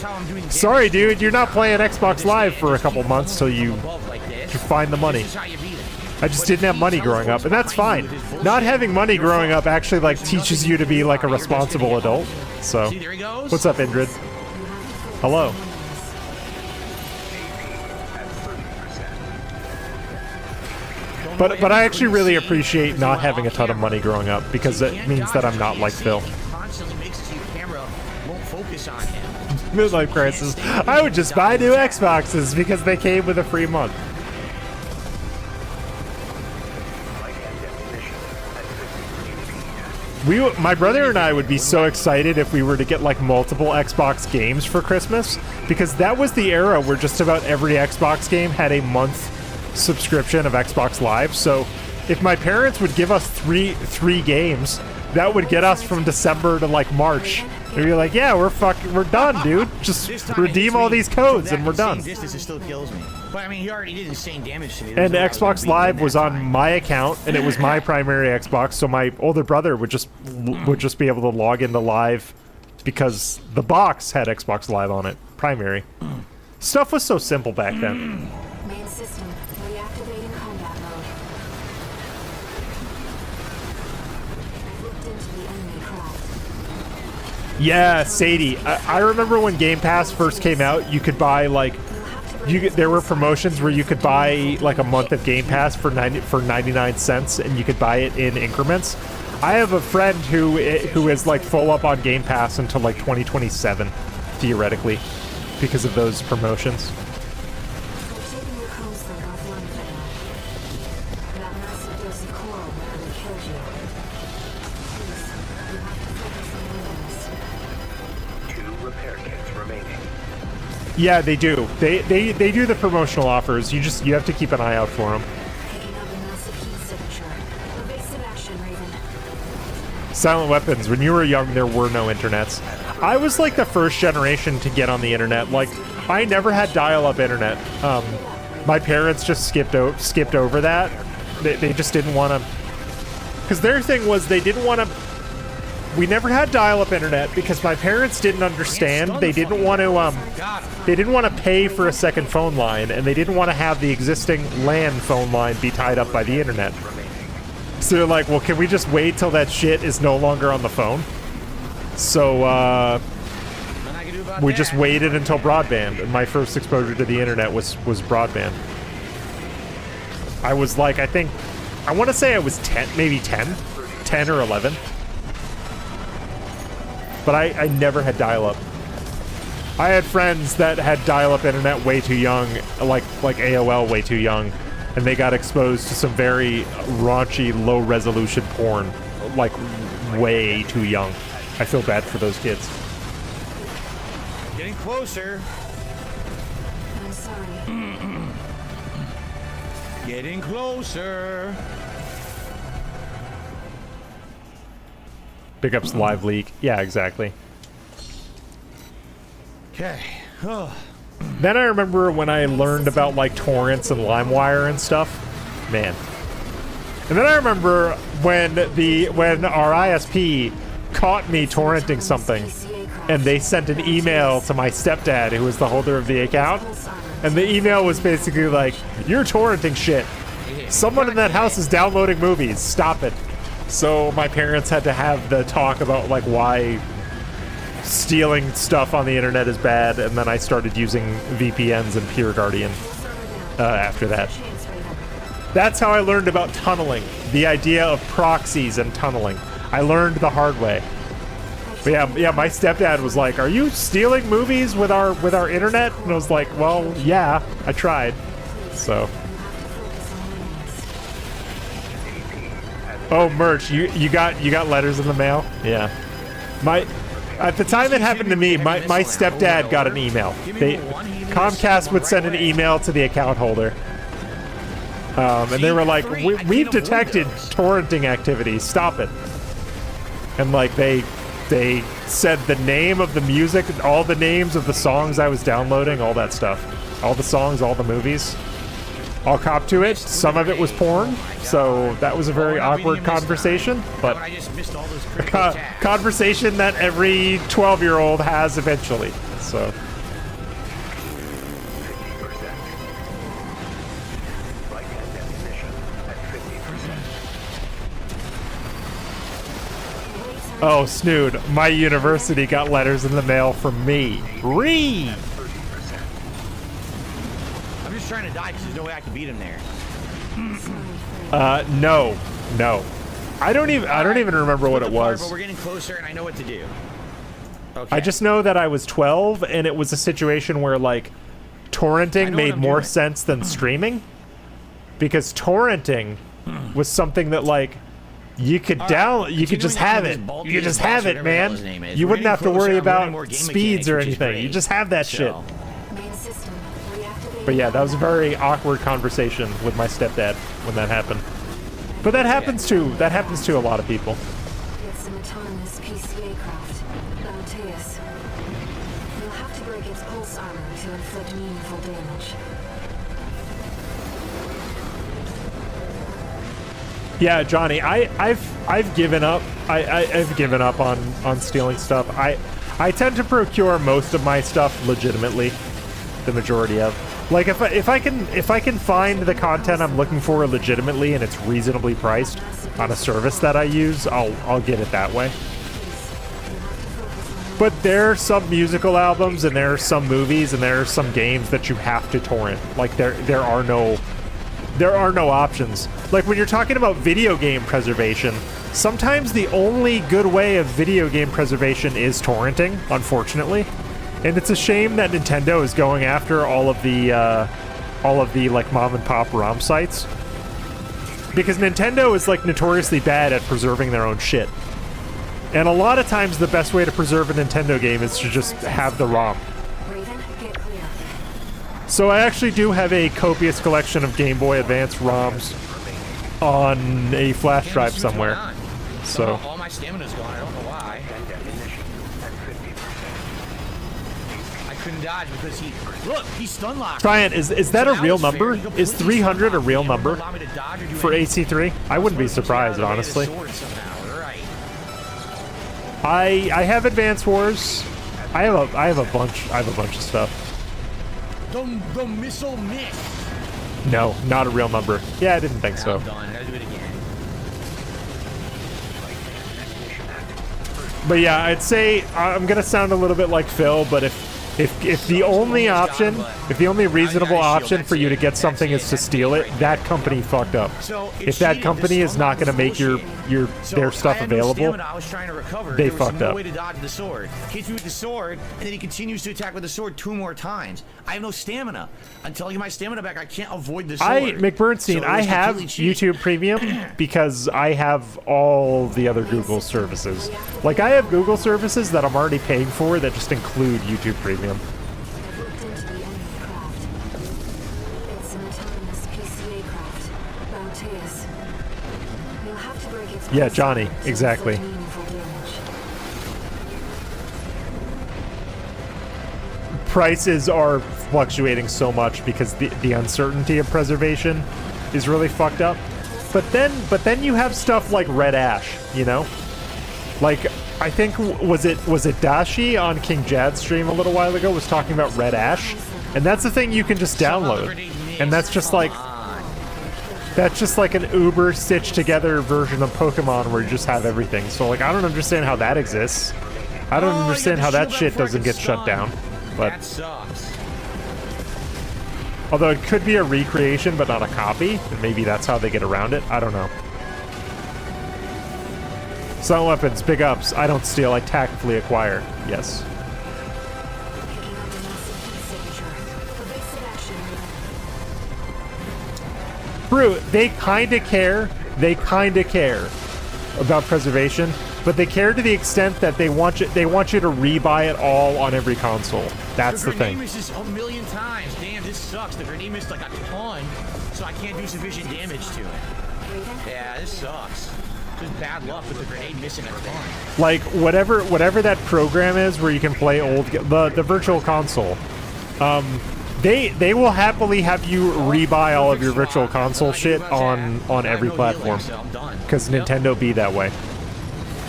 sorry, dude, you're not playing Xbox Live for a couple months till you find the money. I just didn't have money growing up, and that's fine. Not having money growing up actually, like, teaches you to be, like, a responsible adult. So, what's up, Indrid? Hello. But I actually really appreciate not having a ton of money growing up, because it means that I'm not like Phil. Constantly makes it so your camera won't focus on him. Midlife crisis. I would just buy new Xboxes because they came with a free month. My brother and I would be so excited if we were to get like multiple Xbox games for Christmas, because that was the era where just about every Xbox game had a month subscription of Xbox Live. So if my parents would give us three games, that would get us from December to like March. We'd be like, yeah, we're done, dude. Just redeem all these codes and we're done. Distance, it still kills me. But I mean, he already did insane damage to me. And Xbox Live was on my account, and it was my primary Xbox, so my older brother would just be able to log into Live because the box had Xbox Live on it, primary. Stuff was so simple back then. Main system reactivating combat mode. I've looked into the enemy craft. Yeah, Sadie. I remember when Game Pass first came out, you could buy like, there were promotions where you could buy like a month of Game Pass for 99 cents, and you could buy it in increments. I have a friend who is like full up on Game Pass until like 2027, theoretically, because of those promotions. Taking your comms link offline for now. That massive dose of coral rarely kills you. Please, you have to focus on moving this. 2 repair kits remaining. Yeah, they do. They do the promotional offers. You have to keep an eye out for them. Picking up a massive heat signature. Evasive action, Raven. Silent Weapons. When you were young, there were no internets. I was like the first generation to get on the internet. Like, I never had dial-up internet. My parents just skipped over that. They just didn't want to, because their thing was they didn't want to. We never had dial-up internet because my parents didn't understand. They didn't want to. They didn't want to pay for a second phone line, and they didn't want to have the existing LAN phone line be tied up by the internet. So they're like, well, can we just wait till that shit is no longer on the phone? So we just waited until broadband, and my first exposure to the internet was broadband. I was like, I want to say I was 10, maybe 10 or 11. But I never had dial-up. I had friends that had dial-up internet way too young, like AOL way too young, and they got exposed to some very raunchy, low-resolution porn, like way too young. I feel bad for those kids. Getting closer. I'm sorry. Getting closer. Big ups Live Leak. Yeah, exactly. Okay. Then I remember when I learned about like torrents and LimeWire and stuff. Man. And then I remember when our ISP caught me torrenting something, and they sent an email to my stepdad, who was the holder of the account, and the email was basically like, "You're torrenting shit. Someone in that house is downloading movies. Stop it." So my parents had to have the talk about like why stealing stuff on the internet is bad, and then I started using VPNs and Peer Guardian after that. That's how I learned about tunneling, the idea of proxies and tunneling. I learned the hard way. But yeah, my stepdad was like, "Are you stealing movies with our internet?" And I was like, "Well, yeah, I tried." So. Oh, merch! You got letters in the mail? Yeah. At the time it happened to me, my stepdad got an email. Comcast would send an email to the account holder, and they were like, "We've detected torrenting activity. Stop it." And like they said the name of the music, all the names of the songs I was downloading, all that stuff, all the songs, all the movies. I'll cop to it. Some of it was porn, so that was a very awkward conversation, but a conversation that every 12-year-old has eventually. So. Oh, Snood, my university got letters in the mail from me. Read! I'm just trying to die because there's no way I can beat him there. No. I don't even remember what it was. But we're getting closer, and I know what to do. Okay. I just know that I was 12, and it was a situation where like torrenting made more sense than streaming, because torrenting was something that like you could you could just have it. You could just have it, man. You wouldn't have to worry about speeds or anything. You just have that shit. But yeah, that was a very awkward conversation with my stepdad when that happened. But that happens to a lot of people. an autonomous PCA craft, Bauteus. You'll have to break its pulse armor to inflict meaningful damage. Yeah, Johnny, I've given up. I've given up on stealing stuff. I tend to procure most of my stuff legitimately, the majority of. Like if I can find the content I'm looking for legitimately and it's reasonably priced on a service that I use, I'll get it that way. But there are some musical albums and there are some movies and there are some games that you have to torrent. Like there are no options. Like when you're talking about video game preservation, sometimes the only good way of video game preservation is torrenting, unfortunately. And it's a shame that Nintendo is going after all of the like mom and pop ROM sites, because Nintendo is like notoriously bad at preserving their own shit. And a lot of times the best way to preserve a Nintendo game is to just have the ROM. So I actually do have a copious collection of Game Boy Advance ROMs on a flash drive somewhere. So all my stamina's gone. I don't know why. I couldn't dodge because he stun locked. Triant, is that a real number? Is 300 a real number for AC3? I wouldn't be surprised, honestly. I have Advance Wars. I have a bunch of stuff. The missile missed. No, not a real number. Yeah, I didn't think so. I'm done. I gotta do it again. But yeah, I'd say I'm gonna sound a little bit like Phil, but if the only option, if the only reasonable option for you to get something is to steal it, that company fucked up. If that company is not gonna make their stuff available, they fucked up. Way to dodge the sword. Hits me with the sword, and then he continues to attack with the sword 2 more times. I have no stamina. Until I get my stamina back, I can't avoid the sword. McBurnstein, I have YouTube Premium because I have all the other Google services. Like, I have Google services that I'm already paying for that just include YouTube Premium. Yeah, Johnny, exactly. Prices are fluctuating so much because the uncertainty of preservation is really fucked up. But then you have stuff like Red Ash, you know? Like, I think was it Dashi on King Jad's stream a little while ago was talking about Red Ash, and that's the thing you can just download, and that's just like an Uber stitched together version of Pokemon where you just have everything. So like, I don't understand how that exists. I don't understand how that shit doesn't get shut down. But that sucks. Although it could be a recreation but not a copy, and maybe that's how they get around it. I don't know. Silent Weapons, big ups. I don't steal, I tactfully acquire. Yes. Brew, they kinda care about preservation, but they care to the extent that they want you to rebuy it all on every console. That's the thing. The grenade misses a million times. Damn, this sucks. The grenade missed like a ton, so I can't do sufficient damage to it. Yeah, this sucks. Just bad luck with the grenade missing a ton. Like, whatever that program is where you can play the virtual console, they will happily have you rebuy all of your virtual console shit on every platform, because Nintendo be that way.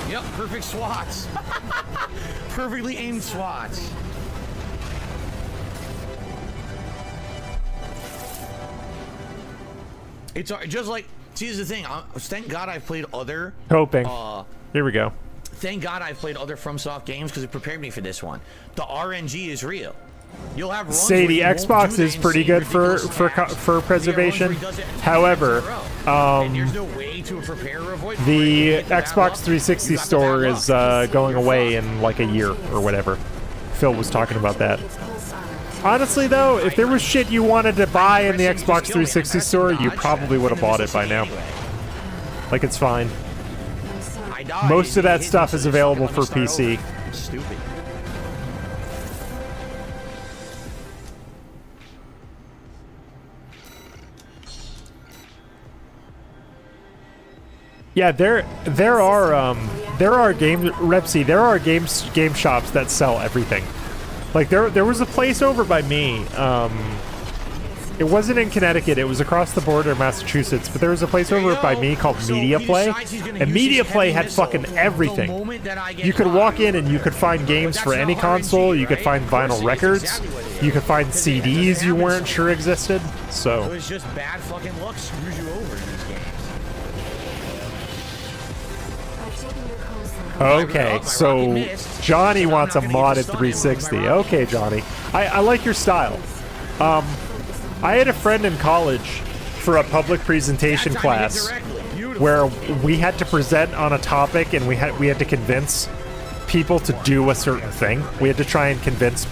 Yep, perfect swats. Perfectly aimed swats. It's just like, see, here's the thing. Thank God I've played other. Hoping. Here we go. Thank God I've played other FromSoft games because it prepared me for this one. The RNG is real. You'll have runs say the Xbox is pretty good for preservation. However, the Xbox 360 store is going away in like a year or whatever. Phil was talking about that. Honestly, though, if there was shit you wanted to buy in the Xbox 360 store, you probably would have bought it by now. Like, it's fine. Most of that stuff is available for PC. Stupid. Yeah, there there are game shops that sell everything. Like there was a place over by me. It wasn't in Connecticut. It was across the border in Massachusetts. But there was a place over by me called Media Play, and Media Play had fucking everything. You could walk in and you could find games for any console. You could find vinyl records. You could find CDs you weren't sure existed. So it was just bad fucking luck screws you over in these games. okay, so Johnny wants a modded 360. Okay, Johnny, I like your style. I had a friend in college for a public presentation class where we had to present on a topic and we had to convince people to do a certain thing. We had to try and convince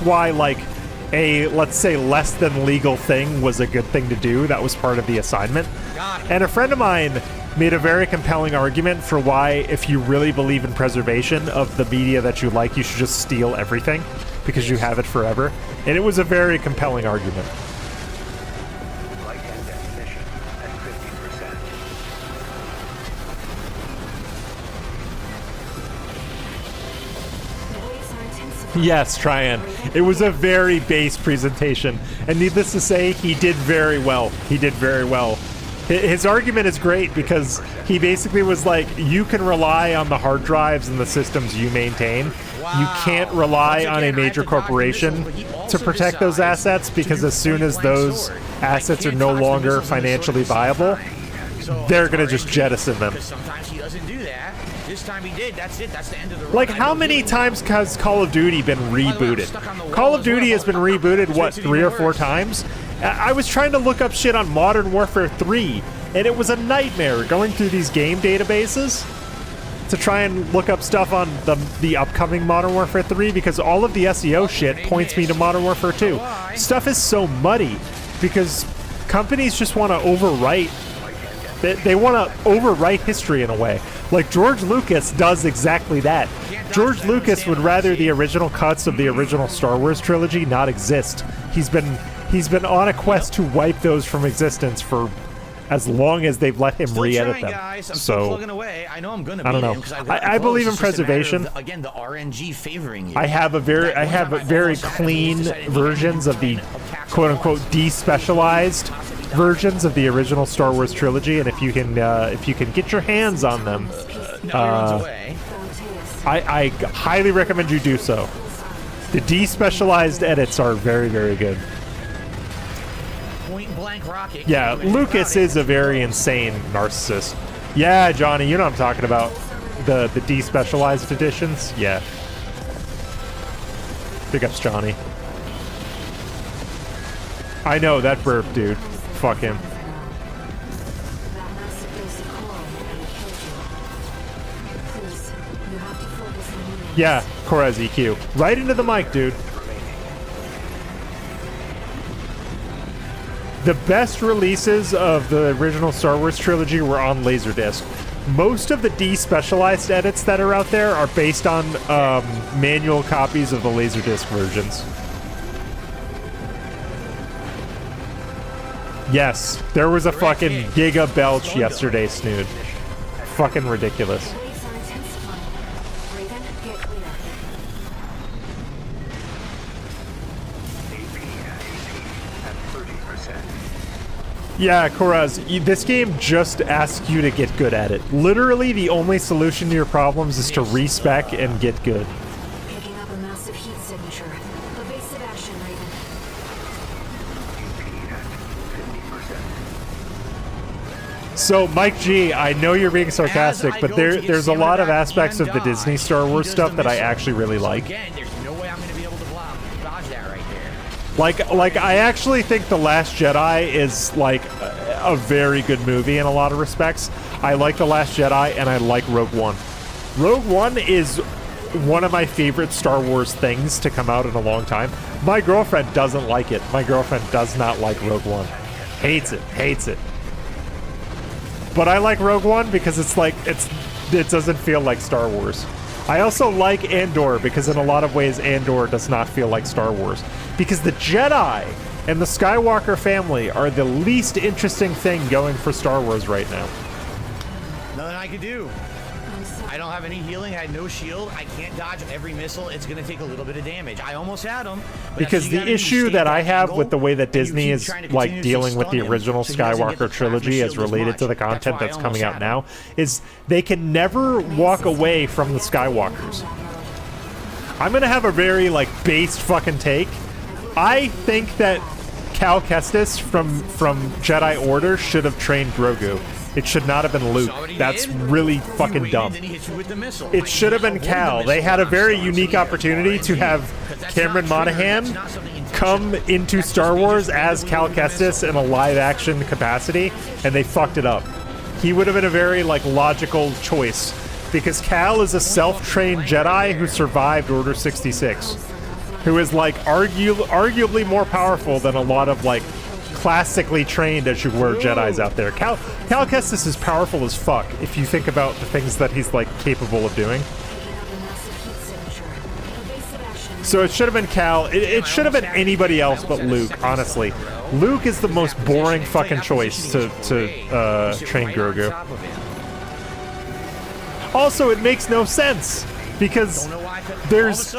why, like, a, let's say, less than legal thing was a good thing to do. That was part of the assignment. And a friend of mine made a very compelling argument for why, if you really believe in preservation of the media that you like, you should just steal everything because you have it forever. And it was a very compelling argument. Light and definition at 50%. Yes, Tryon. It was a very base presentation. And needless to say, he did very well. He did very well. His argument is great because he basically was like, you can rely on the hard drives and the systems you maintain. You can't rely on a major corporation to protect those assets, because as soon as those assets are no longer financially viable, they're going to just jettison them. Sometimes he doesn't do that. This time he did. That's it. That's the end of the run. Like, how many times has Call of Duty been rebooted? Call of Duty has been rebooted, what, 3 or 4 times? I was trying to look up shit on Modern Warfare 3, and it was a nightmare going through these game databases to try and look up stuff on the upcoming Modern Warfare 3, because all of the SEO shit points me to Modern Warfare 2. Stuff is so muddy because companies just want to overwrite. They want to overwrite history in a way. Like George Lucas does exactly that. George Lucas would rather the original cuts of the original Star Wars trilogy not exist. He's been on a quest to wipe those from existence for as long as they've let him re-edit them. So I don't know. I believe in preservation. Again, the RNG favoring you. I have very clean versions of the quote-unquote despecialized versions of the original Star Wars trilogy, and if you can get your hands on them, I highly recommend you do so. The despecialized edits are very, very good. Point blank rocket. Yeah, Lucas is a very insane narcissist. Yeah, Johnny, you know what I'm talking about. The despecialized editions. Yeah. Big ups, Johnny. I know that burp, dude. Fuck him. Yeah, Korez EQ. Right into the mic, dude. The best releases of the original Star Wars trilogy were on Laserdisc. Most of the despecialized edits that are out there are based on manual copies of the Laserdisc versions. Yes, there was a fucking giga belch yesterday, Snood. Fucking ridiculous. Yeah, Koraz, this game just asks you to get good at it. Literally, the only solution to your problems is to respec and get good. Picking up a massive heat signature. Evasive action, Raven. So, Mike G, I know you're being sarcastic, but there's a lot of aspects of the Disney Star Wars stuff that I actually really like. Again, there's no way I'm going to be able to dodge that right there. Like I actually think The Last Jedi is like a very good movie in a lot of respects. I like The Last Jedi and I like Rogue One. Rogue One is one of my favorite Star Wars things to come out in a long time. My girlfriend doesn't like it. My girlfriend does not like Rogue One. Hates it. But I like Rogue One because it's like it doesn't feel like Star Wars. I also like Andor because in a lot of ways Andor does not feel like Star Wars. Because the Jedi and the Skywalker family are the least interesting thing going for Star Wars right now. Nothing I could do. I don't have any healing. I had no shield. I can't dodge every missile. It's going to take a little bit of damage. I almost had him. Because the issue that I have with the way that Disney is like dealing with the original Skywalker trilogy as related to the content that's coming out now is they can never walk away from the Skywalkers. I'm going to have a very like based fucking take. I think that Cal Kestis from Jedi Order should have trained Grogu. It should not have been Luke. That's really fucking dumb. It should have been Cal. They had a very unique opportunity to have Cameron Monaghan come into Star Wars as Cal Kestis in a live-action capacity, and they fucked it up. He would have been a very like logical choice because Cal is a self-trained Jedi who survived Order 66, who is like arguably more powerful than a lot of like classically trained as you were Jedis out there. Cal Kestis is powerful as fuck if you think about the things that he's like capable of doing. So it should have been Cal. It should have been anybody else but Luke, honestly. Luke is the most boring fucking choice to train Grogu. Also, it makes no sense because there's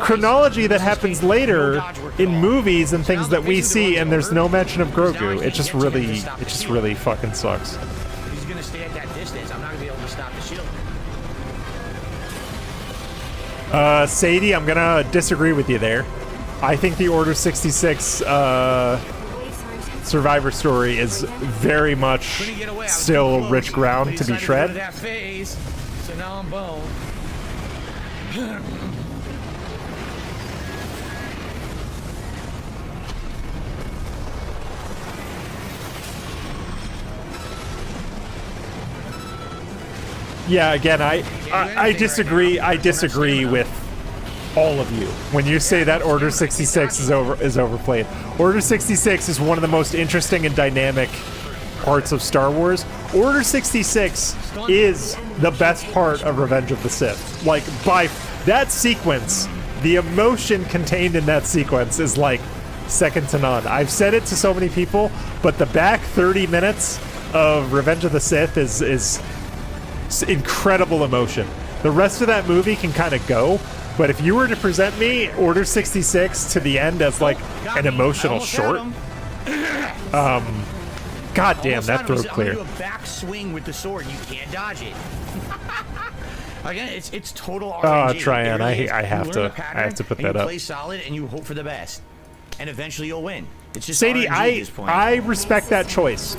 chronology that happens later in movies and things that we see, and there's no mention of Grogu. It just really fucking sucks. He's gonna stay at that distance. I'm not gonna be able to stop the shield. Sadie, I'm gonna disagree with you there. I think the Order 66 Survivor story is very much still rich ground to be tread. So now I'm boned. Yeah, again, I disagree. I disagree with all of you when you say that Order 66 is overplayed. Order 66 is one of the most interesting and dynamic parts of Star Wars. Order 66 is the best part of Revenge of the Sith. Like, by that sequence, the emotion contained in that sequence is like second to none. I've said it to so many people, but the back 30 minutes of Revenge of the Sith is incredible emotion. The rest of that movie can kind of go, but if you were to present me Order 66 to the end as like an emotional short, god damn, that throat clear. I'm gonna do a back swing with the sword. You can't dodge it. Again, it's total RNG. Tryon, really I have to put that you up. Play solid and you hope for the best, and eventually you'll win. It's just Sadie, RNG at this point. I respect that choice.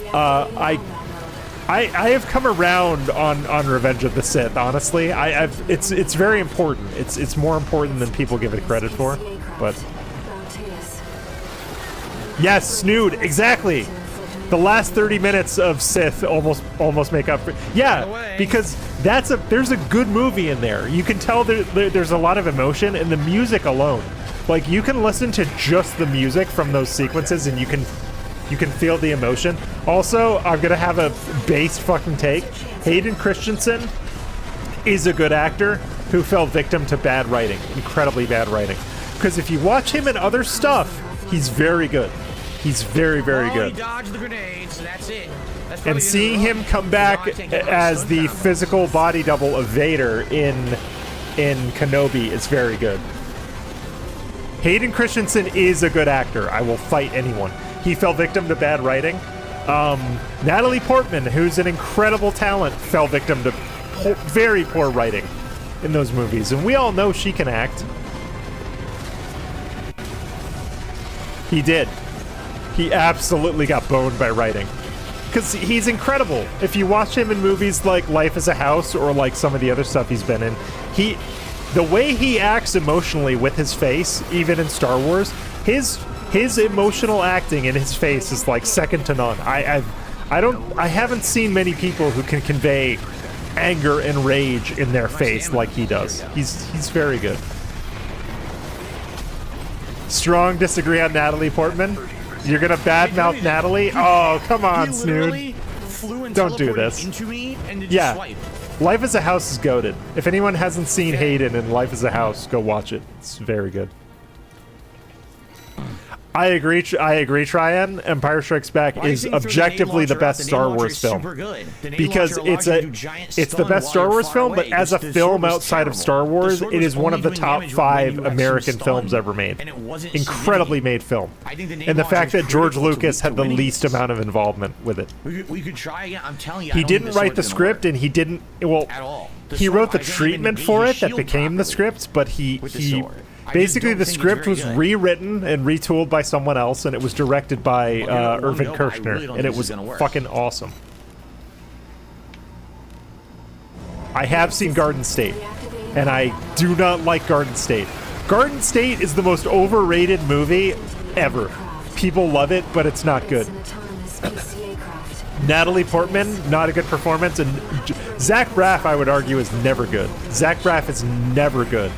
I have come around on Revenge of the Sith. Honestly, it's very important. It's more important than people give it credit for. But yes, Snood, exactly. The last 30 minutes of Sith almost make up for. Yeah, because there's a good movie in there. You can tell there's a lot of emotion, and the music alone. Like, you can listen to just the music from those sequences, and you can feel the emotion. Also, I'm gonna have a base fucking take. Hayden Christensen is a good actor who fell victim to bad writing, incredibly bad writing. Because if you watch him in other stuff, he's very good. He's very, very good. He dodged the grenade, so that's it. And seeing him come back as the physical body double of Vader in Kenobi is very good. Hayden Christensen is a good actor. I will fight anyone. He fell victim to bad writing. Natalie Portman, who's an incredible talent, fell victim to very poor writing in those movies. And we all know she can act. He did. He absolutely got boned by writing. Because he's incredible. If you watch him in movies like Life as a House or like some of the other stuff he's been in, the way he acts emotionally with his face, even in Star Wars, his emotional acting in his face is like second to none. I haven't seen many people who can convey anger and rage in their face like he does. He's very good. Strong disagree on Natalie Portman. You're gonna badmouth Natalie? Oh, come on, Snood. Don't do this. Yeah. Life as a House is goated. If anyone hasn't seen Hayden in Life as a House, go watch it. It's very good. I agree, Tryon. Empire Strikes Back is objectively the best Star Wars film. Because it's the best Star Wars film, but as a film outside of Star Wars, it is one of the top 5 American films ever made. Incredibly made film. And the fact that George Lucas had the least amount of involvement with it. We could try again. I'm telling you, he didn't write the script, and he didn't, well, he wrote the treatment for it that became the script, but he basically, the script was rewritten and retooled by someone else, and it was directed by Irvin Kershner, and it was fucking awesome. I have seen Garden State, and I do not like Garden State. Garden State is the most overrated movie ever. People love it, but it's not good. Natalie Portman, not a good performance, and Zach Braff, I would argue, is never good. Zach Braff is never good.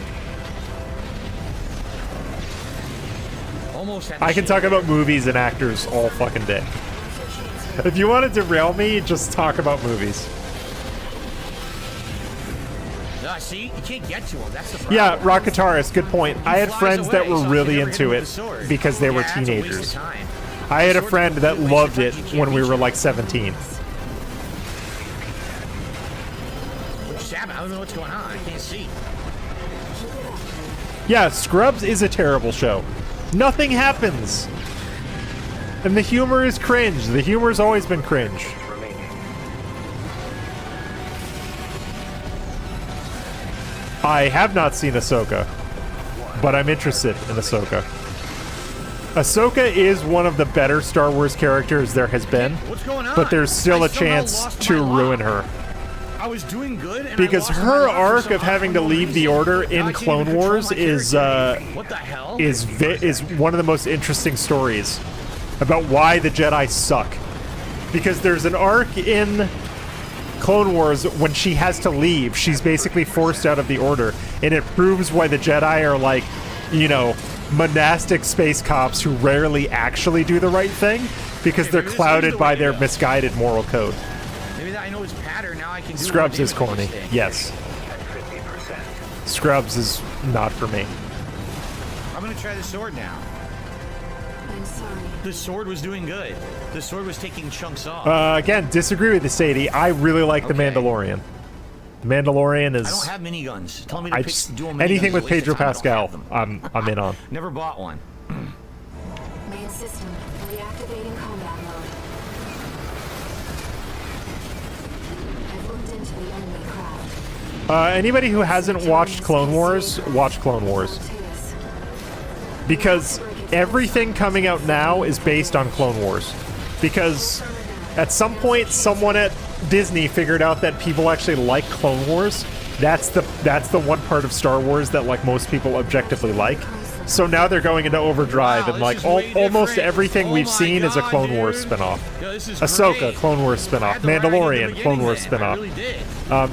I can talk about movies and actors all fucking day. If you want to derail me, just talk about movies. See, you can't get to them. That's the problem. Yeah, Rocketarist, good point. I had friends that were really into it because they were teenagers. I had a friend that loved it when we were like 17. I don't know what's going on. I can't see. Yeah, Scrubs is a terrible show. Nothing happens. And the humor is cringe. The humor's always been cringe. I have not seen Ahsoka, but I'm interested in Ahsoka. Ahsoka is one of the better Star Wars characters there has been, but there's still a chance to ruin her. I was doing good, and because her arc of having to leave the Order in Clone Wars is one of the most interesting stories about why the Jedi suck. Because there's an arc in Clone Wars when she has to leave. She's basically forced out of the Order, and it proves why the Jedi are like, you know, monastic space cops who rarely actually do the right thing because they're clouded by their misguided moral code. Maybe I know its pattern, now I can do Scrubs is corny. Yes. Scrubs is not for me. I'm gonna try the sword now. I'm sorry. The sword was doing good. The sword was taking chunks off. Again, disagree with the Sadie. I really like The Mandalorian. The Mandalorian is... I don't have miniguns. Tell me to pick dual miniguns. Anything with Pedro Pascal, I'm in on. Never bought one. Main system reactivating combat mode. I've looked into the enemy craft. Anybody who hasn't watched Clone Wars, watch Clone Wars. Because everything coming out now is based on Clone Wars. Because at some point, someone at Disney figured out that people actually like Clone Wars. That's the one part of Star Wars that like most people objectively like. So now they're going into overdrive, and like almost everything we've seen is a Clone Wars spinoff. Ahsoka, Clone Wars spinoff. Mandalorian, Clone Wars spinoff.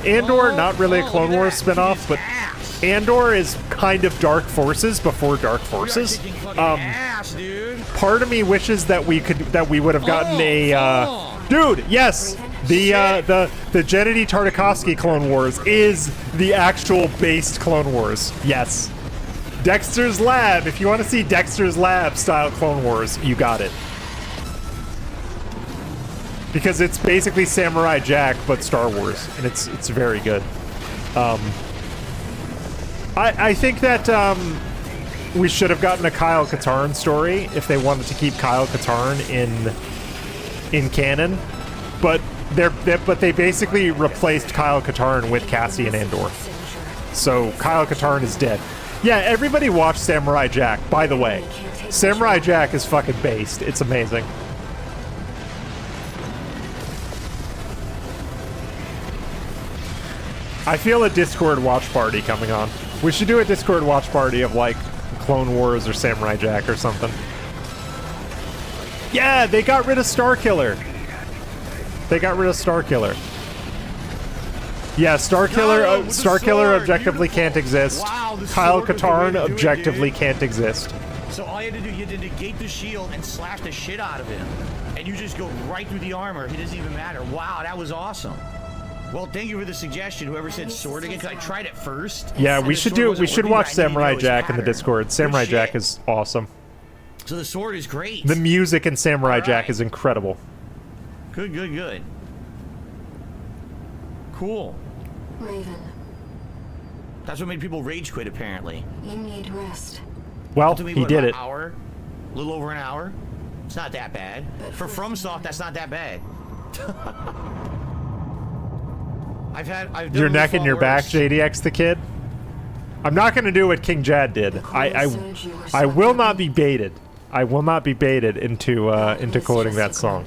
Andor, not really a Clone Wars spinoff, but Andor is kind of Dark Forces before Dark Forces. Part of me wishes that we would have gotten a dude. Yes, the Gennady Tartakovsky Clone Wars is the actual based Clone Wars. Yes. Dexter's Lab. If you want to see Dexter's Lab style Clone Wars, you got it. Because it's basically Samurai Jack, but Star Wars, and it's very good. I think that we should have gotten a Kyle Katarn story if they wanted to keep Kyle Katarn in canon, but they basically replaced Kyle Katarn with Cassian Andor. So Kyle Katarn is dead. Yeah, everybody watch Samurai Jack, by the way. Samurai Jack is fucking based. It's amazing. I feel a Discord watch party coming on. We should do a Discord watch party of like Clone Wars or Samurai Jack or something. Yeah, they got rid of Starkiller. Yeah, Starkiller objectively can't exist. Kyle Katarn objectively can't exist. So all you had to do, you had to negate the shield and slash the shit out of him. And you just go right through the armor. It doesn't even matter. Wow, that was awesome. Well, thank you for the suggestion. Whoever said sword again, because I tried it first. Yeah, we should watch Samurai Jack in the Discord. Samurai Jack is awesome. So the sword is great. The music in Samurai All Jack right. is incredible. Good, good, good. Cool. Raven, That's what made people rage quit, apparently. you need rest. Well, Took me, he what, did about it. An hour? A little over an hour? It's not that bad. For FromSoft, that's not that bad. I've done Your really neck and far your back, worse. JDX the kid. I'm not going to do what King Jad did. I will not be baited. I will not be baited into quoting that song.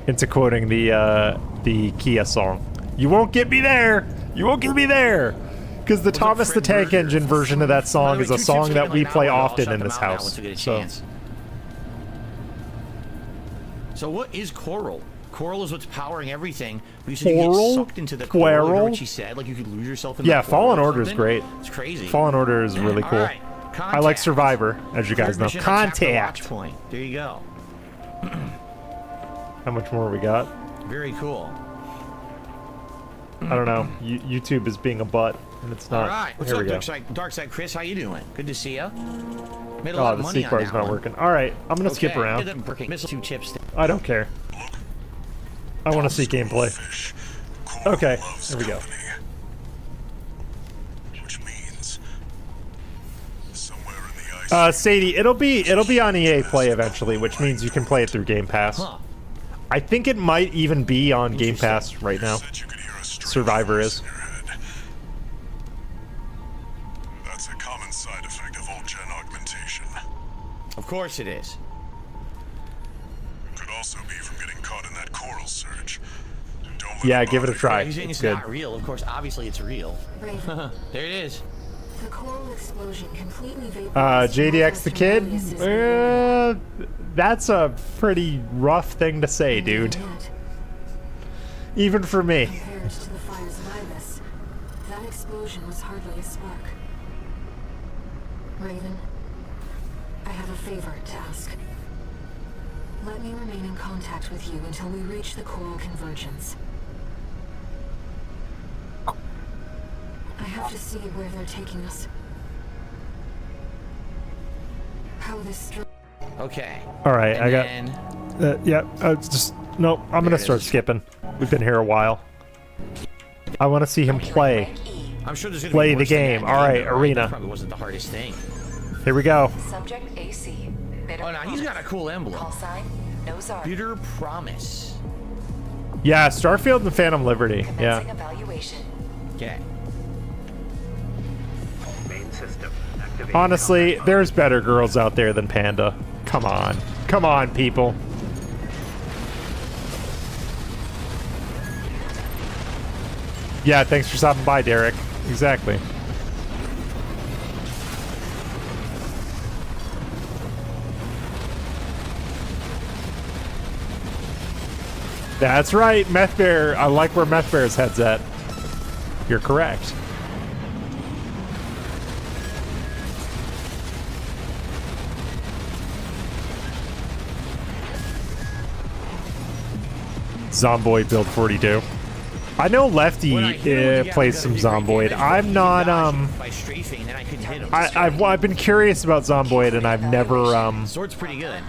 Into quoting the Kia song. You won't get me there. You won't get me there. Because the Thomas the Tank Engine version of that song is a song that we play often in this house. So what is coral? Coral is what's powering everything. But you said you Coral? get sucked into the coral. You heard Coral? what she said? Like you could lose yourself in Yeah, the coral Fallen or Order is something? great. It's crazy. Fallen Order is really cool. All right. I like Survivor, as you guys Third know. mission, attack the watch Contact. point. There you go. How much more we got? Very cool. I don't know. YouTube is being a butt, and it's not. All right. What's Here up, we go. Dark Side Chris? How you doing? Good to see you. Made a lot Oh, of the money seek on bar is that not one. working. All right, I'm gonna skip Okay. around. Missile 2 tips. I don't care. I want to see gameplay. Okay, here we go. Which means somewhere in the ice. Sadie, it'll be on EA Play eventually, which means you can play it through Game Pass. Huh. I think it might even be on Game Pass right now. Survivor is. That's a common side effect of old gen augmentation. Of course it is. Could also be from getting caught in that coral surge. Don't let Yeah, it give it a bother try. You're saying It's it's good. not real. Of course, obviously it's real. Raven, There it is. the coral explosion completely vaporized JDX the kid? northwestern radius That's a pretty rough thing to say, dude. Yet, Even for me. compared to the fires of Ibis, that explosion was hardly a spark. Raven, I have a favor to ask. Let me remain in contact with you until we reach the coral convergence. I have to see where they're taking us. How this Okay. All right, And I got. then, Yeah, just no. I'm gonna There it start is. skipping. We've been here a while. I want to see him play. I'm sure there's gonna Play be the worse than game. that All right, though, arena. That probably wasn't the hardest thing. Here we go. Subject AC. Bitter Oh, now he's got a cool emblem. Call sign. No Zark. Bitter Promise. Yeah, Starfield and Phantom Liberty. Commencing Yeah. evaluation. Okay. Main system activated. Honestly, there's better girls out there than Panda. Come on. Come on, people. Yeah, thanks for stopping by, Derek. Exactly. That's right, Meth Bear. I like where Meth Bear's head's at. You're correct. Zomboid build 42. I know Lefty When I hear what you plays gotta some do, great Zomboid. damage, I'm but you not dodge by strafing, then I couldn't hit him. I've been curious about Zomboid and Sword's pretty good.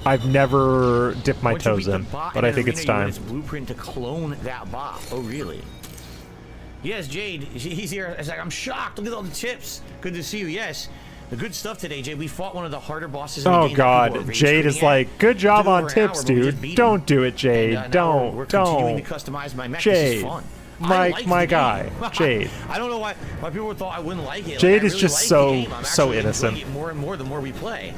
I've never dipped my Once you toes beat the in, bot but in I an think it's arena, you time. get its blueprint to clone that bot. Oh, really? Yes, Jade. He's here. It's like, I'm shocked. Look at all the tips. Good to see you. Yes. The good stuff today, Jade. We fought one of the harder bosses in the Oh game. that people god, were rage Jade is quitting at. like, good job Did it on over an hour, tips, but we just dude. beat him. Don't do it, Jade. And, now we're continuing Don't. to customize my mech. This is Jade. fun. I My like my the guy, game. Jade. I don't know why people thought I wouldn't like it. Jade I is really just like so- the game. I'm so actually innocent. enjoying it more and more the more we play.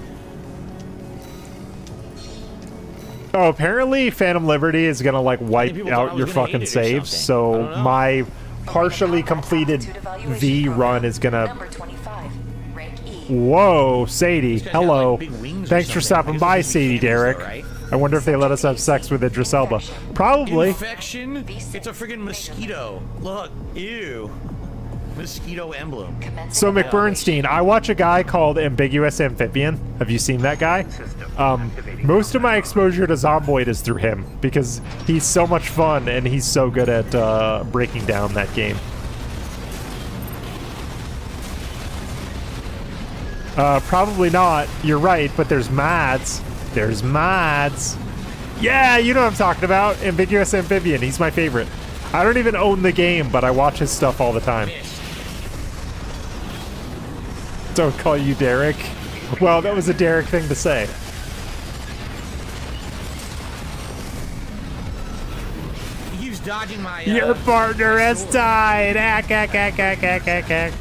Oh, apparently Phantom Liberty is gonna like wipe people thought I out was your gonna hate fucking it or saves, something. I so don't know. my partially completed V run is gonna. Number 25. Rank E. Whoa, Sadie. These guys got, Hello. like, big wings or Thanks for something. stopping I by, guess those would be Sadie cannons, Derek. though, right? I wonder if they let us have sex with Idris Elba. Probably. Infection? It's a friggin' mosquito. Look, ew. Mosquito emblem. So McBurnstein, I watch a guy called Ambiguous Amphibian. Have you seen that guy? Most of my exposure to Zomboid is through him because he's so much fun and he's so good at breaking down that game. Probably not. You're right, but there's mods. There's mods. Yeah, you know what I'm talking about. Ambiguous Amphibian. He's my favorite. I don't even own the game, but I watch his stuff all the time. Don't call you Derek. Well, that was a Derek thing to say. He keeps dodging my. Your partner has died. Ack, ack, ack, ack, ack, ack, ack.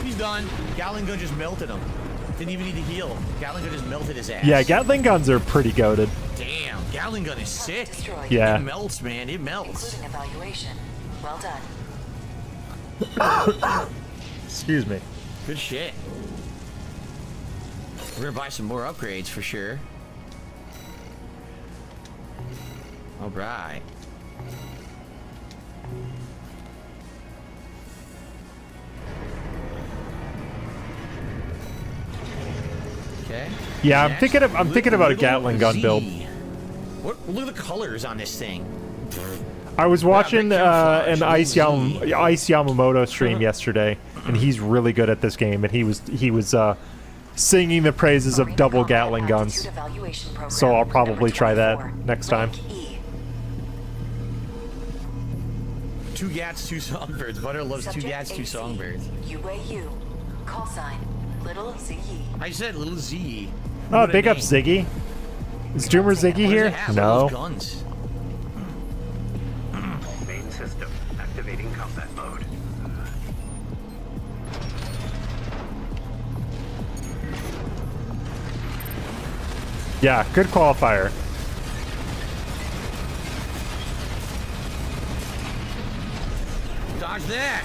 He's done. Gatling gun just melted him. Didn't even need to heal. Gatling gun just melted his ass. Yeah, Gatling guns are pretty goated. Damn, Gatling gun is sick. Yeah. It melts, man. It melts. Including evaluation. Well done. Excuse me. Good shit. We're gonna buy some more upgrades for sure. All right. Okay. Yeah, Next, I'm thinking about a Gatling gun build. What? Look at the colors on this thing. I was watching an Ice Z. Yamamoto stream yesterday, and he's really good at this game. And he was singing the praises of double Gatling guns. So I'll probably try that next time. 2 Gats, 2 songbirds. Butter loves Subject 2 Gats, 2 AC. songbirds. UAU. Call sign. Little ZE. I said little Z. Oh, What a big up name. Ziggy. Is Doomer Ziggy What does here? it have? No. What are those guns? Main system. Activating combat mode. Yeah, good qualifier. Dodge that.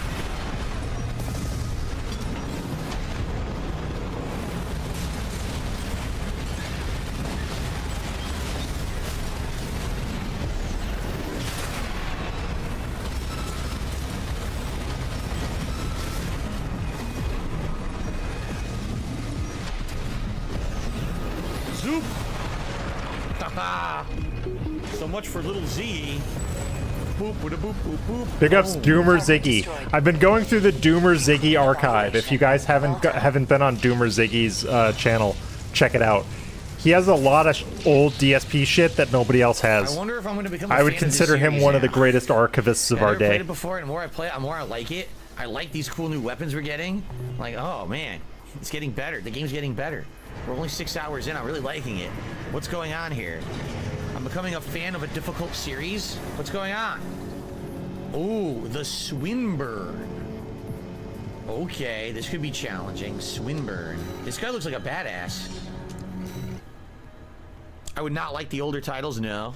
Zoop. Haha. So much for little Z. Boop, boop, boop, boop, boop. Big ups Boom. Doomer Ziggy. I've been going through the Doomer Ziggy archive. If you guys haven't been on Doomer Ziggy's channel, check it out. He has a lot of old DSP shit that nobody else has. I wonder if I'm going to become a I would fan of this consider him series one of the now. greatest archivists of I've our never played day. it before, and the more I play it, the more I like it. I like these cool new weapons we're getting. Like, oh man, it's getting better. The game's getting better. We're only 6 hours in. I'm really liking it. What's going on here? I'm becoming a fan of a difficult series. What's going on? Ooh, the Swinburne. Okay, this could be challenging. Swinburne. This guy looks like a badass. I would not like the older titles, no.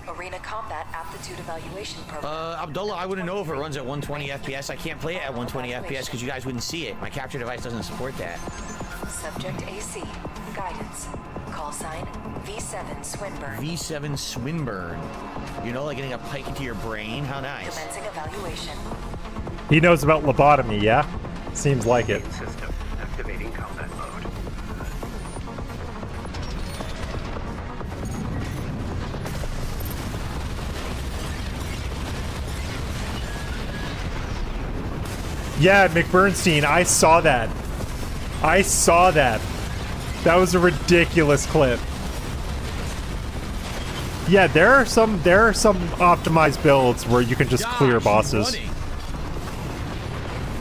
Arena Combat Aptitude Evaluation Program. Abdullah, I wouldn't know if it runs at 120 FPS. I can't play it at 120 FPS because you guys wouldn't see it. My capture device doesn't support that. Subject AC. Guidance. Call sign V7 Swinburne. V7 Swinburne. You know, like getting a pike into your brain? How nice. Commencing evaluation. He knows about lobotomy, yeah? Seems like it. Main system. Activating combat mode. Yeah, McBurnstein, I saw that. I saw that. That was a ridiculous clip. Yeah, there are some optimized builds where you can just clear bosses.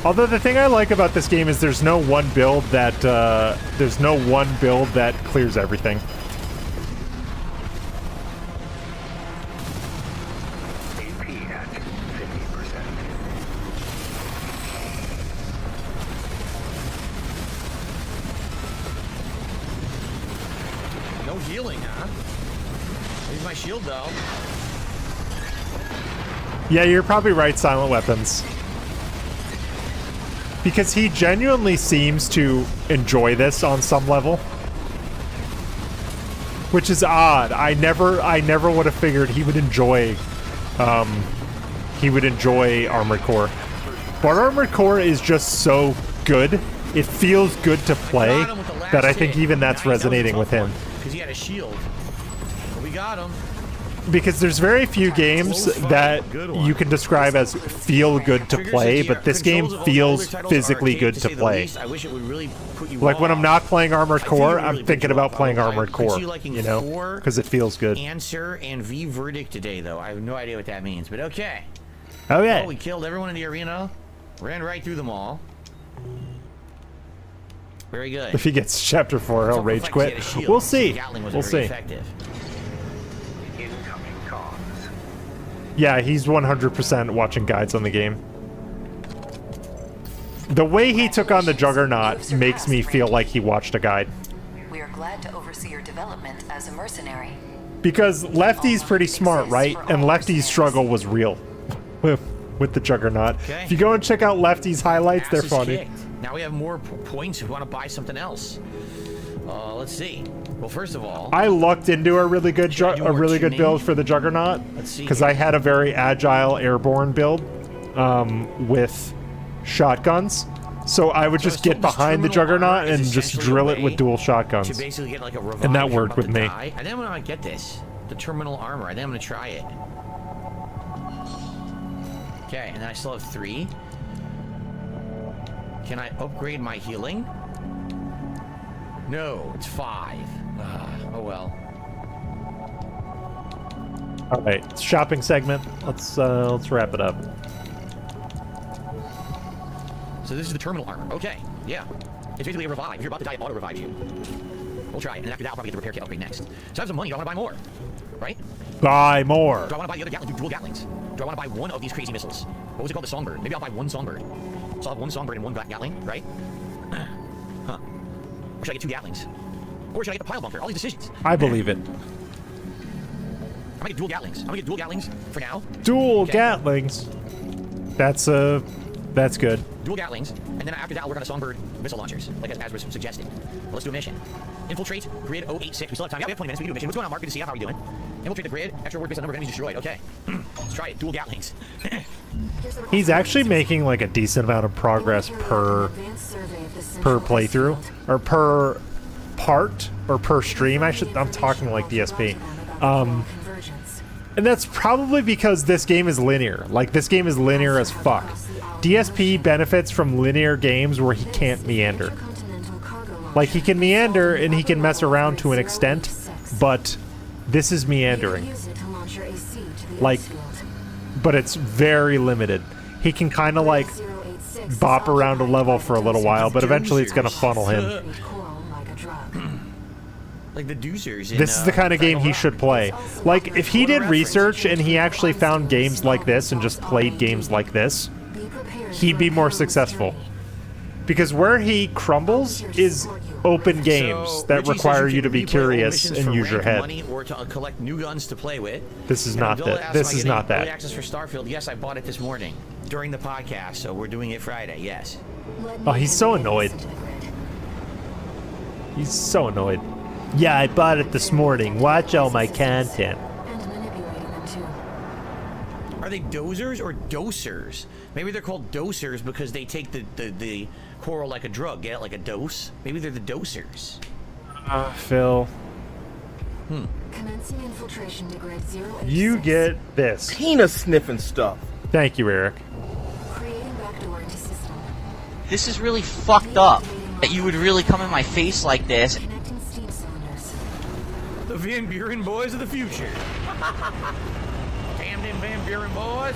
Although the thing I like about this game is there's no one build that clears everything. AP at 50%. No healing, huh? Here's my shield, though. Yeah, you're probably right, Silent Weapons. Because he genuinely seems to enjoy this on some level. Which is odd. I never would have figured he would enjoy Armored Core. But Armored Core is just so good. It feels good to play that I think even that's resonating with him. Because he had a shield. But we got him. because there's very few games that you can describe as feel good to play, but this game feels physically good to play. I wish it would really put you Like when I'm off. not playing Armored Core, I'm really thinking put you about off. playing I Armored could Core, see liking you know, 4, because it feels good. Answer and V verdict today, though. I have no idea what that means, but okay. Okay. Oh, we killed everyone in the arena. Ran right through them all. Very good. If he gets Chapter 4, he'll rage quit. We'll see. We'll see. Effective. Incoming comms. Yeah, he's 100% watching guides on the game. The way he took on the Juggernaut makes me feel like he watched a guide. We are glad to oversee your development as a mercenary. Because Lefty's pretty smart, right? And Lefty's struggle was real with the Juggernaut. Okay. If you go and check out Lefty's highlights, they're Ass is funny. kicked. Now we have more points if we want to buy something else. Let's see. Well, first of all, I lucked into a really good Should I do more build tuning? for the Juggernaut Let's see because here. I had a very agile airborne build with shotguns. So I would just get behind the Juggernaut and just drill it with dual to shotguns. basically get like a revive And that if you're worked about with to me. die. And then when I get this, the terminal armor, and then I'm gonna try it. Okay, and then I still have 3. Can I upgrade my healing? No, it's 5. Oh well. All right, shopping segment. Let's wrap it up. So this is the terminal armor. Okay, yeah. It's basically a revive. If you're about to die, it auto revives you. We'll try it, and after that, I'll probably get the repair kit upgrade next. So I have some money. Do I want to buy more? Right? Buy more. Do I want to buy the other Gatling, dual Gatlings? Do I want to buy one of these crazy missiles? What was it called? The Songbird. Maybe I'll buy one Songbird. So I'll have one Songbird and one Gatling, right? Huh. Or should I get 2 Gatlings? Or should I get the pile bunker? All these decisions. I believe it. I'm gonna get dual Gatlings. I'm gonna get dual Gatlings for now. Dual Okay. Gatlings. That's good. Dual Gatlings, and then after that, I'll work on the Songbird missile launchers, like as was suggested. Well, let's do a mission. Infiltrate grid 086. We still have time. Yeah, we have 20 minutes. We can do a mission. What's going on, Mark? Good to see you. How are you doing? Infiltrate the grid. Extra work based on number of enemies destroyed. Okay. Let's try it. Dual Gatlings. He's actually making like a decent amount of progress per playthrough or per part or per stream. I'm talking like DSP. And that's probably because this game is linear. Like, this game is linear as fuck. DSP benefits from linear games where he can't meander. Like, he can meander and he can mess around to an extent, but this is meandering. Like, but it's very limited. He can kind of like bop around a level for a little while, but eventually it's going to funnel him. Like the Deucers. In, This is the kind of game he should play. Like, if he did research and he actually found games like this and just played games like this, he'd be more successful. Because where he crumbles is open games that require you to be curious and use your head. Money or to collect new guns to play with. This is And not Abdullah that. asked, This am I is not getting that. early access for Starfield. Yes, I bought it this morning during the podcast, so we're doing it Friday. Yes. Oh, he's so annoyed. He's so annoyed. Yeah, I bought it this morning. Watch all my content. Are they dozers or dosers? Maybe they're called dosers because they take the coral like a drug, get it like a dose. Maybe they're the dosers. Phil. Commencing infiltration to grid 086. You get this. Penis sniffing stuff. Thank you, Eric. Creating backdoor into system. This is really fucked up. That you would really come in my face like this. Connecting steam cylinders. The Van Buren boys of the future. Damn them Van Buren boys.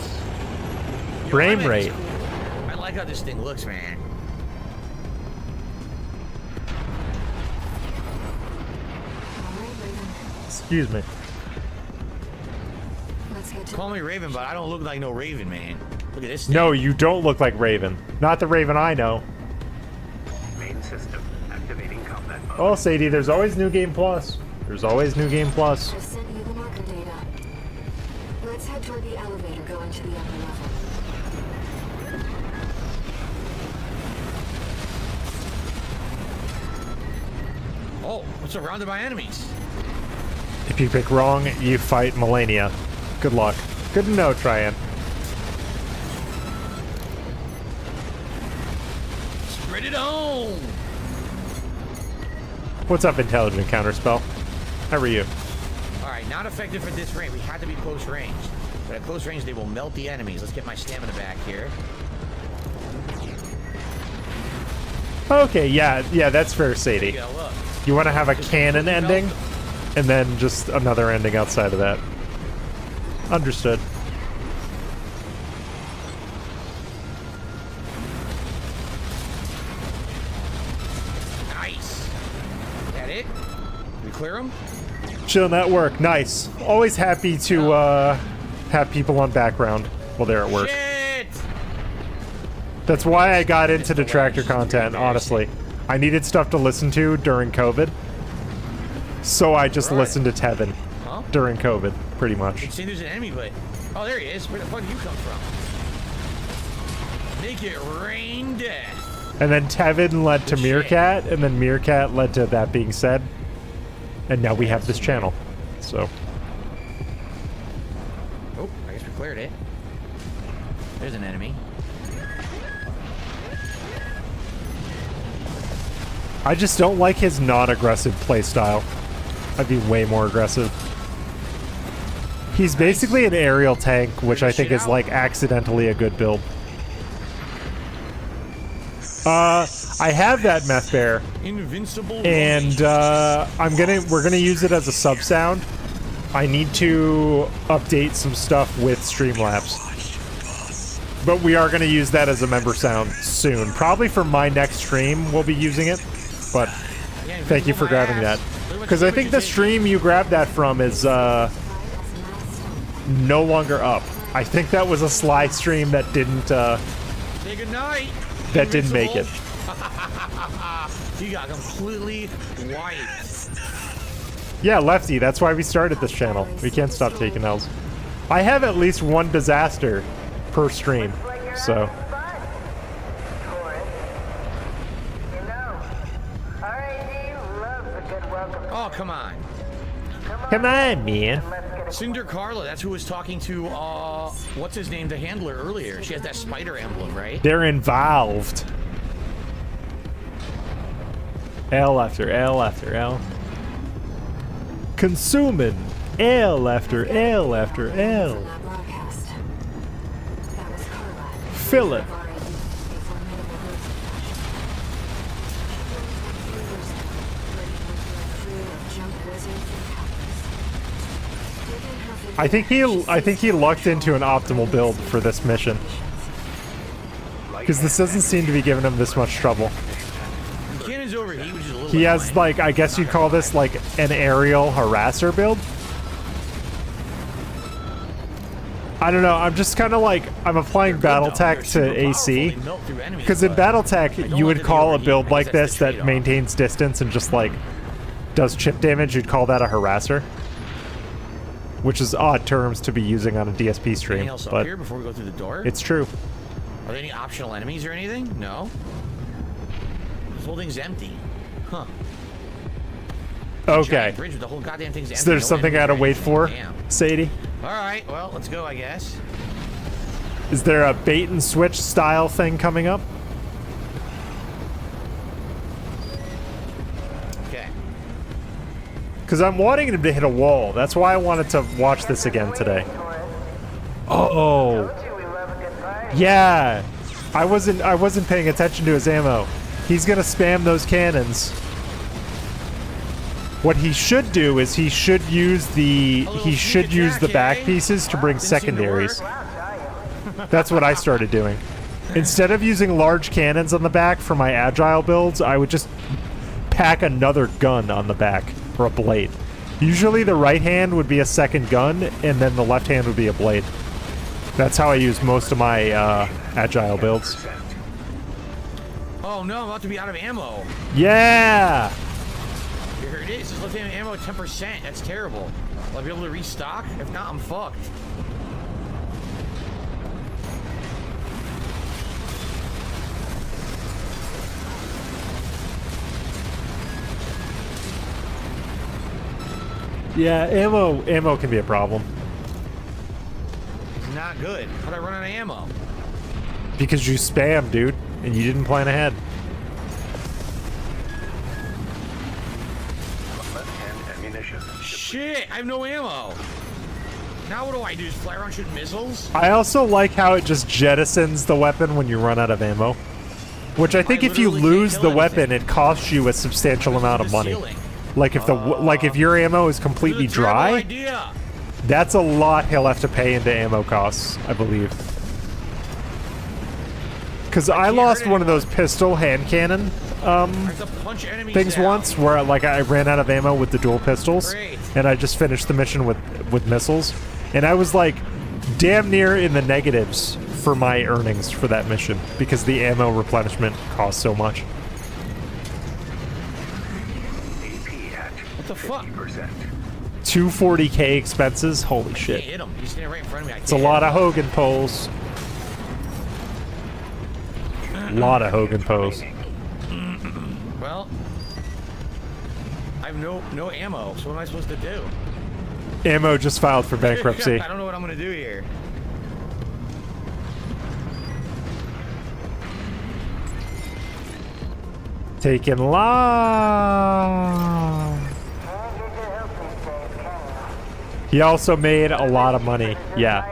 Yo, Frame I like rate. this- I like how this thing looks, man. Excuse me. Let's get to Call me Raven, but I don't look like no Raven, man. Look at this thing. No, you don't look like Raven. Not the Raven I know. Main system activating combat mode. Oh, Sadie, there's always New Game Plus. There's always New Game Plus. Just sent you the marker data. Let's head toward the elevator going to the upper level. Oh, I'm surrounded by enemies. If you pick wrong, you fight Melania. Good luck. Good to know, Tryon. Spread it on. What's up, Intelligent Counterspell? How are you? All right, Alright, not effective at this range. We had to be close range. But at close range, they will melt the enemies. Let's get my stamina back here. Okay, yeah, that's fair, Sadie. There you go, look. You want to have a cannon ending, and then just another ending outside of that. Understood. Nice. Is that it? Did we clear them? Chill network, nice. Always happy to have people on background while they're at work. Shit! That's why I got into detractor content, honestly. I needed stuff to listen to during COVID. So I just listened to Tevin during COVID, pretty much. See, there's an enemy, but... Oh, there he is. Where the fuck did you come from? Make it rain death. And then Tevin led to Meerkat, and then Meerkat led to That Being Said. And now we have this channel. So... Oh, I guess we cleared it. There's an enemy. I just don't like his non-aggressive playstyle. I'd be way more aggressive. He's basically an aerial tank, which I think is like accidentally a good build. I have that meth bear, Invincible and we're gonna use it as a sub sound. I need to update some stuff with Streamlabs, but we are gonna use that as a member sound soon. Probably for my next stream, we'll be using it. But thank you for grabbing that, because I think the stream you grabbed that from is no longer up. I think that was a Sly stream that didn't Say goodnight. that didn't make it. You got completely wiped. Yeah, Lefty, that's why we started this channel. We can't stop taking L's. I have at least one disaster per stream, so... Oh, come on. Come on, man. Cinder Carla, that's who was talking to, what's his name, the handler earlier. She has that spider emblem, right? They're involved. L after L after L. Consuming L after L after L. Fill it. I think he lucked into an optimal build for this mission, because this doesn't seem to be giving him this much trouble. Cannon's overheat, which is a little He has, like, I guess you'd call this like an aerial harasser build. I don't know. I'm just kind of like, I'm applying BattleTech to AC, because in BattleTech you would call a build like this that maintains distance and just like does chip damage. You'd call that a harasser. Which is odd terms to be using on a DSP stream, else up but here before we go through the door? It's true. Are there any optional enemies or anything? No. This whole thing's empty. Huh. Okay. Bridge with the whole goddamn thing's empty. So there's something I gotta wait for, Damn. Sadie? Alright, well, let's go, I guess. Is there a bait and switch style thing coming up? Because I'm wanting him to hit a wall. That's why I wanted to watch this again today. Oh. Yeah. I wasn't paying attention to his ammo. He's gonna spam those cannons. What he should do is he should use the back pieces to bring secondaries. That's what I started doing. Instead of using large cannons on the back for my agile builds, I would just pack another gun on the back. Or a blade. Usually the right hand would be a second gun, and then the left hand would be a blade. That's how I use most of my agile builds. Oh no, I'm about to be out of ammo. Yeah! Here it is. It's left hand ammo at 10%. That's terrible. Will I be able to restock? If not, I'm fucked. Yeah, ammo can be a problem. It's not good. How'd I run out of ammo? Because you spam, dude, and you didn't plan ahead. ammunition. Shit, I have no ammo. Now what do I do? Just fly around shooting missiles? I also like how it just jettisons the weapon when you run out of ammo. Which I think if you lose the weapon, it costs you a substantial amount of money. Like if if your ammo is completely dry, that's a lot he'll have to pay into ammo costs, I believe. Because I lost one of those pistol hand cannon things once, where like I ran out of ammo with the dual pistols, and I just finished the mission with missiles, and I was like damn near in the negatives for my earnings for that mission because the ammo replenishment costs so much. What the fuck? 240k expenses. Holy shit! Hit him. He's standing right in front of me. It's a lot of Hogan pulls. A lot of Hogan pose. Well, I have no ammo, so what am I supposed to do? Ammo just filed for bankruptcy. I don't know what I'm gonna do here. Taking long. He also made a lot of money. Yeah.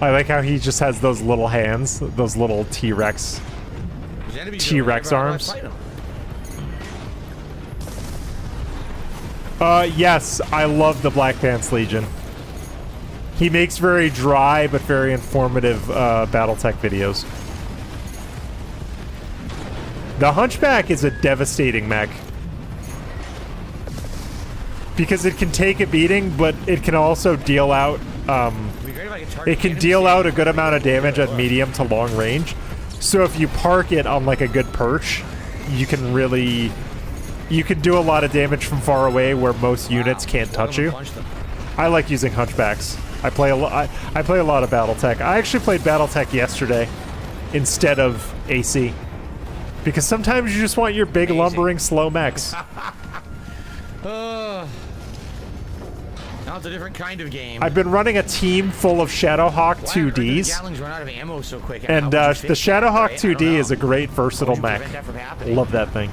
I like how he just has those little hands, those little T-Rex arms. Yes, I love the Black Pants Legion. He makes very dry but very informative BattleTech videos. The Hunchback is a devastating mech. Because it can take a beating, but it can also deal out it can deal out a good amount of damage at medium to long range. So if you park it on like a good perch, you can do a lot of damage from far away where most units can't touch you. I like using Hunchbacks. I play a lot of BattleTech. I actually played BattleTech yesterday instead of AC. Because sometimes you just want your big lumbering slow mechs. Now it's a different kind of game. I've been running a team full of Shadowhawk 2Ds. Run out of ammo so quick. And the Shadowhawk 2D is a great versatile mech. Love that thing.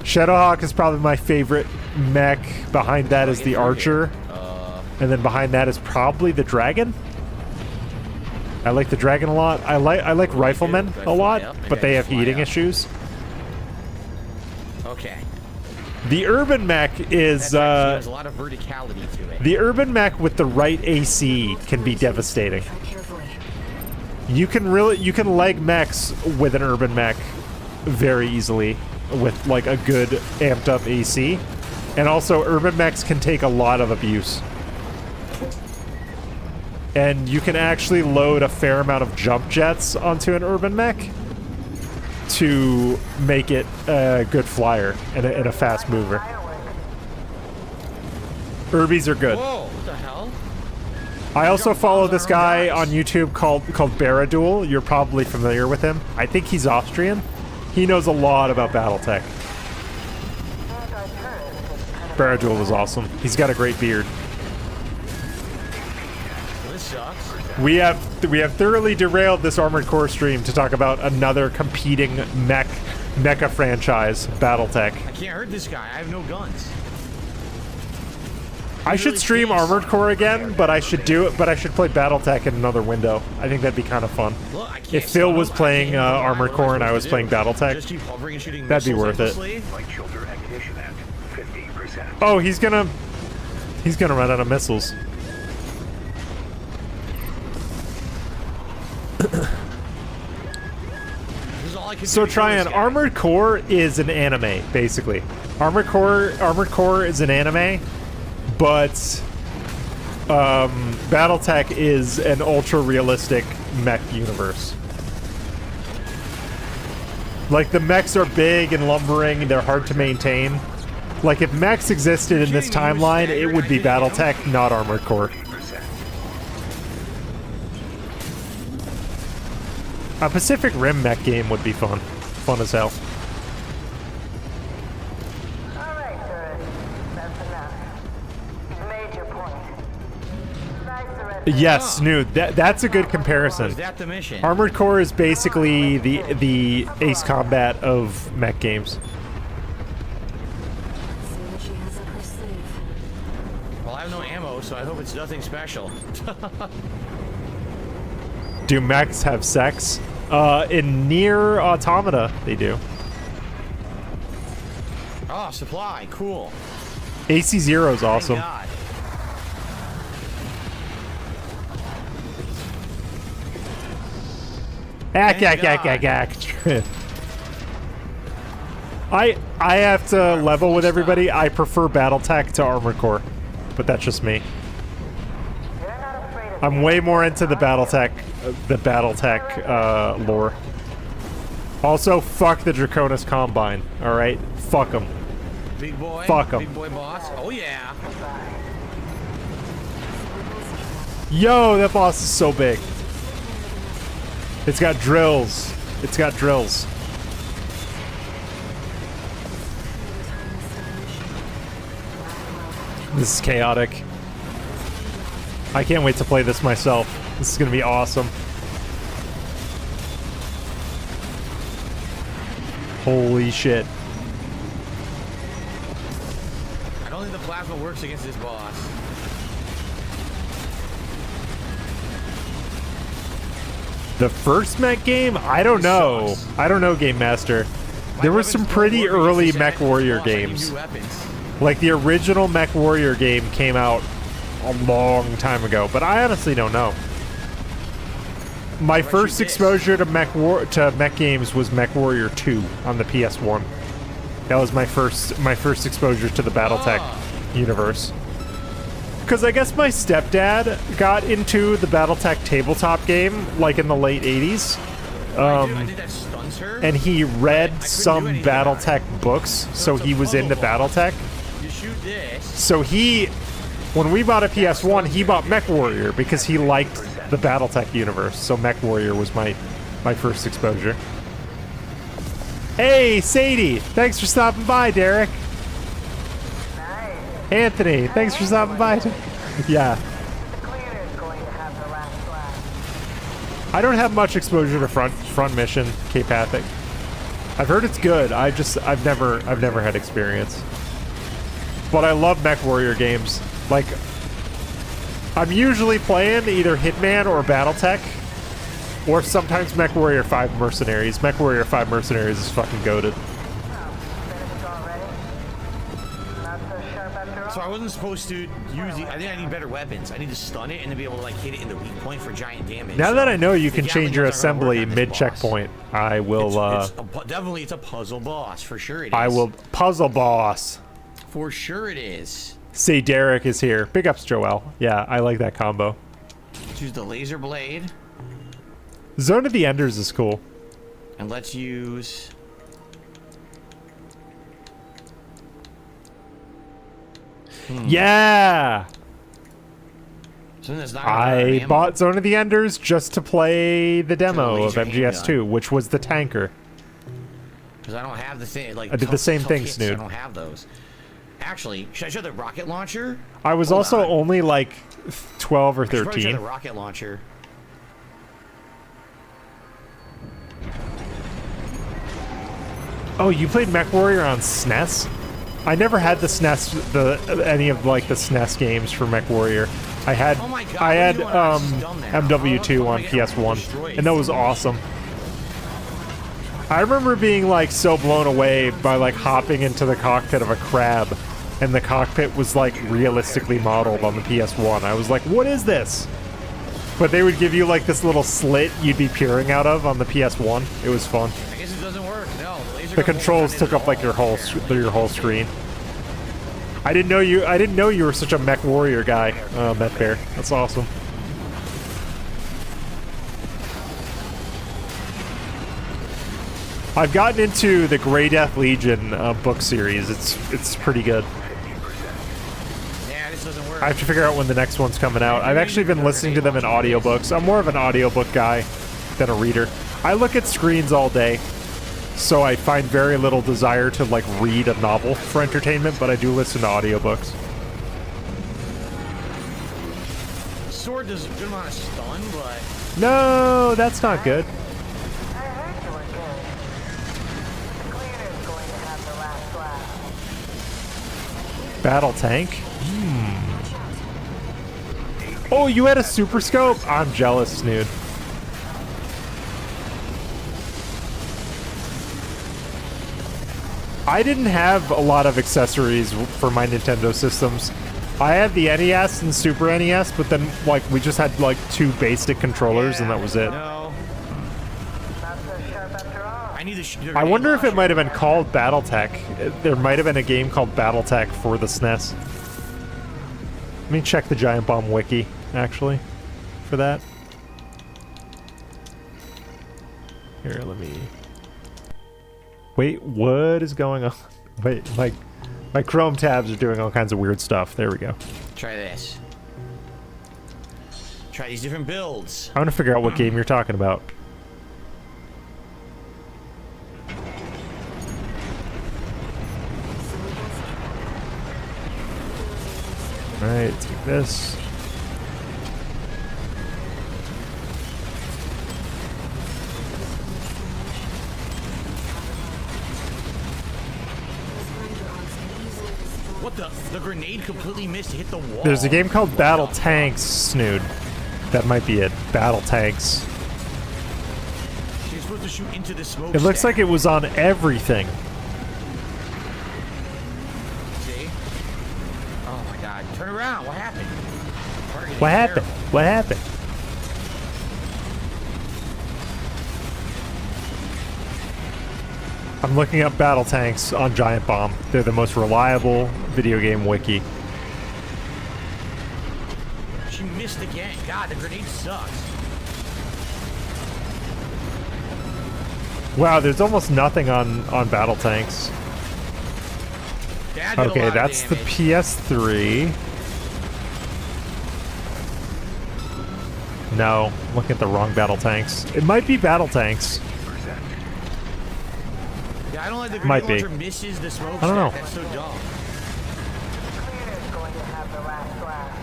Shadowhawk is probably my favorite mech. Behind that is the Archer. And then behind that is probably the Dragon. I like the Dragon a lot. I like Riflemen a lot, but they have heating issues. Okay. The Urban Mech is there's a lot of verticality to it. the Urban Mech with the right AC can be devastating. You can leg mechs with an Urban Mech very easily with like a good amped up AC. And also Urban Mechs can take a lot of abuse. And you can actually load a fair amount of jump jets onto an Urban Mech to make it a good flyer and a fast mover. Urbies are good. Whoa, what the hell? I also follow this guy on YouTube called Baradul. You're probably familiar with him. I think he's Austrian. He knows a lot about BattleTech. Baradul is awesome. He's got a great beard. This sucks. We have thoroughly derailed this Armored Core stream to talk about another competing mecha franchise, BattleTech. I can't hurt this guy. I have no guns. I should stream Armored Core again, but I should play BattleTech in another window. I think that'd be kind of fun. Look, if Phil was playing Armored Core and I was playing BattleTech, that'd be worth it. Oh, he's gonna run out of missiles. So Tryon, Armored Core is an anime, basically. Armored Core is an anime, but BattleTech is an ultra-realistic mech universe. Like, the mechs are big and lumbering, they're hard to maintain. Like, if mechs existed in this timeline, it would be BattleTech, not Armored Core. A Pacific Rim mech game would be fun. Fun as hell. Alright, sir. That's enough. You've made your point. Nice Yes, Snood. That's a good comparison. Is that the mission? Armored Core is basically the Ace Combat of mech games. See what she has up her sleeve. Well, I have no ammo, so I hope it's nothing special. Do mechs have sex? In Nier Automata, they do. Oh, supply. Cool. AC0 is awesome. Thank God. I have to level with everybody. I prefer BattleTech to Armored Core, but that's just me. I'm way more into the BattleTech lore. Also, fuck the Draconis Combine. All right, fuck them. Big boy. Fuck 'em. Big boy boss. Oh yeah. Yo, that boss is so big. It's got drills. It's got drills. This is chaotic. I can't wait to play this myself. This is gonna be awesome. Holy shit. I don't think the plasma works against this boss. The first mech game? I don't know. I don't know, Game Master. There were some pretty early Mech Warrior games. Like the original Mech Warrior game came out a long time ago, but I honestly don't know. My first exposure to mech games was Mech Warrior 2 on the PS1. That was my first exposure to the BattleTech universe. Because I guess my stepdad got into the BattleTech tabletop game like in the late 80s. And he read some BattleTech books, so he was into BattleTech. So when we bought a PS1, he bought Mech Warrior because he liked the BattleTech universe. So Mech Warrior was my first exposure. Hey, Sadie! Thanks for stopping by, Derek. Anthony, thanks for stopping by. Yeah. I don't have much exposure to front mission, K-Pathic. I've heard it's good. I've never had experience. But I love Mech Warrior games. Like, I'm usually playing either Hitman or BattleTech, or sometimes Mech Warrior 5 Mercenaries. Mech Warrior 5 Mercenaries is fucking goated. So I wasn't supposed to use the, I think I need better weapons. I need to stun it and to be able to like hit it in the weak point for giant damage. Now that I know you can change your assembly mid-checkpoint, I will, definitely it's a puzzle boss, for sure it is. I will puzzle boss. For sure it is. Say Derek is here. Big ups, Joel. Yeah, I like that combo. Let's use the laser blade. Zone of the Enders is cool. And let's use... Yeah! That's not I bought Zone of the Enders just to play the demo of MGS2, which was the tanker. Because I don't have the thing. Like, I did the same thing, Snood. I don't have those. Actually, should I show the rocket launcher? I was also only like 12 or 13. I should show the rocket launcher. Oh, you played Mech Warrior on SNES? I never had the SNES, any of like the SNES games for Mech Warrior. I had MW2 on PS1, and that was awesome. I remember being like so blown away by like hopping into the cockpit of a crab, and the cockpit was like realistically modeled on the PS1. I was like, what is this? But they would give you like this little slit you'd be peering out of on the PS1. It was fun. I guess it doesn't work. No, the controls took up like your whole screen. I didn't know you were such a Mech Warrior guy, Met Bear. That's awesome. I've gotten into the Grey Death Legion book series. It's pretty good. Yeah, this doesn't work. I have to figure out when the next one's coming out. I've actually been listening to them in audiobooks. I'm more of an audiobook guy than a reader. I look at screens all day, so I find very little desire to like read a novel for entertainment, but I do listen to audiobooks. sword does a good amount of stun, but No, that's not good. I heard you were good. The cleaner's going to have the last laugh. Battle tank. Oh, you had a super scope? I'm jealous, Snood. I didn't have a lot of accessories for my Nintendo systems. I had the NES and Super NES, but then like we just had like 2 basic controllers and that was it. no. I need the. I wonder if it might have been called BattleTech. There might have been a game called BattleTech for the SNES. Let me check the Giant Bomb wiki, actually, for that. Here, let me... Wait, what is going on? Wait, my Chrome tabs are doing all kinds of weird stuff. There we go. Try this. Try these different builds. I want to figure out what game you're talking about. Alright, take this. What the grenade completely missed to hit the wall. There's a game called Battle Tanks, Snood. That might be it. Battle Tanks. You're supposed to shoot into the smoke. It looks like it was on everything. See? Oh my god. Turn around. What happened? What happened? What happened? I'm looking up battle tanks on Giant Bomb. They're the most reliable video game wiki. She missed again. God, the grenade sucks. Wow, there's almost nothing on battle tanks. That did a Okay, lot of that's the damage. PS3. No, I'm looking at the wrong battle tanks. It might be battle tanks. Yeah, I don't like the Might grenade be. launcher misses the smoke I don't know. stack. That's so dumb. Cleaner's going to have the last laugh.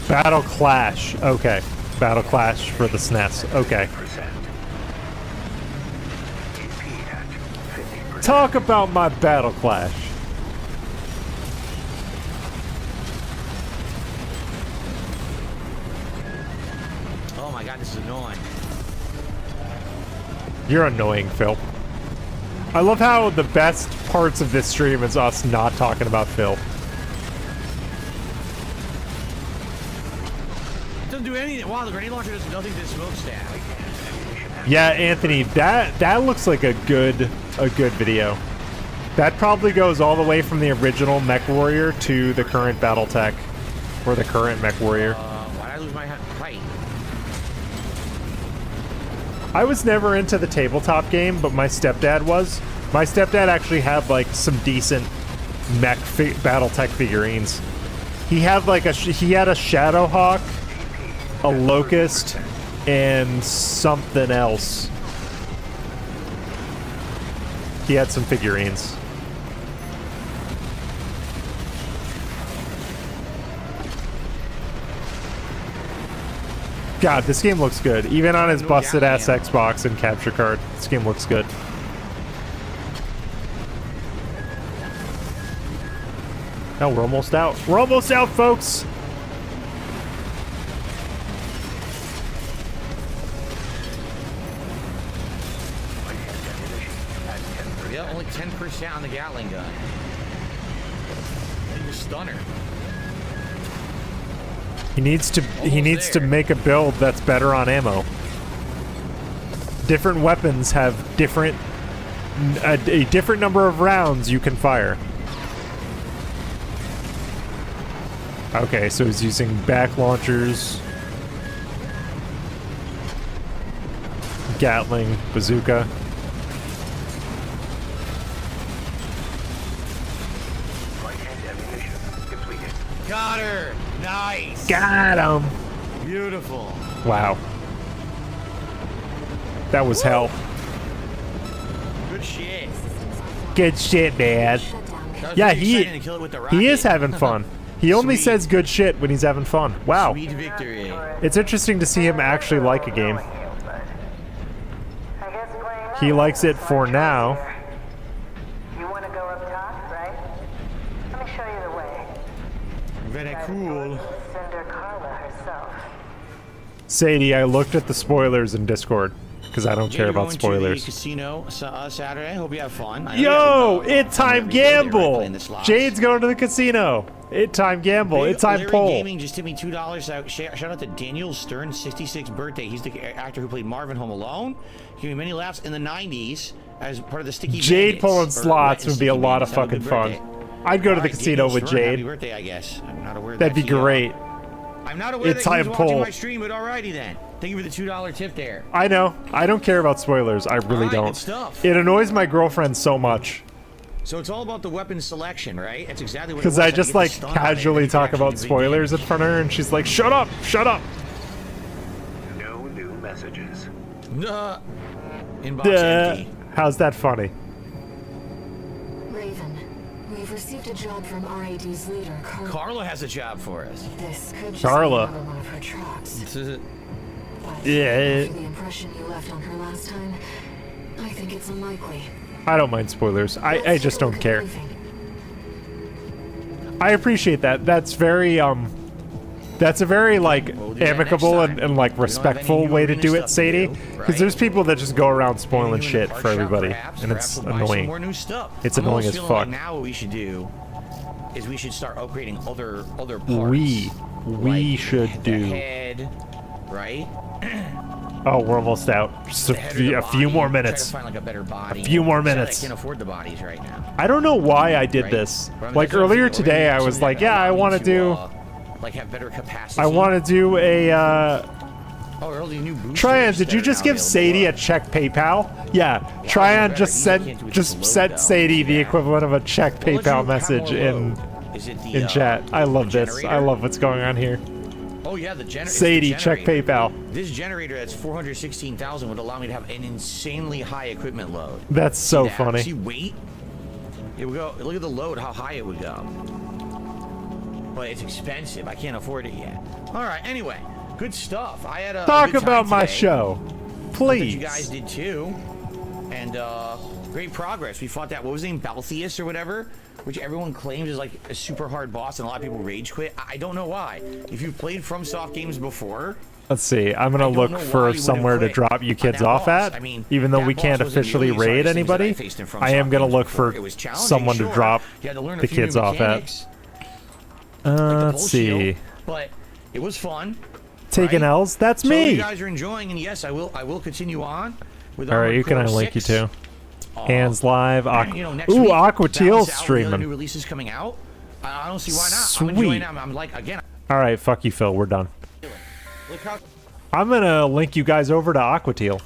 Battle Clash. Okay. Battle Clash for the SNES. Okay. Talk about my Battle Clash. Oh my god, this is annoying. You're annoying, Phil. I love how the best parts of this stream is us not talking about Phil. It doesn't do anything. Wow, the grenade launcher does nothing to the smokestack. Yeah, Anthony, that looks like a good video. That probably goes all the way from the original Mech Warrior to the current BattleTech, or the current Mech Warrior. Why'd I lose my fight? I was never into the tabletop game, but my stepdad was. My stepdad actually had like some decent mech BattleTech figurines. He had like he had a Shadowhawk, a Locust, and something else. He had some figurines. God, this game looks good. Even on his busted ass Xbox and capture card, this game looks good. No, we're almost out. We're almost out, folks! Yeah, only 10% on the Gatling gun. Need a stunner. He needs to make a build that's better on ammo. Different weapons have different a different number of rounds you can fire. Okay, so he's using back launchers, Gatling, bazooka. Got her! Nice! Got him! Beautiful. Wow. That was hell. Good shit. Good shit, Dad. That was Yeah, pretty exciting to kill it with the he is rocket. having fun. He only Sweet. says good shit when he's having fun. Wow. Sweet victory. It's interesting to see him actually like a game. He likes it for now. You want to go up top, right? Let me show you the way. Very cool. Cinder Carla herself. Sadie, I looked at the spoilers in Discord because I don't Jade, care you're about going to spoilers. the casino Saturday. Hope you have fun. I know Yo, you haven't, it time every day there, right, gamble. playing the slots. Jade's going to the casino. It time gamble. Big It time Larry poll. Gaming just tipped me $2. Shout out to Daniel Stern's 66th birthday. He's the actor who played Marvin Home Alone. He gave me many laughs in the 90s as part of the Sticky Jade Bandits, pulling or slots would be a Sticky lot of Bandits. Have a fucking good fun. birthday. I'd go to the Alright, casino Daniel with Stern, Happy Jade. birthday, I guess. I'm not aware That'd be he, great. I'm not aware It's that he was time watching poll. my stream, but alrighty then. Thank you for the $2 tip there. I know. I don't care about spoilers. I really Alright, don't. good stuff. It annoys my girlfriend so much So it's all about the weapon selection, right? That's exactly what it because was. I Get just the like stun on it, and then casually you can talk actually about do big spoilers in damage. front of her, and she's like, "Shut up! Shut up!" No new messages. Duh. Inbox Duh. empty. How's that funny? Raven, we've received a job from RAD's leader, Carla. Carla has a job for us. This could just Carla. be another one of her traps. But Yeah. after the impression you left on her last time, I think it's unlikely. I don't mind spoilers. I Let's just take a don't look at care. the briefing. I appreciate that. That's very that's a very like We'll do that amicable next and, time. and like We don't have any respectful new way to arena do it, stuff to Sadie. do, Because right? there's people that just go around spoiling Maybe shit doing a for part shop, everybody, perhaps, and it's perhaps we'll buy some annoying. more new stuff. It's I'm annoying almost as feeling fuck. Like now what we should do is we should start upgrading other parts. We like should the do. head, right? Oh, we're almost out. Just The head or the a few body. more Try minutes. to find like a better body. few more Sad I minutes. can't afford the bodies right now. I don't know why I did Right? this. But I'm Like just trying to earlier figure out today, I something was that like, yeah, I allow me want to do. like have better capacity. I want to do a. Oh, early new boosters Tryon, did you that are just now give available. Sadie a check PayPal? Yeah, Tryon better. just You sent can't do it just with sent load, Sadie the though. equivalent of a check Well, let's PayPal do message power in load. Is it the, chat. I love the this. I generator? love what's going on here. Oh yeah, the generator. Sadie, check PayPal. This generator that's 416,000 would allow me to have an insanely high equipment load. That's so See that? funny. See weight? It would go. Look at the load. How high it would go. But it's expensive. I can't afford it yet. All right. Anyway, good stuff. I had a Talk good time about my today. show, Hope that please. you guys did too. And great progress. We fought that. What was his name? Balthius or whatever. Which everyone claims is like a super hard boss, and a lot of people rage quit. I don't know why. If you've played FromSoft games before, Let's see. I'm gonna I don't look know why for you would've somewhere to quit drop you on kids that off boss. at. I mean, Even though that we boss can't wasn't officially nearly as hard raid as things that I anybody, faced in I am FromSoft gonna games look before. for It was challenging, someone to sure. drop You had to learn a the few new kids off at. mechanics, like the Let's bull see. shield, but it was fun. Taking right? L's. That's So me. you guys are enjoying, and yes, I will continue on with All right, Armored you can Core link you 6. too. Hands live. You know, next Ooh, week, Aqua balance Teal's out the other streaming. new releases coming out. I don't see why not. Sweet. I'm enjoying them. I'm like, again. All right, fuck you, Phil. We're done. Look how. I'm gonna link you guys over to Aqua Teal.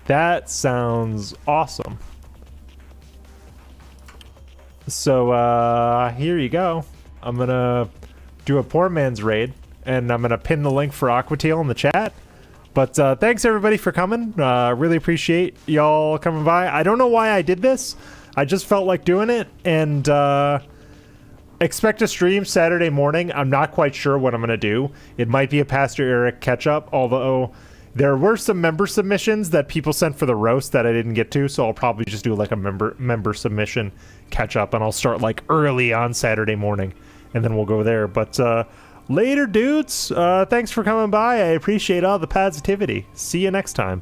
That sounds awesome. So here you go. I'm gonna do a poor man's raid, and I'm gonna pin the link for Aqua Teal in the chat. But thanks everybody for coming. Really appreciate y'all coming by. I don't know why I did this. I just felt like doing it, and expect a stream Saturday morning. I'm not quite sure what I'm going to do. It might be a Pastor Eric catch-up, although there were some member submissions that people sent for the roast that I didn't get to, so I'll probably just do like a member submission catch-up, and I'll start like early on Saturday morning, and then we'll go there. But later, dudes. Thanks for coming by. I appreciate all the positivity. See you next time.